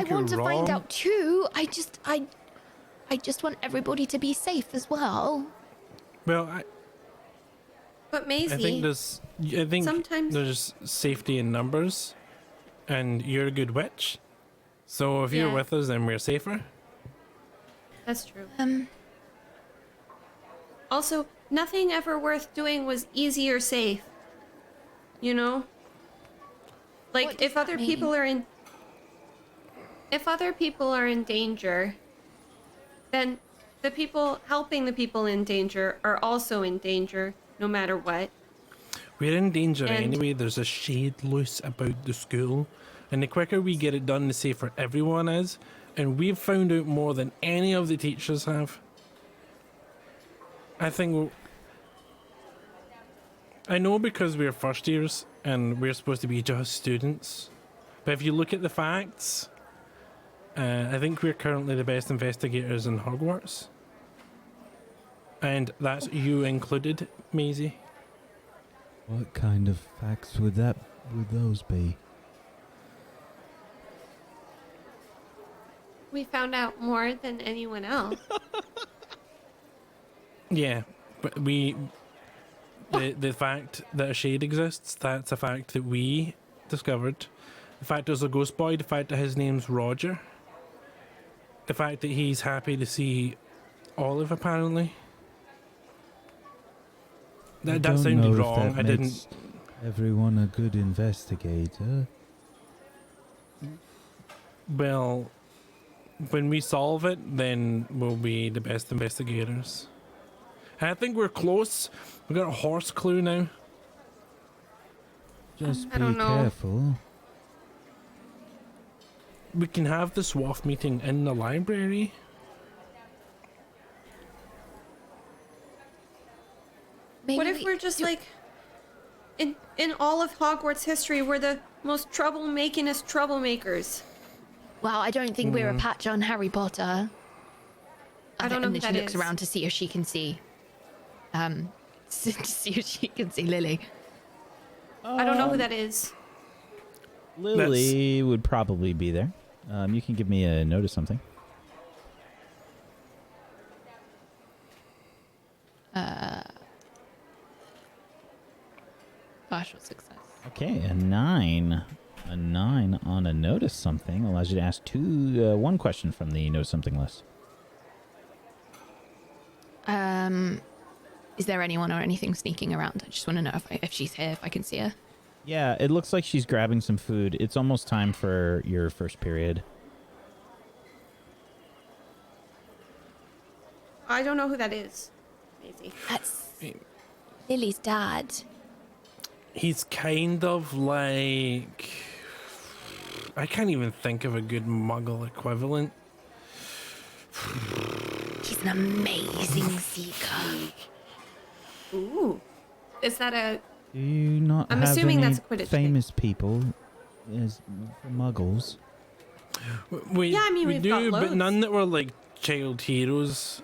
you're wrong. To find out too. I just want everybody to be safe as well. Well, But Maisie, I think sometimes there's safety in numbers, and you're a good witch. So if you're with us, then we're safer. That's true. Also, nothing ever worth doing was easy or safe. You know? Like, if other people are in danger, then the people helping the people in danger are also in danger, no matter what. We're in danger anyway. There's a shade loose about the school, and the quicker we get it done, the safer everyone is. And we've found out more than any of the teachers have. I know because we're first years and we're supposed to be just students, but if you look at the facts, I think we're currently the best investigators in Hogwarts. And that's you included, Maisie. What kind of facts would those be? We found out more than anyone else. Yeah, but the fact that a shade exists, that's a fact that we discovered. The fact there's a ghost boy, the fact that his name's Roger. The fact that he's happy to see Olive, apparently. That sounded wrong. I didn't. Everyone a good investigator. Well, when we solve it, then we'll be the best investigators. I think we're close. We got a horse clue now. Just I be don't know. careful. We can have the SWAF meeting in the library. Maybe What if we're just like, in all of Hogwarts history, we're the most troublemakingest troublemakers? Well, I don't think we're a patch on Harry Potter. I don't know and who then that she looks is. around to see if she can see. To see if she can see Lily. I don't know who that is. Lily would probably be there. You can give me a note of something. Partial success. Okay, a 9. A 9 on a notice something allows you to ask one question from the notice something list. Is there anyone or anything sneaking around? I just want to know if she's here, if I can see her. Yeah, it looks like she's grabbing some food. It's almost time for your first period. I don't know who that is. Maisie. That's Lily's dad. He's kind of like I can't even think of a good Muggle equivalent. He's an amazing seeker. Ooh. Is that a... Do you not I'm have assuming any that's a Quidditch thing. famous people as Muggles? We, Yeah, I mean, we we've do, got but loads. none that were like child heroes.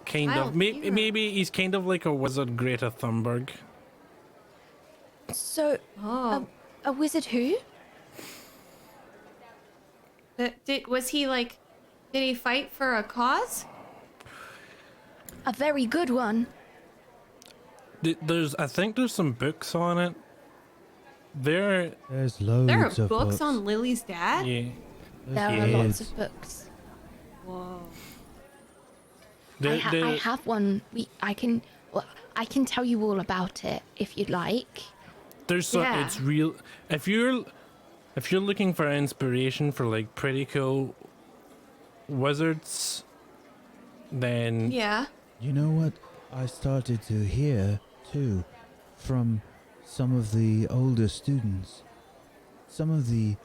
Kind Child of. hero. Maybe he's kind of like a wizard Greta Thunberg. So, Oh. a wizard who? Was he like... Did he fight for a cause? A very good one. I think there's some books on it. There's loads There are of books on Lily's dad? Yeah. There are lots of books. Whoa. There- I there- have one. I can tell you all about it if you'd like. There's some, Yeah. it's real. If you're looking for inspiration for like pretty cool wizards, then Yeah. You know what I started to hear too from some of the older students? Some of the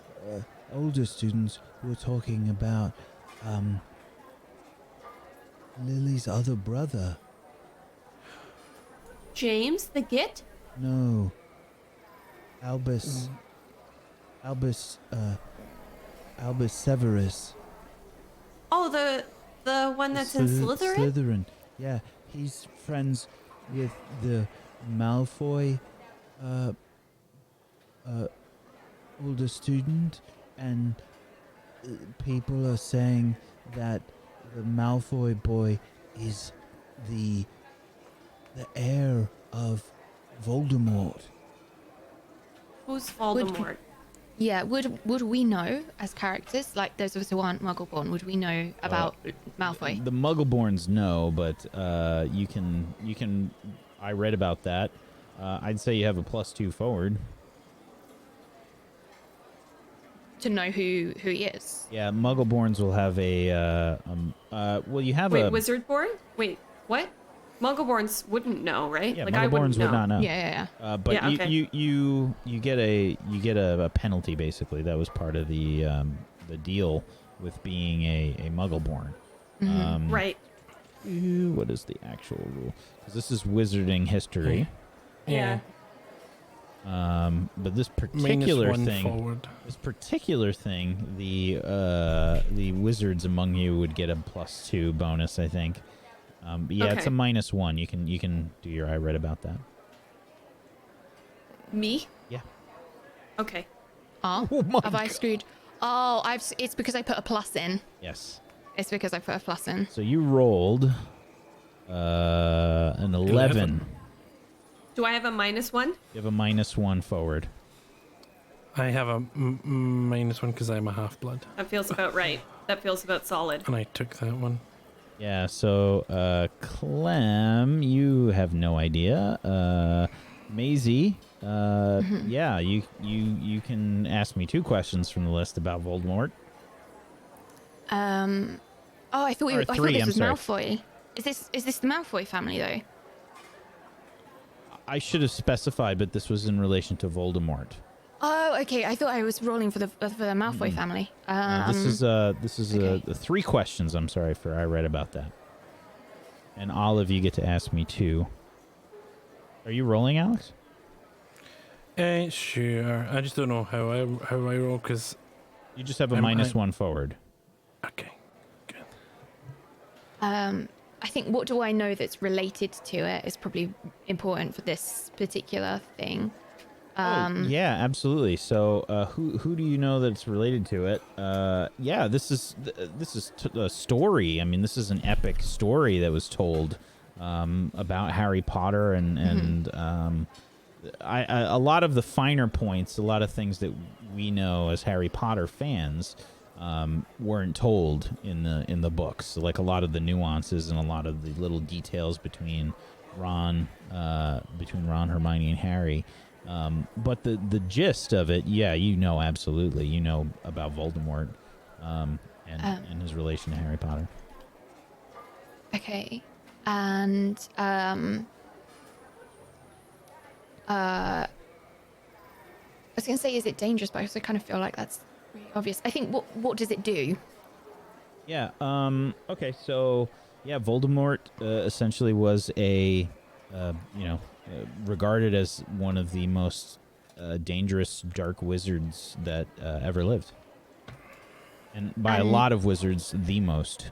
older students were talking about Lily's other brother. James the Git? No. Albus Severus. Oh, the one that's in Slytherin? Slytherin. Yeah, he's friends with the Malfoy older student, and people are saying that the Malfoy boy is the heir of Voldemort. Who's Voldemort? Yeah, would we know as characters, like those of us who aren't Muggle-born, would we know about Malfoy? The Muggleborns know, but you can. I read about that. I'd say you have a +2 forward. To know who he is. Yeah, Muggleborns will have a. Well, you have Wait, a. Wizardborn? Wait, what? Muggleborns wouldn't know, right? Yeah, like I wouldn't Muggleborns know. would not know. Yeah. But Yeah, okay. you get a penalty basically. That was part of the deal with being a Muggleborn. Right. What is the actual rule? Because this is wizarding history. Yeah. But this minus particular one thing, forward. the wizards among you would get a +2 bonus, I think. But yeah, it's Okay. a -1. You can do your. I read about that. Me? Yeah. Okay. Oh, Oh my have I screwed? Oh, it's because I put a plus in. Yes. It's because I put a plus in. So you rolled an 11. Do I have a -1? You have a -1 forward. I have a -1 because I'm a half-blood, That feels about right. That feels about solid. and I took that one. Yeah, so Clem, you have no idea. Maisie, yeah, you can ask me 2 questions from the list about Voldemort. Oh, I thought Or I thought three, this I'm was sorry. Malfoy. Is this the Malfoy family though? I should have specified, but this was in relation to Voldemort. Oh, okay. I thought I was rolling for the Malfoy family. This is okay. 3 questions. I'm sorry for I read about that, and all of you get to ask me 2. Are you rolling, Alex? Sure. I just don't know how I roll because. You just have a I'm- -1 forward. Okay. Good. I think what do I know that's related to it is probably important for this particular thing. Yeah, absolutely. So, who do you know that's related to it? Yeah, this is a story. I mean, this is an epic story that was told about Harry Potter, and a lot of the finer points, a lot of things that we know as Harry Potter fans weren't told in the books. So, like a lot of the nuances and a lot of the little details between Ron, Hermione, and Harry. But the gist of it, yeah, you know, absolutely, you know about Voldemort and his relation to Harry Potter. Okay. And I was gonna say, is it dangerous? But I also kind of feel like that's really obvious. I think what does it do? Yeah. Okay. So yeah, Voldemort essentially was regarded as one of the most dangerous dark wizards that ever lived, and by a lot of wizards, the most.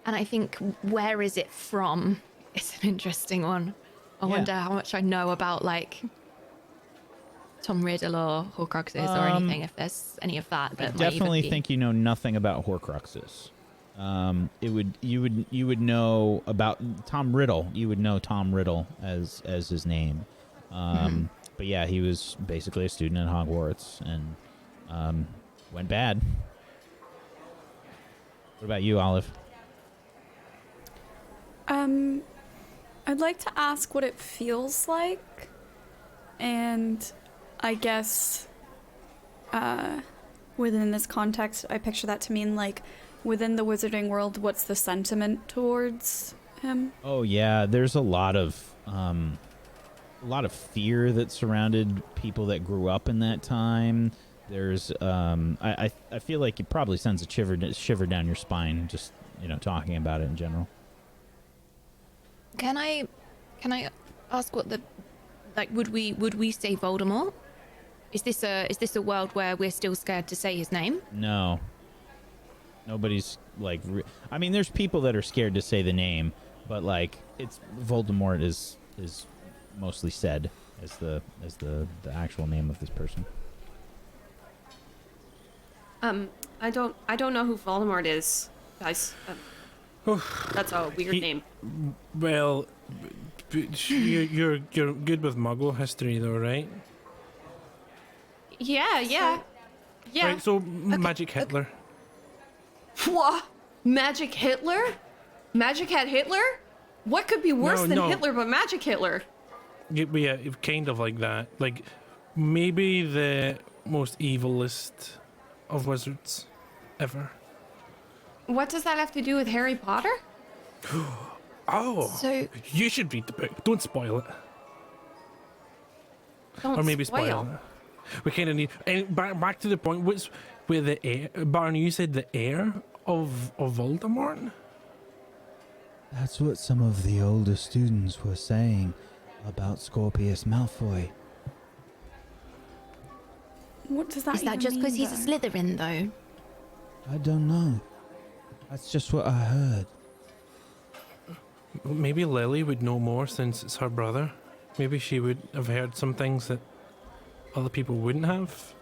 And I think where is it from? It's an interesting one. I wonder how much I know about like Tom Riddle or Horcruxes or anything. If there's any of that, I definitely think you know nothing about Horcruxes. You would know about Tom Riddle. You would know Tom Riddle as his name. But yeah, he was basically a student at Hogwarts and went bad. What about you, Olive? I'd like to ask what it feels like, and I guess within this context, I picture that to mean like within the wizarding world, what's the sentiment towards him? Oh yeah, there's a lot of fear that surrounded people that grew up in that time. There's I feel like it probably sends a shiver down your spine just talking about it in general. Can I ask what the would we say Voldemort? Is this a world where we're still scared to say his name? No. Nobody's I mean, there's people that are scared to say the name, but it's Voldemort is mostly said as the actual name of this person. I don't know who Voldemort is, guys. That's a weird name. Well, you're good with Muggle history, though, right? Yeah. Right, so Magic Hitler. What? Magic Hitler? Magic had Hitler? What could be worse than Hitler but Magic Hitler? Yeah, kind of like that. Like, maybe the most evilest of wizards ever. What does that have to do with Harry Potter? Oh, So you should read the book. Don't spoil it. Don't Or maybe spoil it. We kind of need. And back to the point. What's with the heir? Barney, you said the heir of Voldemort. That's what some of the older students were saying about Scorpius Malfoy. What does that is that even just because mean, he's a though? Slytherin though? I don't know. That's just what I heard. Maybe Lily would know more since it's her brother. Maybe she would have heard some things that other people wouldn't have.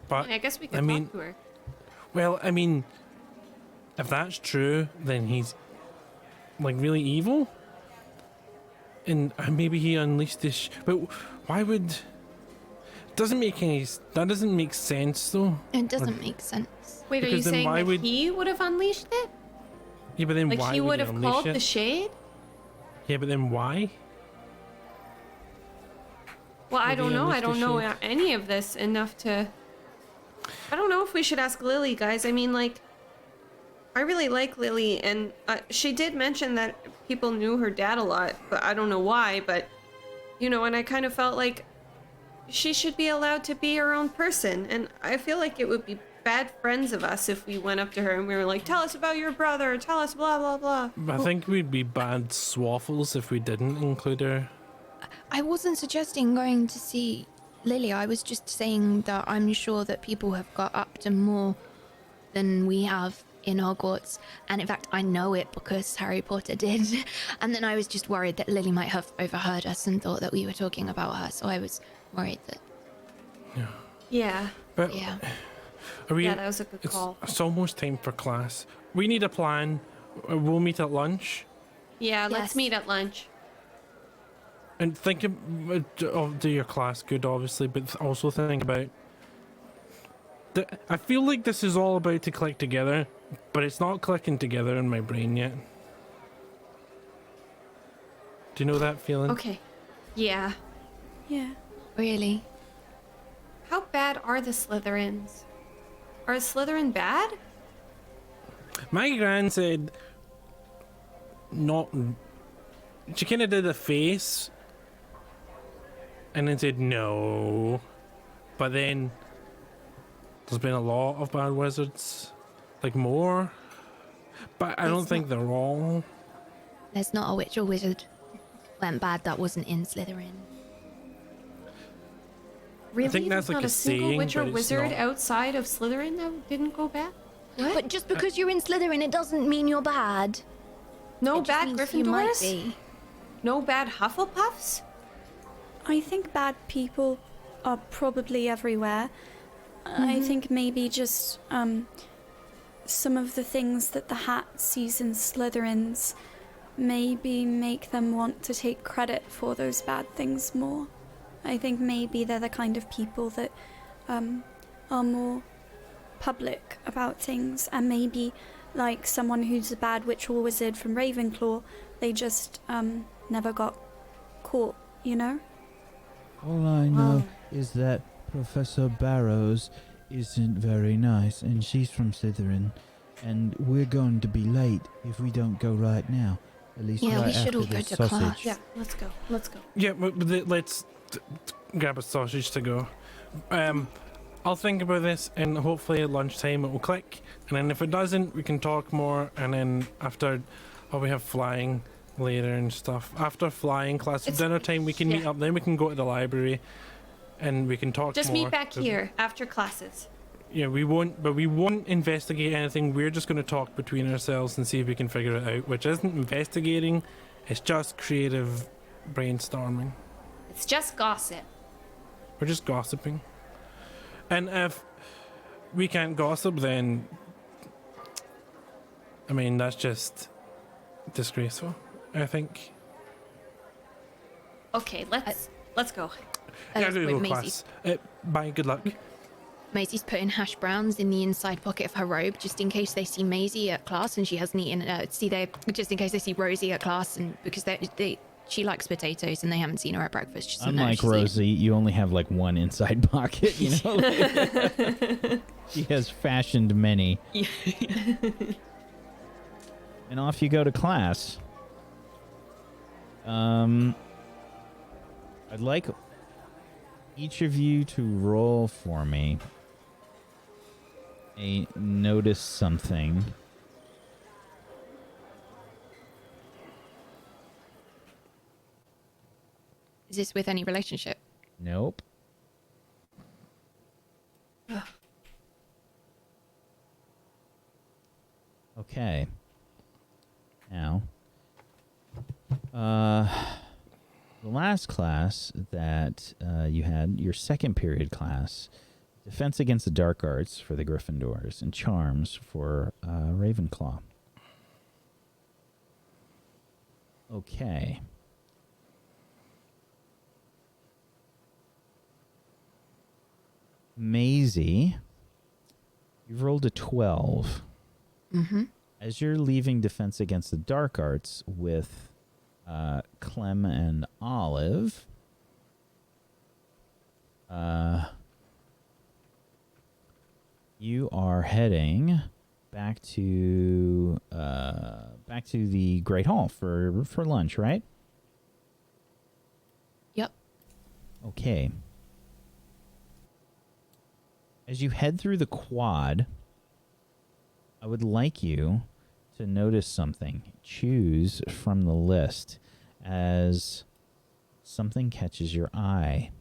But I guess we could talk to her. well, I mean, if that's true, then he's really evil, and maybe he unleashed this. But why would? That doesn't make sense though. It doesn't make sense. Wait, are you Because then saying why that would- he would have unleashed it? Yeah, but then Like why he would would he have unleash called it? the shade? Yeah, but then why? Well, I Would he don't know. I unleash the don't know shade? any of this enough to. I don't know if we should ask Lily, guys. I mean, I really like Lily, and she did mention that people knew her dad a lot, but I don't know why. But, and I kind of felt like she should be allowed to be her own person, and I feel like it would be bad friends of us if we went up to her and we were like, tell us about your brother, tell us blah, blah, blah. I think we'd be bad swaffles if we didn't include her. I wasn't suggesting going to see Lily. I was just saying that I'm sure that people have got up to more than we have in Hogwarts. And in fact, I know it because Harry Potter did. And then I was just worried that Lily might have overheard us and thought that we were talking about her. So I was worried that... Yeah. But Yeah. are we, Yeah, that was a good call. It's almost time for class. We need a plan. We'll meet at lunch. Yeah, Yes. let's meet at lunch. And think of do your class good, obviously, but also think about. I feel like this is all about to click together, but it's not clicking together in my brain yet. Do you know that feeling? Okay. Yeah. Yeah. Really? How bad are the Slytherins? Are Slytherin bad? My gran said not. She kind of did a face and then said no. But then there's been a lot of bad wizards, like more. But I don't think they're all. There's not a witch or wizard went bad that wasn't in Slytherin. Really? think that's There's like not a a single saying, witch or but it's wizard not. outside of Slytherin that didn't go bad? What? But just because you're in Slytherin, it doesn't mean you're bad. No It just bad means you might Gryffindors? be. No bad Hufflepuffs? I think bad people are probably everywhere. I think maybe just some of the things that the Hat sees in Slytherins maybe make them want to take credit for those bad things more. I think maybe they're the kind of people that are more public about things, and maybe like someone who's a bad witch or wizard from Ravenclaw, they just never got caught, you know? All I know is that Professor Barrows isn't very nice, and she's from Slytherin, and we're going to be late if we don't go right now. At least Yeah, right we should after all go this to sausage. class. Yeah, let's go. Let's go. Yeah, but let's grab a sausage to go. I'll think about this, and hopefully at lunchtime it will click. And then if it doesn't, we can talk more. And then after, we have flying later and stuff. After flying class at dinner time, we can meet up. Then we can go to the library, and we can talk. Just more. meet back here after classes. Yeah, we won't investigate anything. We're just going to talk between ourselves and see if we can figure it out. Which isn't investigating; it's just creative brainstorming. It's just gossip. We're just gossiping. And if we can't gossip, then I mean that's just disgraceful, I think. Okay, let's go. Yeah, With go Maisie. class. Bye, good luck. Maisie's putting hash browns in the inside pocket of her robe just in case they see Maisie at class and she hasn't eaten. Just in case they see Rosie at class, and because she likes potatoes and they haven't seen her at breakfast. Just Unlike Rosie, you only have like one inside pocket, you know? She has fashioned many. And off you go to class. I'd like each of you to roll for me a notice something. Is this with any relationship? Nope. Okay. Now, the last class that you had, your second period class, Defense Against the Dark Arts for the Gryffindors and Charms for Ravenclaw. Okay. Maisie, you've rolled a 12. Mm-hmm. As you're leaving Defense Against the Dark Arts with Clem and Olive, you are heading back to the Great Hall for lunch, right? Yep. Okay. As you head through the quad, I would like you to notice something. Choose from the list as something catches your eye.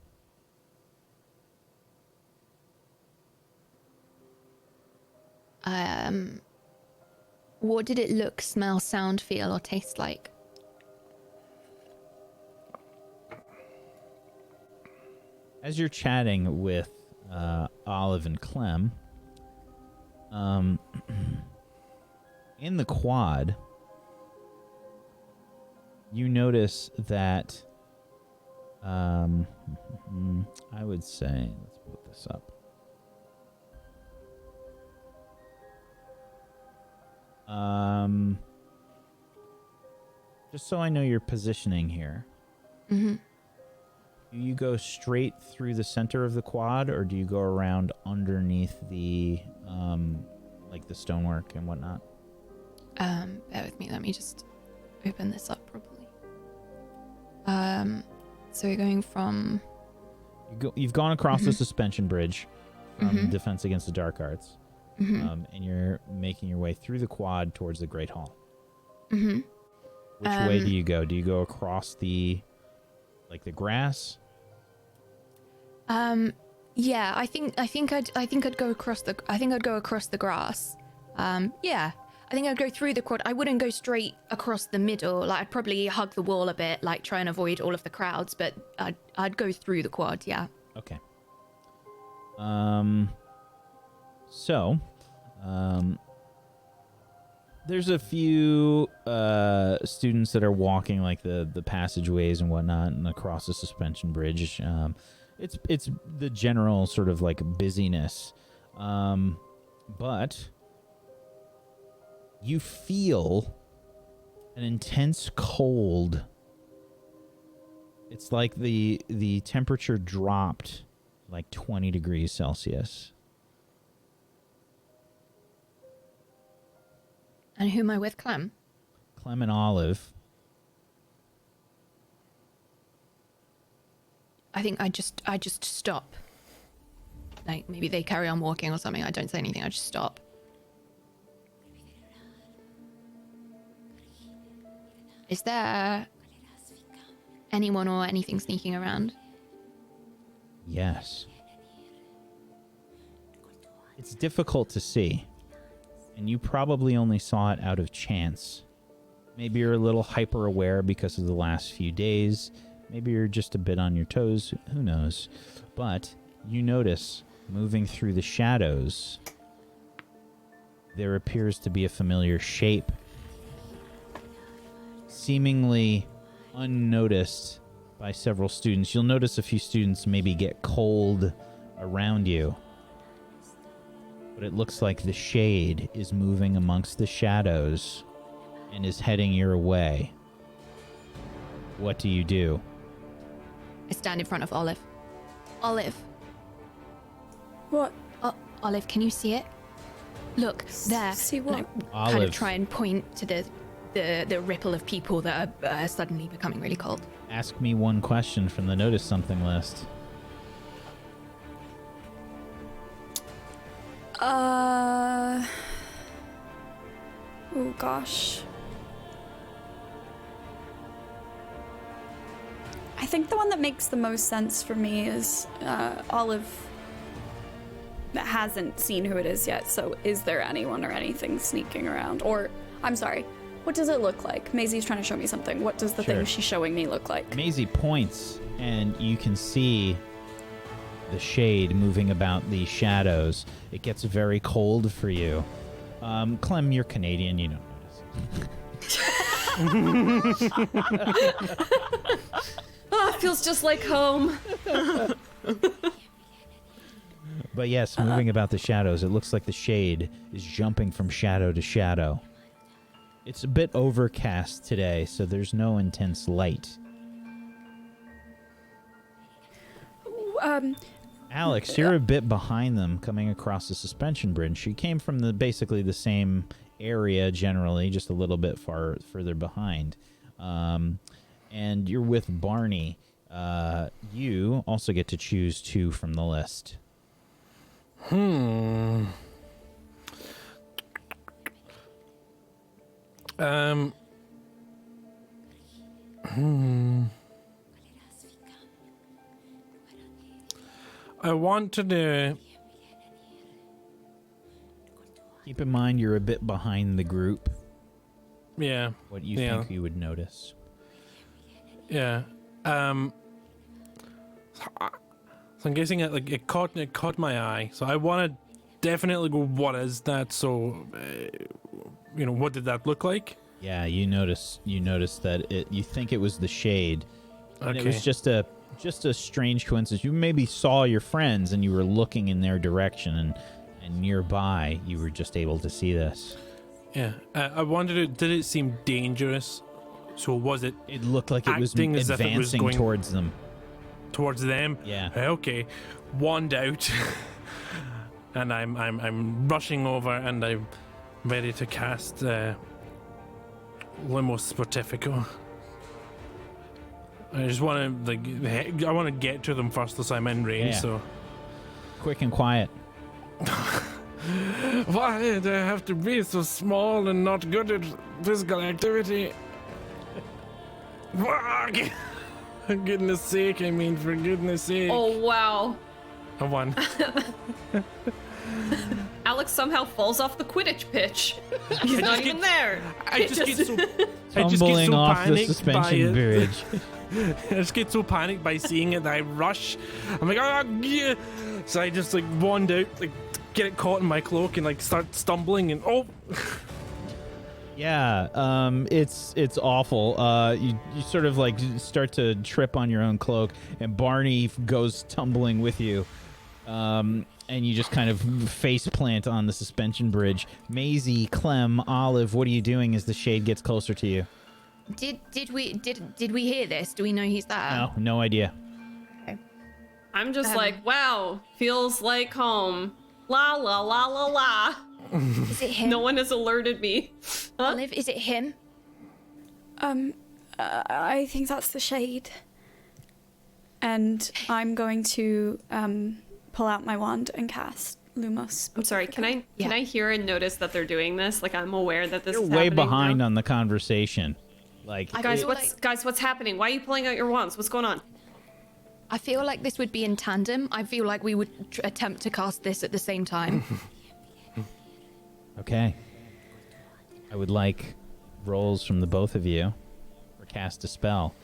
What did it look, smell, sound, feel, or taste like? As you're chatting with Olive and Clem, in the quad, you notice that I would say, let's put this up. Just so I know your positioning here. Mm-hmm. Do you go straight through the center of the quad, or do you go around underneath the, like the stonework and whatnot? Bear with me. Let me just open this up properly. So we're going from... You've gone across the suspension bridge from Defense Against the Dark Arts, and you're making your way through the quad towards the Great Hall. Which way do you go? Do you go across the grass? Yeah, I think I'd go across the grass. Yeah. I think I'd go through the quad. I wouldn't go straight across the middle. Like, I'd probably hug the wall a bit, like try and avoid all of the crowds, but I'd go through the quad, yeah. Okay. There's a few students that are walking like the passageways and whatnot and across the suspension bridge. It's the general sort of like busyness. But you feel an intense cold. It's like the temperature dropped like 20 degrees Celsius. And who am I with, Clem? Clem and Olive. I think I just stop. Like, maybe they carry on walking or something. I don't say anything. I just stop. Is there anyone or anything sneaking around? Yes. It's difficult to see, and you probably only saw it out of chance. Maybe you're a little hyper aware because of the last few days. Maybe you're just a bit on your toes. Who knows? But you notice, moving through the shadows, there appears to be a familiar shape, seemingly unnoticed by several students. You'll notice a few students maybe get cold around you. But it looks like the shade is moving amongst the shadows and is heading your way. What do you do? I stand in front of Olive. Olive. What? Olive, can you see it? Look, there. See what? And I Olive. kind of try and point to the ripple of people that are suddenly becoming really cold. Ask me one question from the Notice Something list. Oh gosh. I think the one that makes the most sense for me is Olive that hasn't seen who it is yet. So is there anyone or anything sneaking around? Or, I'm sorry, what does it look like? Maisie's trying to show me something. What does the Sure. thing she's showing me look like? Maisie points, and you can see the shade moving about the shadows. It gets very cold for you. Clem, you're Canadian. You don't notice. Oh, it feels just like home. But yes, moving about the shadows, it looks like the shade is jumping from shadow to shadow. It's a bit overcast today, so there's no intense light. Alex, you're a bit behind them coming across the suspension bridge. She came from basically the same area generally, just a little bit further behind. And you're with Barney. You also get to choose two from the list. I want to do. Keep in mind you're a bit behind the group. Yeah. What you Yeah. think you would notice. Yeah. So I'm guessing it caught my eye. So I want to definitely go. What is that? So, what did that look like? Yeah, you notice that you think it was the shade. And it Okay. was just a strange coincidence. You maybe saw your friends and you were looking in their direction, and nearby you were just able to see this. Yeah. I wondered, did it seem dangerous? So was it It looked like it was Acting as if it was advancing going- towards them. towards them? Yeah. Okay. Wand out. And I'm rushing over and I'm ready to cast Limo Sportifico. I just want to I want to get to them first as I'm in range. Yeah. So Quick and quiet. why do I have to be so small and not good at physical activity? Fuck! For goodness sake, I mean, for goodness sake. Oh, wow. I won. Alex somehow falls off the Quidditch pitch. He's not even there. I just get so Tumbling off the panicked by suspension it. bridge. I just get so panicked by seeing it that I rush. I'm like, oh, yeah. So I just like wand out, like get it caught in my cloak and like start stumbling and oh. Yeah, it's awful. You sort of like start to trip on your own cloak, and Barney goes tumbling with you, and you just kind of face plant on the suspension bridge. Maisie, Clem, Olive, what are you doing as the shade gets closer to you? Did we hear this? Do we know he's there? No idea. I'm just like, wow, feels like home. La la la la la. Is it him? No one has alerted me. Huh? Olive, is it him? I think that's the shade. And I'm going to pull out my wand and cast Lumos. I'm sorry, can I hear and notice that they're doing this? Like, I'm aware that this You're is way happening behind now. on the conversation. Like, Guys, what's happening? Why are you pulling out your wands? What's going on? I feel like this would be in tandem. I feel like we would attempt to cast this at the same time. Okay. I would like rolls from the both of you for cast a spell.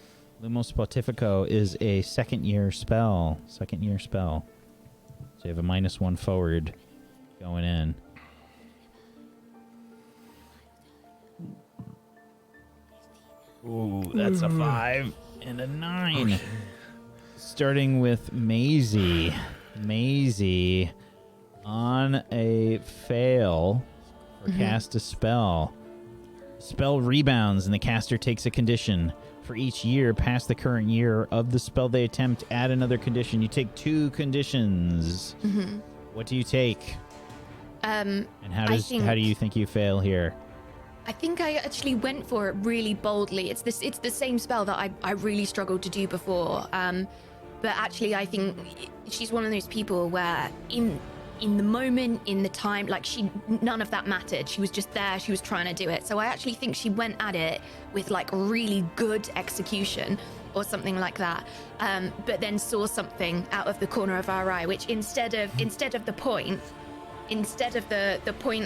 Lumos Pontifico is a second year spell. So you have a -1 forward going in. Ooh, that's a 5 and a 9. Okay. Starting with Maisie. Maisie on a fail for cast a spell. Spell rebounds and the caster takes a condition. For each year past the current year of the spell they attempt, add another condition. You take 2 conditions. Mm-hmm. What do you take? And how do you think you fail here? I think I actually went for it really boldly. It's the same spell that I really struggled to do before. But actually, I think she's one of those people where in the moment, in the time, like none of that mattered. She was just there. She was trying to do it. So I actually think she went at it with like really good execution or something like that. But then saw something out of the corner of her eye, which instead of the point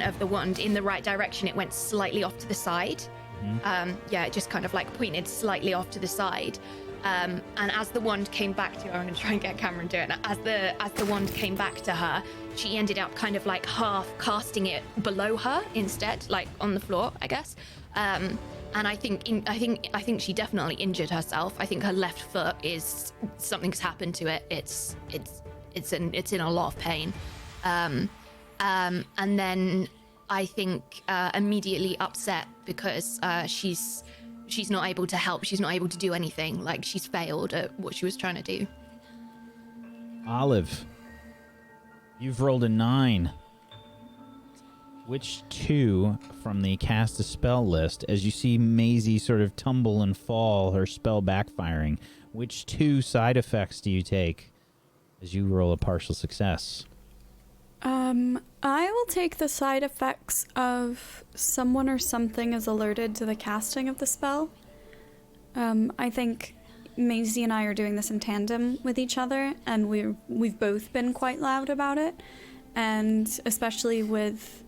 of the wand in the right direction, it went slightly off to the side. Mm-hmm. It just kind of like pointed slightly off to the side. And as the wand came back to her, I'm going to try and get a camera and do it. As the wand came back to her, she ended up kind of like half casting it below her instead, like on the floor, I guess. And I think she definitely injured herself. I think her left foot is something's happened to it. It's in a lot of pain. And then I think immediately upset because she's not able to help. She's not able to do anything. Like, she's failed at what she was trying to do. Olive, you've rolled a 9. Which 2 from the cast a spell list, as you see Maisie sort of tumble and fall, her spell backfiring, which 2 side effects do you take as you roll a partial success? I will take the side effects of someone or something is alerted to the casting of the spell. I think Maisie and I are doing this in tandem with each other, and we've both been quite loud about it, and especially with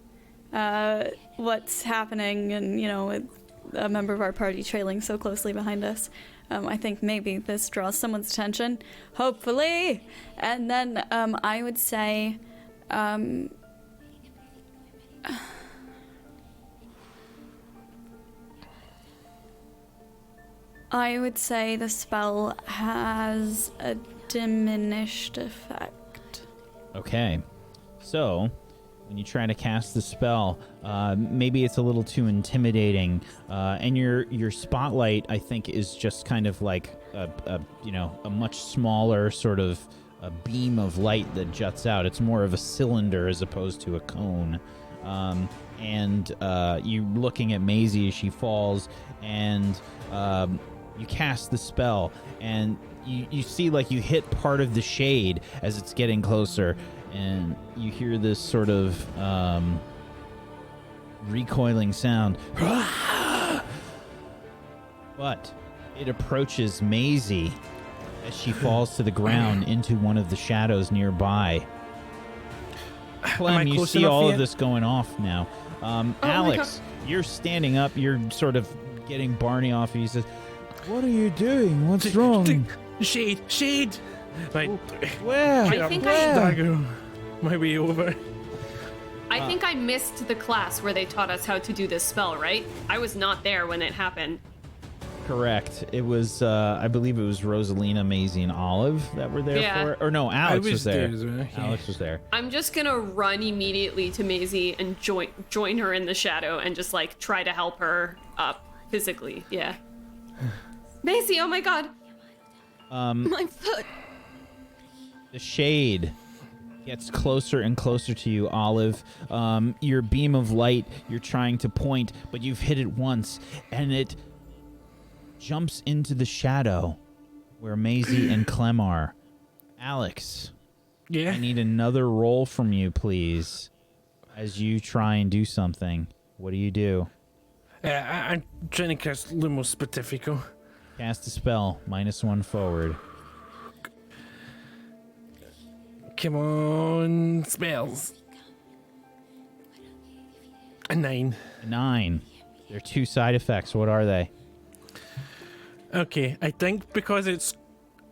what's happening and, with a member of our party trailing so closely behind us. I think maybe this draws someone's attention, hopefully. And then I would say... I would say the spell has a diminished effect. Okay. So, when you try to cast the spell, maybe it's a little too intimidating, and your spotlight, I think, is just kind of like a much smaller sort of a beam of light that juts out. It's more of a cylinder as opposed to a cone. And you looking at Maisie as she falls, and You cast the spell, and you see like you hit part of the shade as it's getting closer, and you hear this sort of recoiling sound. But it approaches Maisie as she falls to the ground into one of the shadows nearby. Clem, you see all of this going off now. Alex, you're standing up. You're sort of getting Barney off. He says, "What are you doing? What's wrong?" Shade. Right. Where? I think Dagger. My way over. I think I missed the class where they taught us how to do this spell, right? I was not there when it happened. Correct. It was, I believe it was Rosalina, Maisie, and Olive that were there for it. Or no, Alex was there. Alex was there. I'm just gonna run immediately to Maisie and join her in the shadow and just like try to help her up physically. Yeah. Maisie, oh my god. My foot. The shade gets closer and closer to you, Olive. Your beam of light, you're trying to point, but you've hit it once, and it jumps into the shadow where Maisie and Clem are. Alex, Yeah. I need another roll from you, please, as you try and do something. What do you do? I'm trying to cast Lumos Specifico. Cast a spell, -1 forward. Come on, spells. A 9. 9. There are 2 side effects. What are they? Okay, I think because it's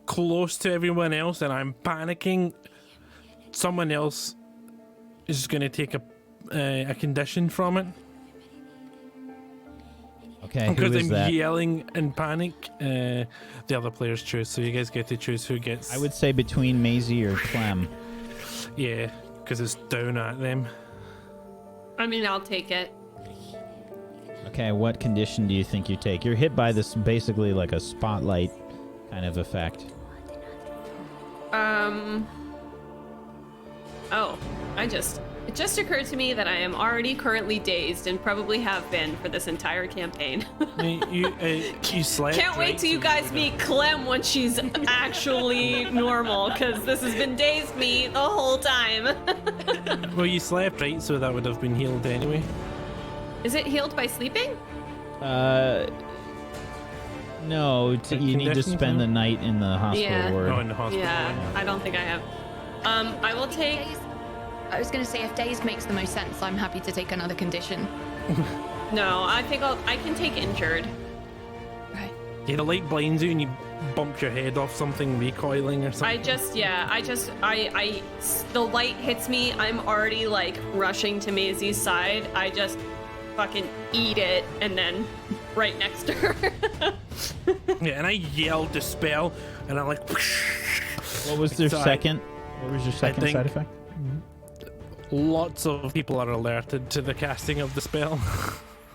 close to everyone else and I'm panicking, someone else is going to take a condition from it. Okay, who Because is I'm that? yelling in panic, the other players choose, so you guys get to choose who gets... I would say between Maisie or Clem. Yeah, because it's down at them. I mean, I'll take it. Okay, what condition do you think you take? You're hit by this basically like a spotlight kind of effect. Oh, it just occurred to me that I am already currently dazed and probably have been for this entire campaign. You slept. Can't wait right, till you so guys meet Clem when she's actually normal, because this has been dazed me the whole time. Well, you slept, right? So that would have been healed anyway. Is it healed by sleeping? No, you need to Conditions, spend huh? the night in the hospital Yeah. ward. Oh, in the hospital. Yeah, I don't think I have. I will take... I was going to say, if dazed makes the most sense, I'm happy to take another condition. No, I think I can take injured. Right. Yeah, the light blinds you and you bump your head off something recoiling or something. The light hits me. I'm already like rushing to Maisie's side. I just fucking eat it and then right next to her. Yeah, and I yelled the spell, and I'm like... What was their So second? What was your second think- side effect? Lots of people are alerted to the casting of the spell.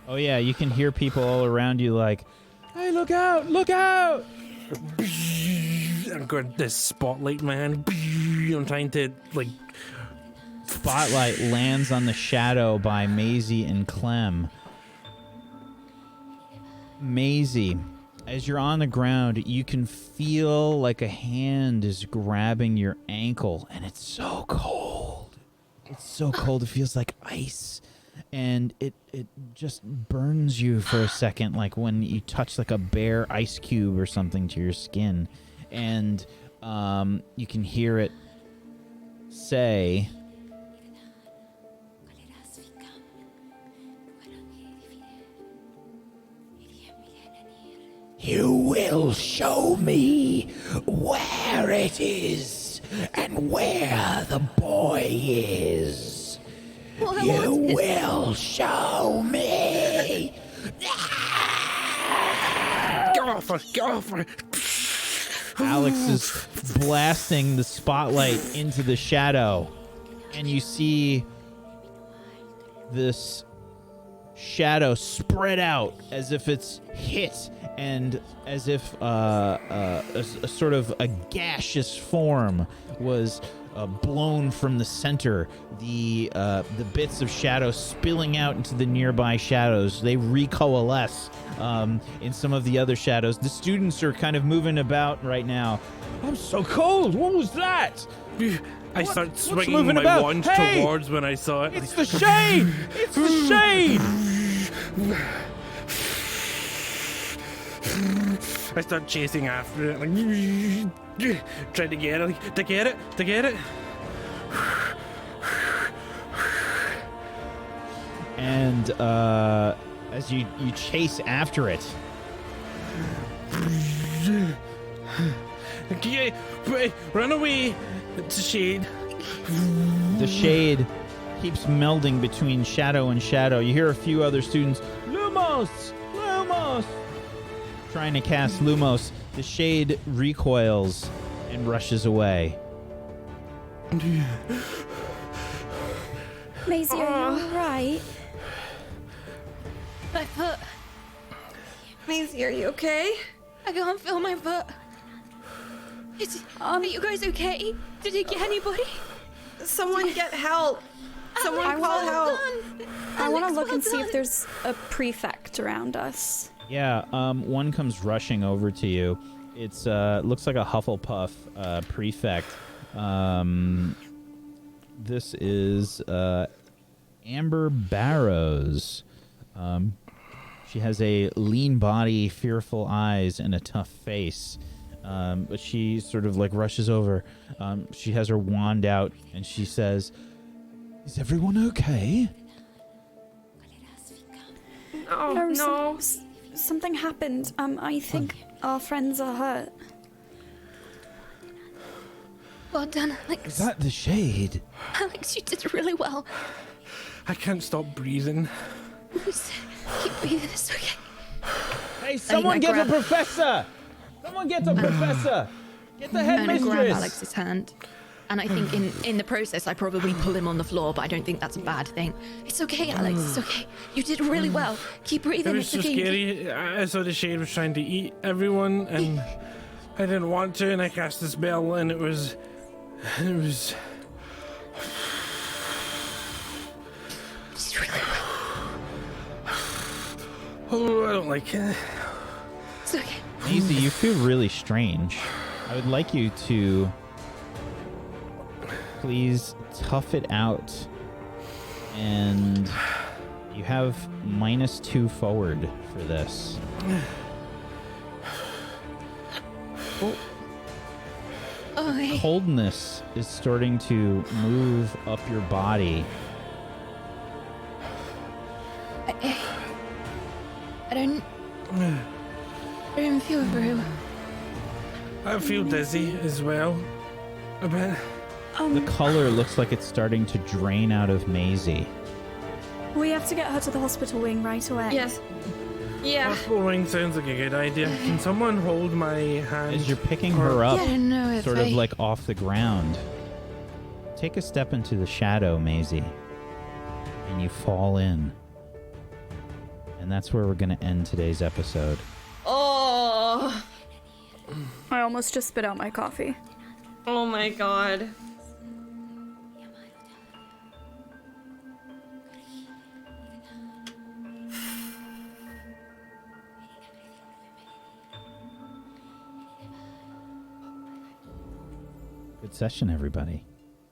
Oh yeah, you can hear people all around you like, "Hey, look out! Look out!" I've got this spotlight, man. I'm trying to, like... Spotlight lands on the shadow by Maisie and Clem. Maisie, as you're on the ground, you can feel like a hand is grabbing your ankle, and it's so cold. It's so cold, it feels like ice. And it just burns you for a second, like when you touch like a bare ice cube or something to your skin. And you can hear it say... You will show me where it is and where the boy is. You will show me. Get off her! Get off her! Alex is blasting the spotlight into the shadow, and you see this shadow spread out as if it's hit, and as if a sort of a gaseous form was blown from the center. The bits of shadow spilling out into the nearby shadows. They recoalesce in some of the other shadows. The students are kind of moving about right now. I'm so cold. What was that? I start what's swinging moving my about? wand Hey! towards when I saw it. It's the shade! It's the shade! I start chasing after it, like trying to get it, to get it. And as you chase after it, Okay, wait, run away! It's a shade. the shade keeps melding between shadow and shadow. You hear a few other students, Lumos! Lumos! Trying to cast Lumos. The shade recoils and rushes away. Maisie, are you alright? My foot. Maisie, are you okay? I can't feel my foot. Are you guys okay? Did you get anybody? Someone get help. Someone I call wanna- help. I want to Alex, look well and see if done. there's a prefect around us. Yeah, one comes rushing over to you. It's looks like a Hufflepuff prefect. This is Amber Barrows. She has a lean body, fearful eyes, and a tough face. But she sort of like rushes over. She has her wand out and she says, "Is everyone okay?" Oh, No, no. Something happened. I think our friends are hurt. Well done, Is Alex. that the shade? Alex, you did really well. I can't stop breathing. Just keep breathing, it's okay. Hey, someone get grab- the professor! Someone get the professor! Get the I'm gonna grab headmistress! Alex's hand. And I think in the process, I probably pull him on the floor, but I don't think that's a bad thing. It's okay, Alex. It's okay. You did really well. Keep It breathing. was It's so okay. scary. I saw the shade was trying to eat everyone, and I didn't want to, and I cast the spell, and it was. You did really well. Oh, I don't like it. It's okay. Maisie, you feel really strange. I would like you to please tough it out. And you have -2 forward for this. Oh, hey. Coldness is starting to move up your body. I don't feel very well. I feel dizzy as well. A bit. The color looks like it's starting to drain out of Maisie. We have to get her to the hospital wing right away. Yes. Yeah. Hospital wing sounds like a good idea. Can someone hold my hand? As you're picking her up, I don't know if sort I... of like off the ground, take a step into the shadow, Maisie, and you fall in. And that's where we're going to end today's episode. Oh. I almost just spit out my coffee. Oh my god. Good session, everybody.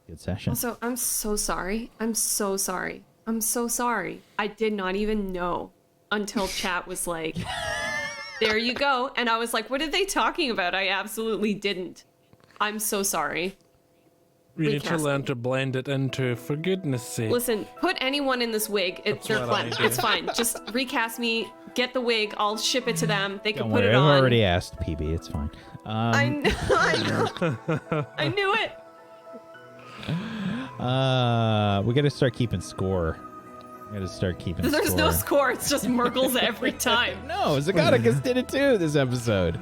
Good session. Also, I'm so sorry. I'm so sorry. I'm so sorry. I did not even know until chat was like, there you go. And I was like, what are they talking about? I absolutely didn't. I'm so sorry. We need to recast learn me. to blend it into, for goodness sake. Listen, put anyone in this wig. They're what I fine. do. It's fine. Just recast me. Get the wig. I'll ship it to them. They can Don't put worry, it I've on. already asked PB. It's fine. I know. I knew it. We got to start keeping score. We got to start keeping There's score. no score. It's just Margles every time. No, Zagaticus did it too this episode.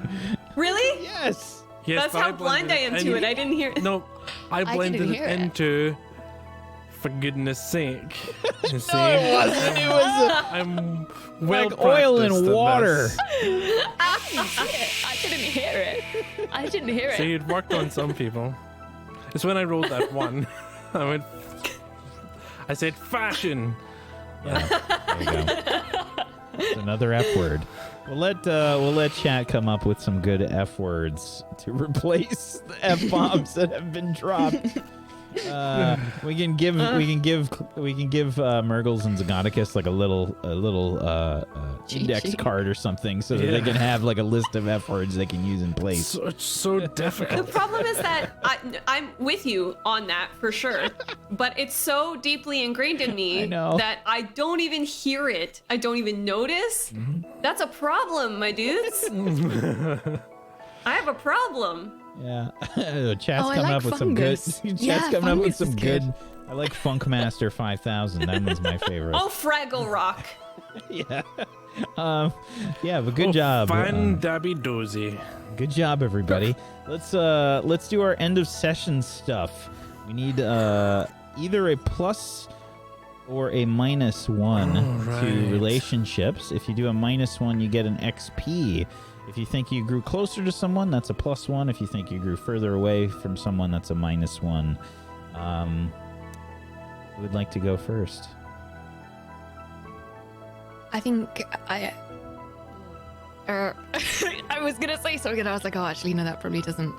Really? Yes. Yes, That's but how blind I am blended to in- it. I didn't hear. No, I blended didn't it hear it. into, for goodness sake. You see? No, it wasn't. It was I'm well like oil practiced and at water. this. I didn't hear it. I didn't hear it. See, it worked on some people. It's when I rolled that one. I went. I said fashion. Yeah, there you go. It's another F word. We'll let chat come up with some good F words to replace the F bombs that have been dropped. We can give Margles and Zagonicus like a little index sheet. card or something, so that they can have like a list of F words they can use in place. So, it's so The difficult. problem is that I'm with you on that for sure, but it's so deeply ingrained in me I know. that I don't even hear it. I don't even notice. That's a problem, my dudes. I have a problem. Yeah, chat's I coming like up with some good. fungus. Chat's Yeah, coming up with fungus is some good. I like Funkmaster 5000. That one's my favorite. Oh, Fraggle Rock. Yeah. Yeah, but good job. Fine dabby dozy. Good job, everybody. Let's do our end of session stuff. We need either a plus or a -1 to Alright. relationships. If you do a -1, you get an XP. If you think you grew closer to someone, that's a +1. If you think you grew further away from someone, that's a -1. Who would like to go first? I think I was gonna say something and I was like, oh, actually, no, that probably doesn't.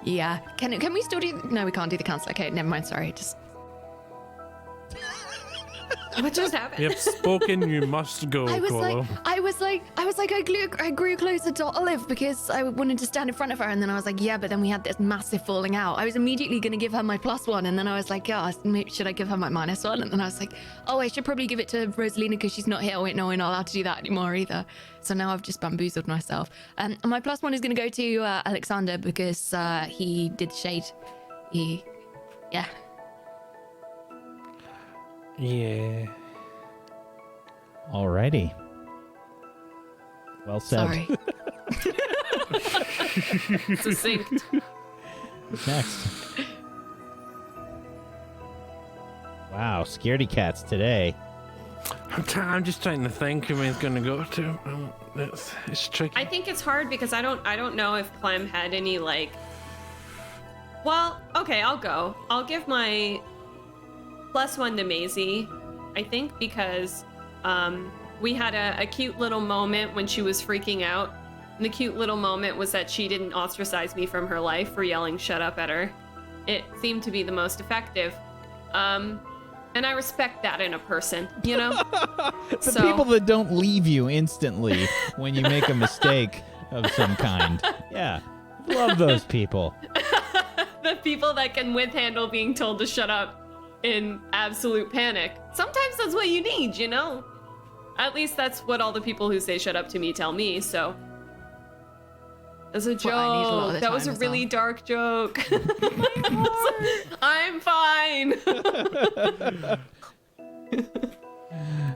Yeah. Can we still do? No, we can't do the council. Okay, never mind. Sorry. Just What just happened? You have spoken, you must go, I was Colo. I grew closer to Olive because I wanted to stand in front of her, and then I was like, yeah, but then we had this massive falling out. I was immediately going to give her my +1, and then I was like, yeah, should I give her my -1? And then I was like, oh, I should probably give it to Rosalina because she's not here. Oh, wait, no, we're not allowed to do that anymore either. So now I've just bamboozled myself. And my +1 is going to go to Alexander because he did shade. Yeah. Yeah. Alrighty. Well said. Sorry. Succinct. Who's next? Wow, scaredy cats today. I'm just trying to think who he's gonna go to. It's tricky. I think it's hard because I don't know if Clem had any like. Well, okay, I'll go. I'll give my +1 to Maisie, I think, because we had a cute little moment when she was freaking out. And the cute little moment was that she didn't ostracize me from her life for yelling "shut up" at her. It seemed to be the most effective. And I respect that in a person, you know? The people that don't leave you instantly when you make a mistake of some kind. Yeah. Love those people. The people that can handle being told to shut up in absolute panic. Sometimes that's what you need, you know? At least that's what all the people who say shut up to me tell me, so. That's a joke. what I need a lot of the That was a time as really well. dark joke. I'm fine.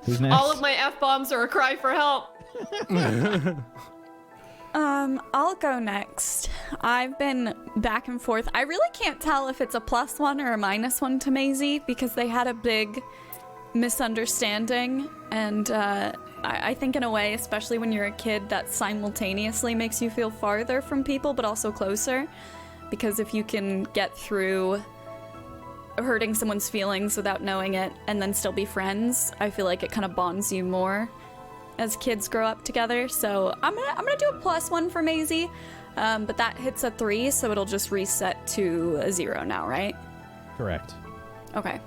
Who's next? All of my F-bombs are a cry for help. I'll go next. I've been back and forth. I really can't tell if it's a +1 or a -1 to Maisie because they had a big misunderstanding, and I think in a way, especially when you're a kid, that simultaneously makes you feel farther from people but also closer, because if you can get through hurting someone's feelings without knowing it and then still be friends, I feel like it kind of bonds you more as kids grow up together. So I'm gonna do a +1 for Maisie, but that hits a 3, so it'll just reset to a 0 now, right? Correct. Okay.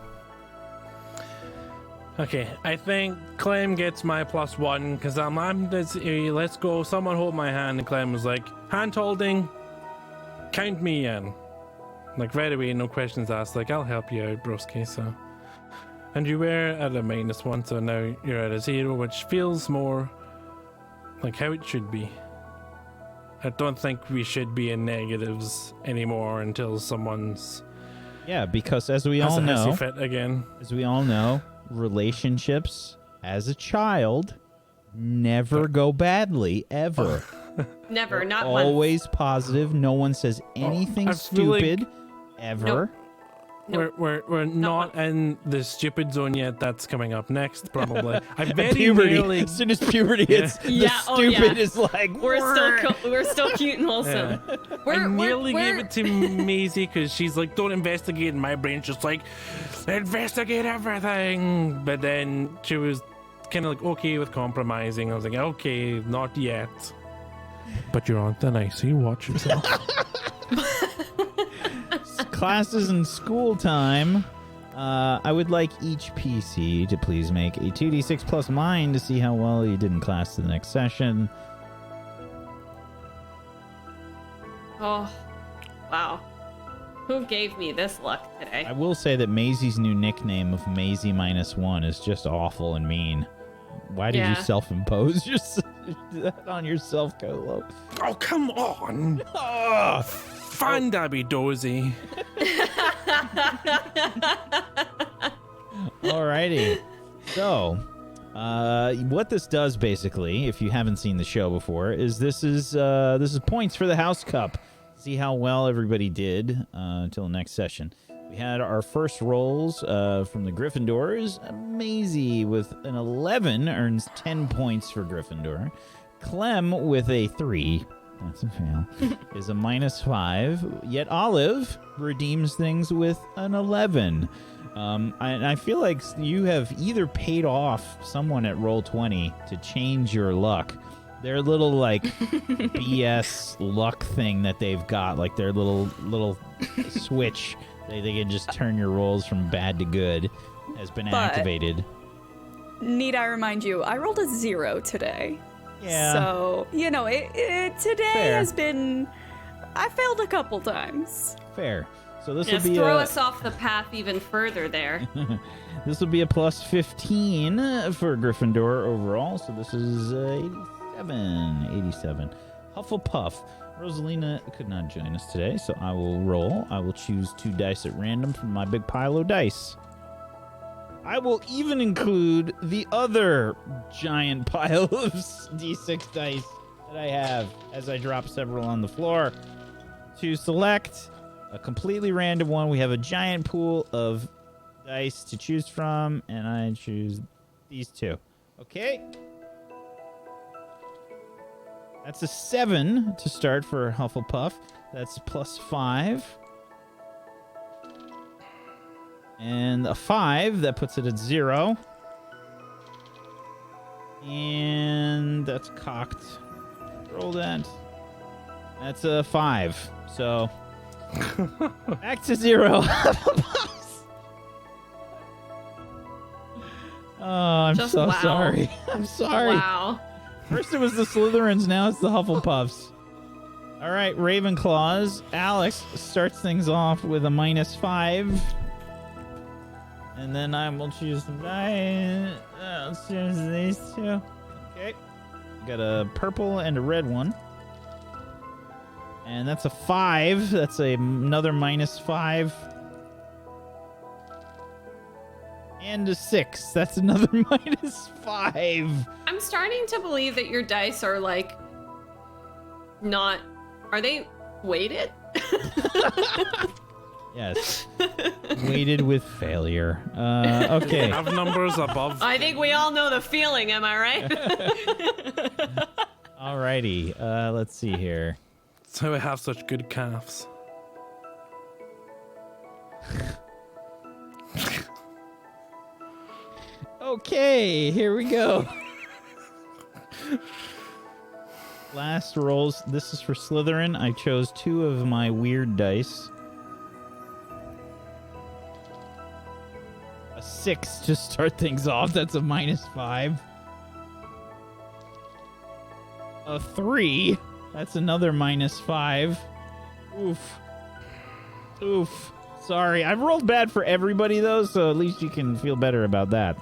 Okay, I think Clem gets my +1 because let's go. Someone hold my hand, and Clem was like, hand holding, count me in. Like right away, no questions asked. Like, I'll help you out, broski. So, and you were at a -1, so now you're at a 0, which feels more like how it should be. I don't think we should be in negatives anymore until someone's Yeah, because as we has all a hissy know, fit again. relationships as a child never go badly, ever. Never, not once. Always positive. No one says anything I feel like- stupid, ever. Nope. We're not in the stupid zone yet. That's coming up next, probably. I very Puberty. nearly. As soon as puberty hits, the Yeah, oh, stupid yeah. is like, We're still cute and wholesome. I nearly gave it to Maisie because she's like, "Don't investigate." And my brain's just like, "Investigate everything." But then she was kind of like okay with compromising. I was like, okay, not yet. But you're on thin ice, so you watch yourself. Classes and school time. I would like each PC to please make a 2d6 plus mine to see how well you did in class to the next session. Oh, wow. Who gave me this luck today? I will say that Maisie's new nickname of Maisie -1 is just awful and mean. Why did you self-impose that on yourself, Colo? Oh, come on. Fandabby dozy. Alrighty. So, what this does basically, if you haven't seen the show before, is this is points for the House Cup. See how well everybody did until next session. We had our first rolls from the Gryffindors. Maisie with an 11 earns 10 points for Gryffindor. Clem with a 3. That's a fail. Is a -5. Yet Olive redeems things with an 11. I feel like you have either paid off someone at Roll20 to change your luck. Their little like BS luck thing that they've got, like their little switch, they can just turn your rolls from bad to good, has been activated. Need I remind you, I rolled a 0 today. Yeah. So, you know, it today Fair. has been... I failed a couple times. Fair. So this will Just be throw us off the path even further there. This will be a +15 for Gryffindor overall. So this is 87. Hufflepuff. Rosalina could not join us today, so I will roll. I will choose 2 dice at random from my big pile of dice. I will even include the other giant pile of D6 dice that I have as I drop several on the floor. To select a completely random one, we have a giant pool of dice to choose from, and I choose these 2. Okay? That's a 7 to start for Hufflepuff. That's +5. And a 5, that puts it at 0. And that's cocked. Roll that. That's a 5. So, back to 0. Oh, I'm Just so wow. sorry. I'm sorry. Wow. First it was the Slytherins, now it's the Hufflepuffs. All right, Ravenclaws. Alex starts things off with a -5. And then I will choose the die. I'll choose these 2. Okay. Got a purple and a red one. And that's a 5. That's another -5. And a 6. That's another -5. I'm starting to believe that your dice are like not. Are they weighted? Yes. Weighted with failure. Okay. Have numbers above. I think we all know the feeling, am I right? Alrighty. Let's see here. That's how I have such good calves. Okay, here we go. Last rolls. This is for Slytherin. I chose 2 of my weird dice. A 6 to start things off. That's a -5. A 3. That's another -5. Oof. Oof. Sorry. I've rolled bad for everybody, though, so at least you can feel better about that.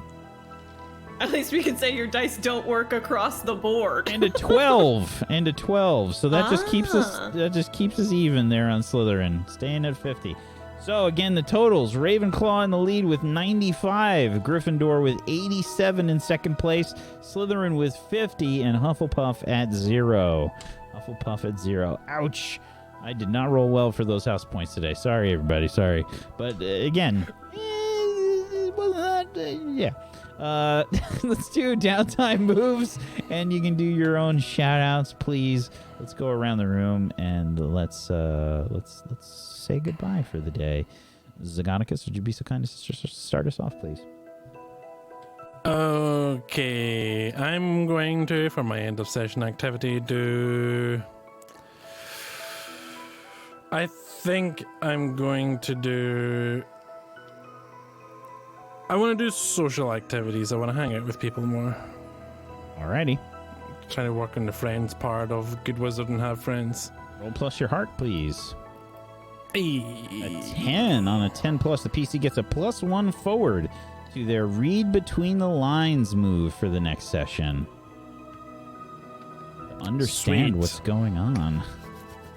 At least we can say your dice don't work across the board. And a 12. And a 12. So that just keeps us even there on Slytherin. Staying at 50. So again, the totals. Ravenclaw in the lead with 95. Gryffindor with 87 in second place. Slytherin with 50. And Hufflepuff at 0. Hufflepuff at 0. Ouch. I did not roll well for those house points today. Sorry, everybody. Sorry. But again, it wasn't that, yeah. Let's do downtime moves, and you can do your own shout outs, please. Let's go around the room and let's say goodbye for the day. Zagonicus, would you be so kind as to start us off, please? Okay, I'm going to, for my end of session activity, I think I'm going to do... I want to do social activities. I want to hang out with people more. Alrighty. Trying to work on the friends part of Good Wizard and Have Friends. Roll plus your heart, please. Hey. A 10. On a 10 plus, the PC gets a +1 forward to their read between the lines move for the next session. To understand Sweet. what's going on.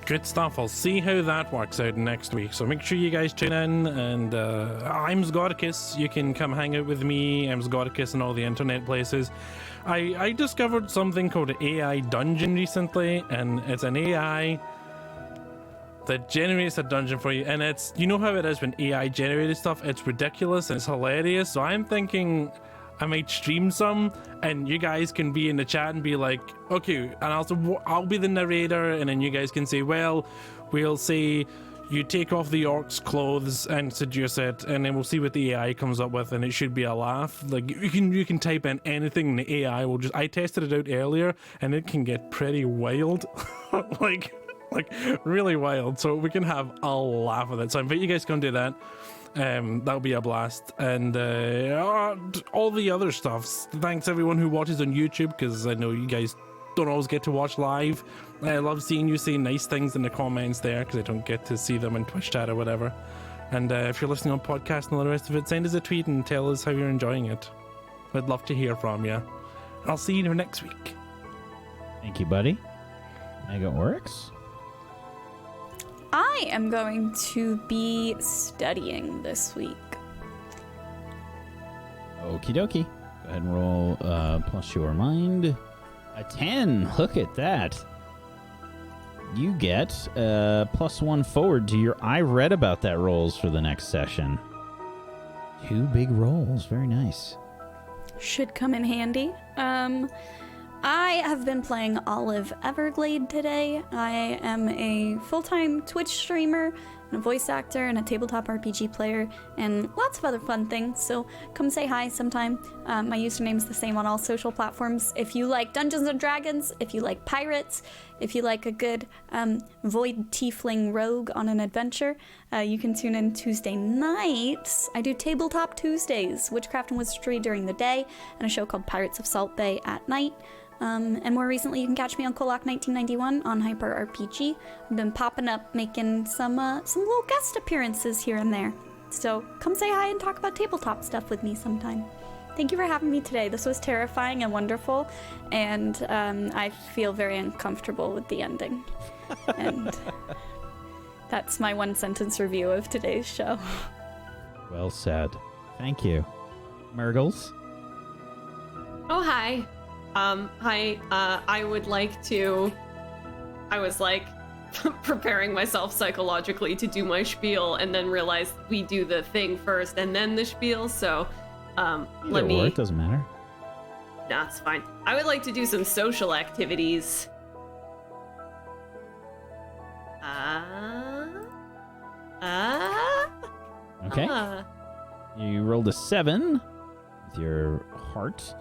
Good stuff. I'll see how that works out next week. So make sure you guys tune in. And I'm Zgodicus. You can come hang out with me. I'm Zgodicus in all the internet places. I discovered something called an AI dungeon recently, and it's an AI that generates a dungeon for you. And it's, you know how it is when AI generated stuff? It's ridiculous and it's hilarious. So I'm thinking I might stream some, and you guys can be in the chat and be like, okay, and I'll be the narrator, and then you guys can say, well, we'll say you take off the orc's clothes and seduce it, and then we'll see what the AI comes up with, and it should be a laugh. Like, you can type in anything, and the AI will just... I tested it out earlier, and it can get pretty wild. like really wild. So we can have a laugh with it. So I invite you guys to come do that. That'll be a blast. And all the other stuff. Thanks everyone who watches on YouTube, because I know you guys don't always get to watch live. I love seeing you say nice things in the comments there, because I don't get to see them in Twitch chat or whatever. And if you're listening on podcast and all the rest of it, send us a tweet and tell us how you're enjoying it. I'd love to hear from you. I'll see you next week. Thank you, buddy. Mega Oryx? I am going to be studying this week. Okie dokie. Go ahead and roll plus your mind. A 10. Look at that. You get +1 forward to your I read about that rolls for the next session. 2 big rolls. Very nice. Should come in handy. I have been playing Olive Everglade today. I am a full-time Twitch streamer and a voice actor and a tabletop RPG player and lots of other fun things, so come say hi sometime. My username's the same on all social platforms. If you like Dungeons & Dragons, if you like pirates, if you like a good void tiefling rogue on an adventure, you can tune in Tuesday nights. I do Tabletop Tuesdays, Witchcraft and Wizardry during the day, and a show called Pirates of Salt Bay at night. And more recently, you can catch me on Kolak 1991 on Hyper RPG. I've been popping up, making some little guest appearances here and there. So come say hi and talk about tabletop stuff with me sometime. Thank you for having me today. This was terrifying and wonderful, and I feel very uncomfortable with the ending. And that's my one-sentence review of today's show. Well said. Thank you. Margles? Oh, hi. Hi, I would like to... I was, like, preparing myself psychologically to do my spiel and then realized we do the thing first and then the spiel, so, let me... It doesn't matter. Nah, it's fine. I would like to do some social activities. Okay. You rolled a 7 with your heart.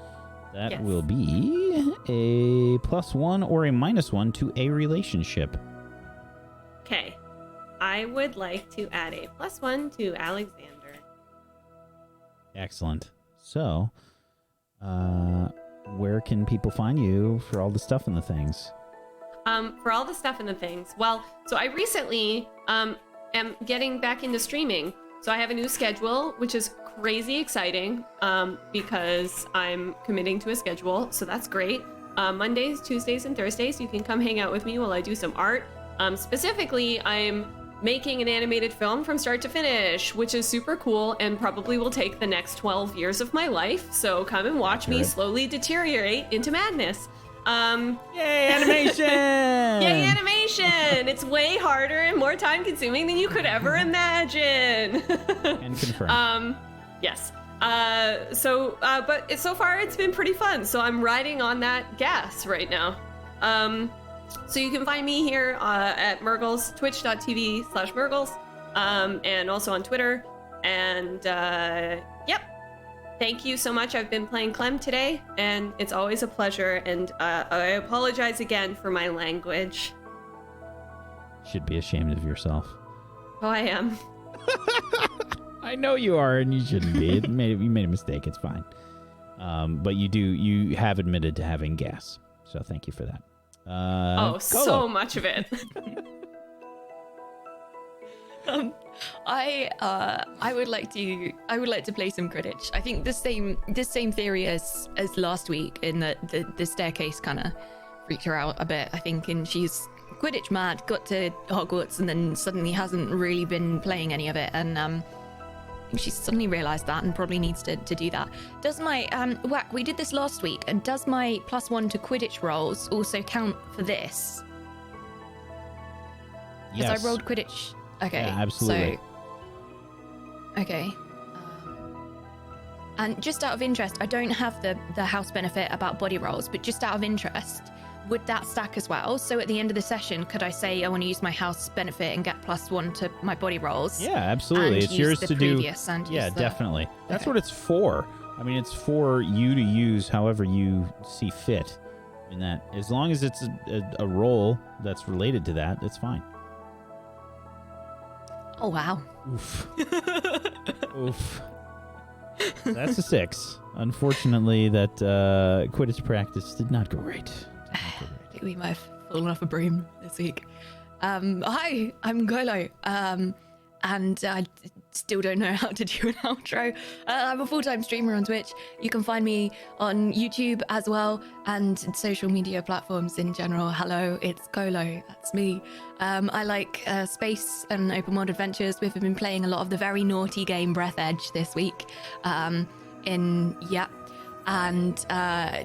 That Yes. will be a +1 or a -1 to a relationship. Okay. I would like to add a +1 to Alexander. Excellent. So, where can people find you for all the stuff and the things? For all the stuff and the things. Well, so I recently am getting back into streaming. So I have a new schedule, which is crazy exciting because I'm committing to a schedule. So that's great. Mondays, Tuesdays, and Thursdays, you can come hang out with me while I do some art. Specifically, I'm making an animated film from start to finish, which is super cool and probably will take the next 12 years of my life. So come and watch me slowly deteriorate into madness. Yay, animation! Yay, animation! It's way harder and more time consuming than you could ever imagine. And confirm. Yes. But so far it's been pretty fun. So I'm riding on that gas right now. So you can find me here at Margles, twitch.tv/Margles, and also on Twitter. And yep. Thank you so much. I've been playing Clem today, and it's always a pleasure. And I apologize again for my language. Should be ashamed of yourself. Oh, I am. I know you are, and you shouldn't be. You made a mistake. It's fine. But you have admitted to having gas, so thank you for that. So much of it. I would like to play some Quidditch. I think the same theory as last week, in that the staircase kind of freaked her out a bit, I think, and she's Quidditch mad, got to Hogwarts, and then suddenly hasn't really been playing any of it, and she suddenly realized that and probably needs to do that. Does my Whack, we did this last week, and does my +1 to Quidditch rolls also count for this? Because Yes. I rolled Quidditch. Okay, Yeah, absolutely. So, okay. And just out of interest, I don't have the house benefit about body rolls, but just out of interest, would that stack as well? So at the end of the session, could I say I want to use my house benefit and get +1 to my body rolls? Yeah, absolutely. And It's use yours the to do. previous and Yeah, use the- definitely. That's Okay. what it's for. I mean, it's for you to use however you see fit. In that, as long as it's a roll that's related to that, it's fine. Oh, wow. Oof. Oof. That's a 6. Unfortunately, that Quidditch practice did not go right. I think we might have fallen off a broom this week. Hi, I'm Golo. And I still don't know how to do an outro. I'm a full-time streamer on Twitch. You can find me on YouTube as well, and social media platforms in general. Hello, it's Golo. That's me. I like space and open world adventures. We've been playing a lot of the very naughty game Breath Edge this week. And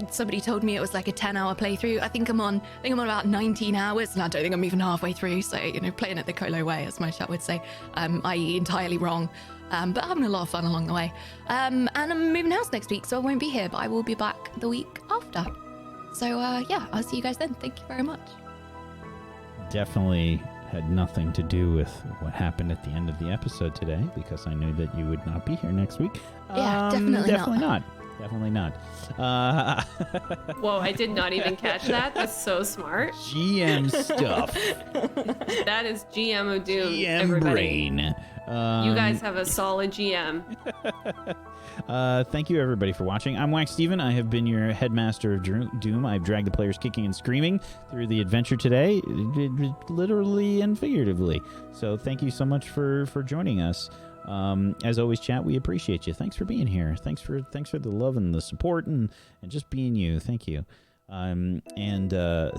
somebody told me it was like a 10-hour playthrough. I think I'm on about 19 hours, and I don't think I'm even halfway through. So, playing it the Colo way, as my chat would say, i.e. entirely wrong. But having a lot of fun along the way. And I'm moving house next week, so I won't be here, but I will be back the week after. So, I'll see you guys then. Thank you very much. Definitely had nothing to do with what happened at the end of the episode today, because I knew that you would not be here next week. Yeah, definitely not. Definitely not. Whoa, I did not even catch that. That's so smart. GM stuff. That is GM of Doom, GM everybody. brain. You guys have a solid GM. Thank you, everybody, for watching. I'm Wax Steven. I have been your Headmaster of Doom. I've dragged the players kicking and screaming through the adventure today, literally and figuratively. So thank you so much for joining us. As always, chat, we appreciate you. Thanks for being here. Thanks for the love and the support and just being you. Thank you. And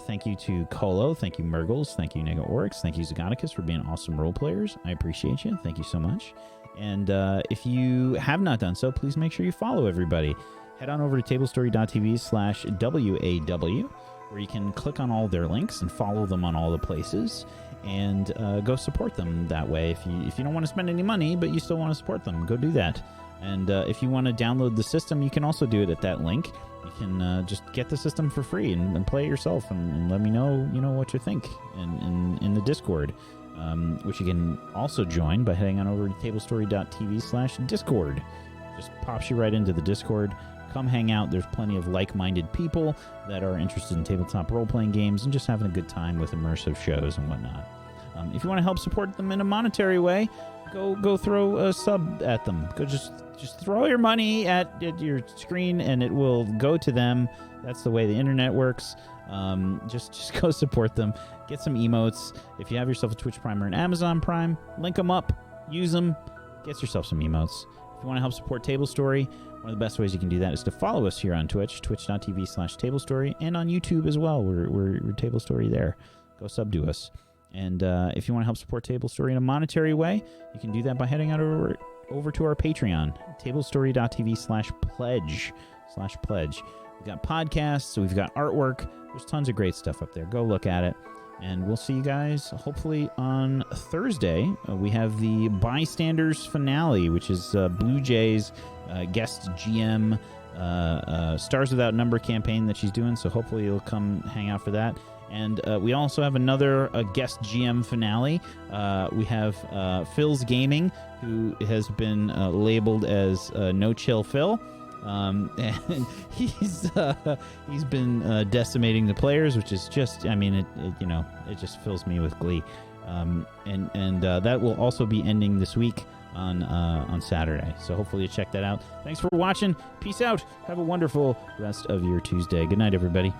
thank you to Colo. Thank you, Margles. Thank you, Nega Oryx. Thank you, Zagonicus, for being awesome role players. I appreciate you. Thank you so much. And if you have not done so, please make sure you follow everybody. Head on over to tablestory.tv/WAW, where you can click on all their links and follow them on all the places. And go support them that way. If you don't want to spend any money, but you still want to support them, go do that. And if you want to download the system, you can also do it at that link. You can just get the system for free and play it yourself, and let me know what you think in the Discord, which you can also join by heading on over to tablestory.tv/Discord. Just pops you right into the Discord. Come hang out. There's plenty of like-minded people that are interested in tabletop role-playing games and just having a good time with immersive shows and whatnot. If you want to help support them in a monetary way, go throw a sub at them. Go just throw your money at your screen and it will go to them. That's the way the internet works. Just go support them. Get some emotes. If you have yourself a Twitch Prime or an Amazon Prime, link them up. Use them. Get yourself some emotes. If you want to help support Table Story, one of the best ways you can do that is to follow us here on Twitch, twitch.tv/TableStory, and on YouTube as well. We're Table Story there. Go sub to us. And if you want to help support Table Story in a monetary way, you can do that by heading on over to our Patreon, tablestory.tv/pledge. We've got podcasts, we've got artwork. There's tons of great stuff up there. Go look at it. And we'll see you guys hopefully on Thursday. We have the Bystanders finale, which is Blue Jay's guest GM Stars Without Number campaign that she's doing. So hopefully you'll come hang out for that. And we also have another guest GM finale. We have Phil's Gaming, who has been labeled as No Chill Phil. And he's been decimating the players, which is just, I mean, it just fills me with glee. And that will also be ending this week on Saturday. So hopefully you check that out. Thanks for watching. Peace out. Have a wonderful rest of your Tuesday. Good night, everybody.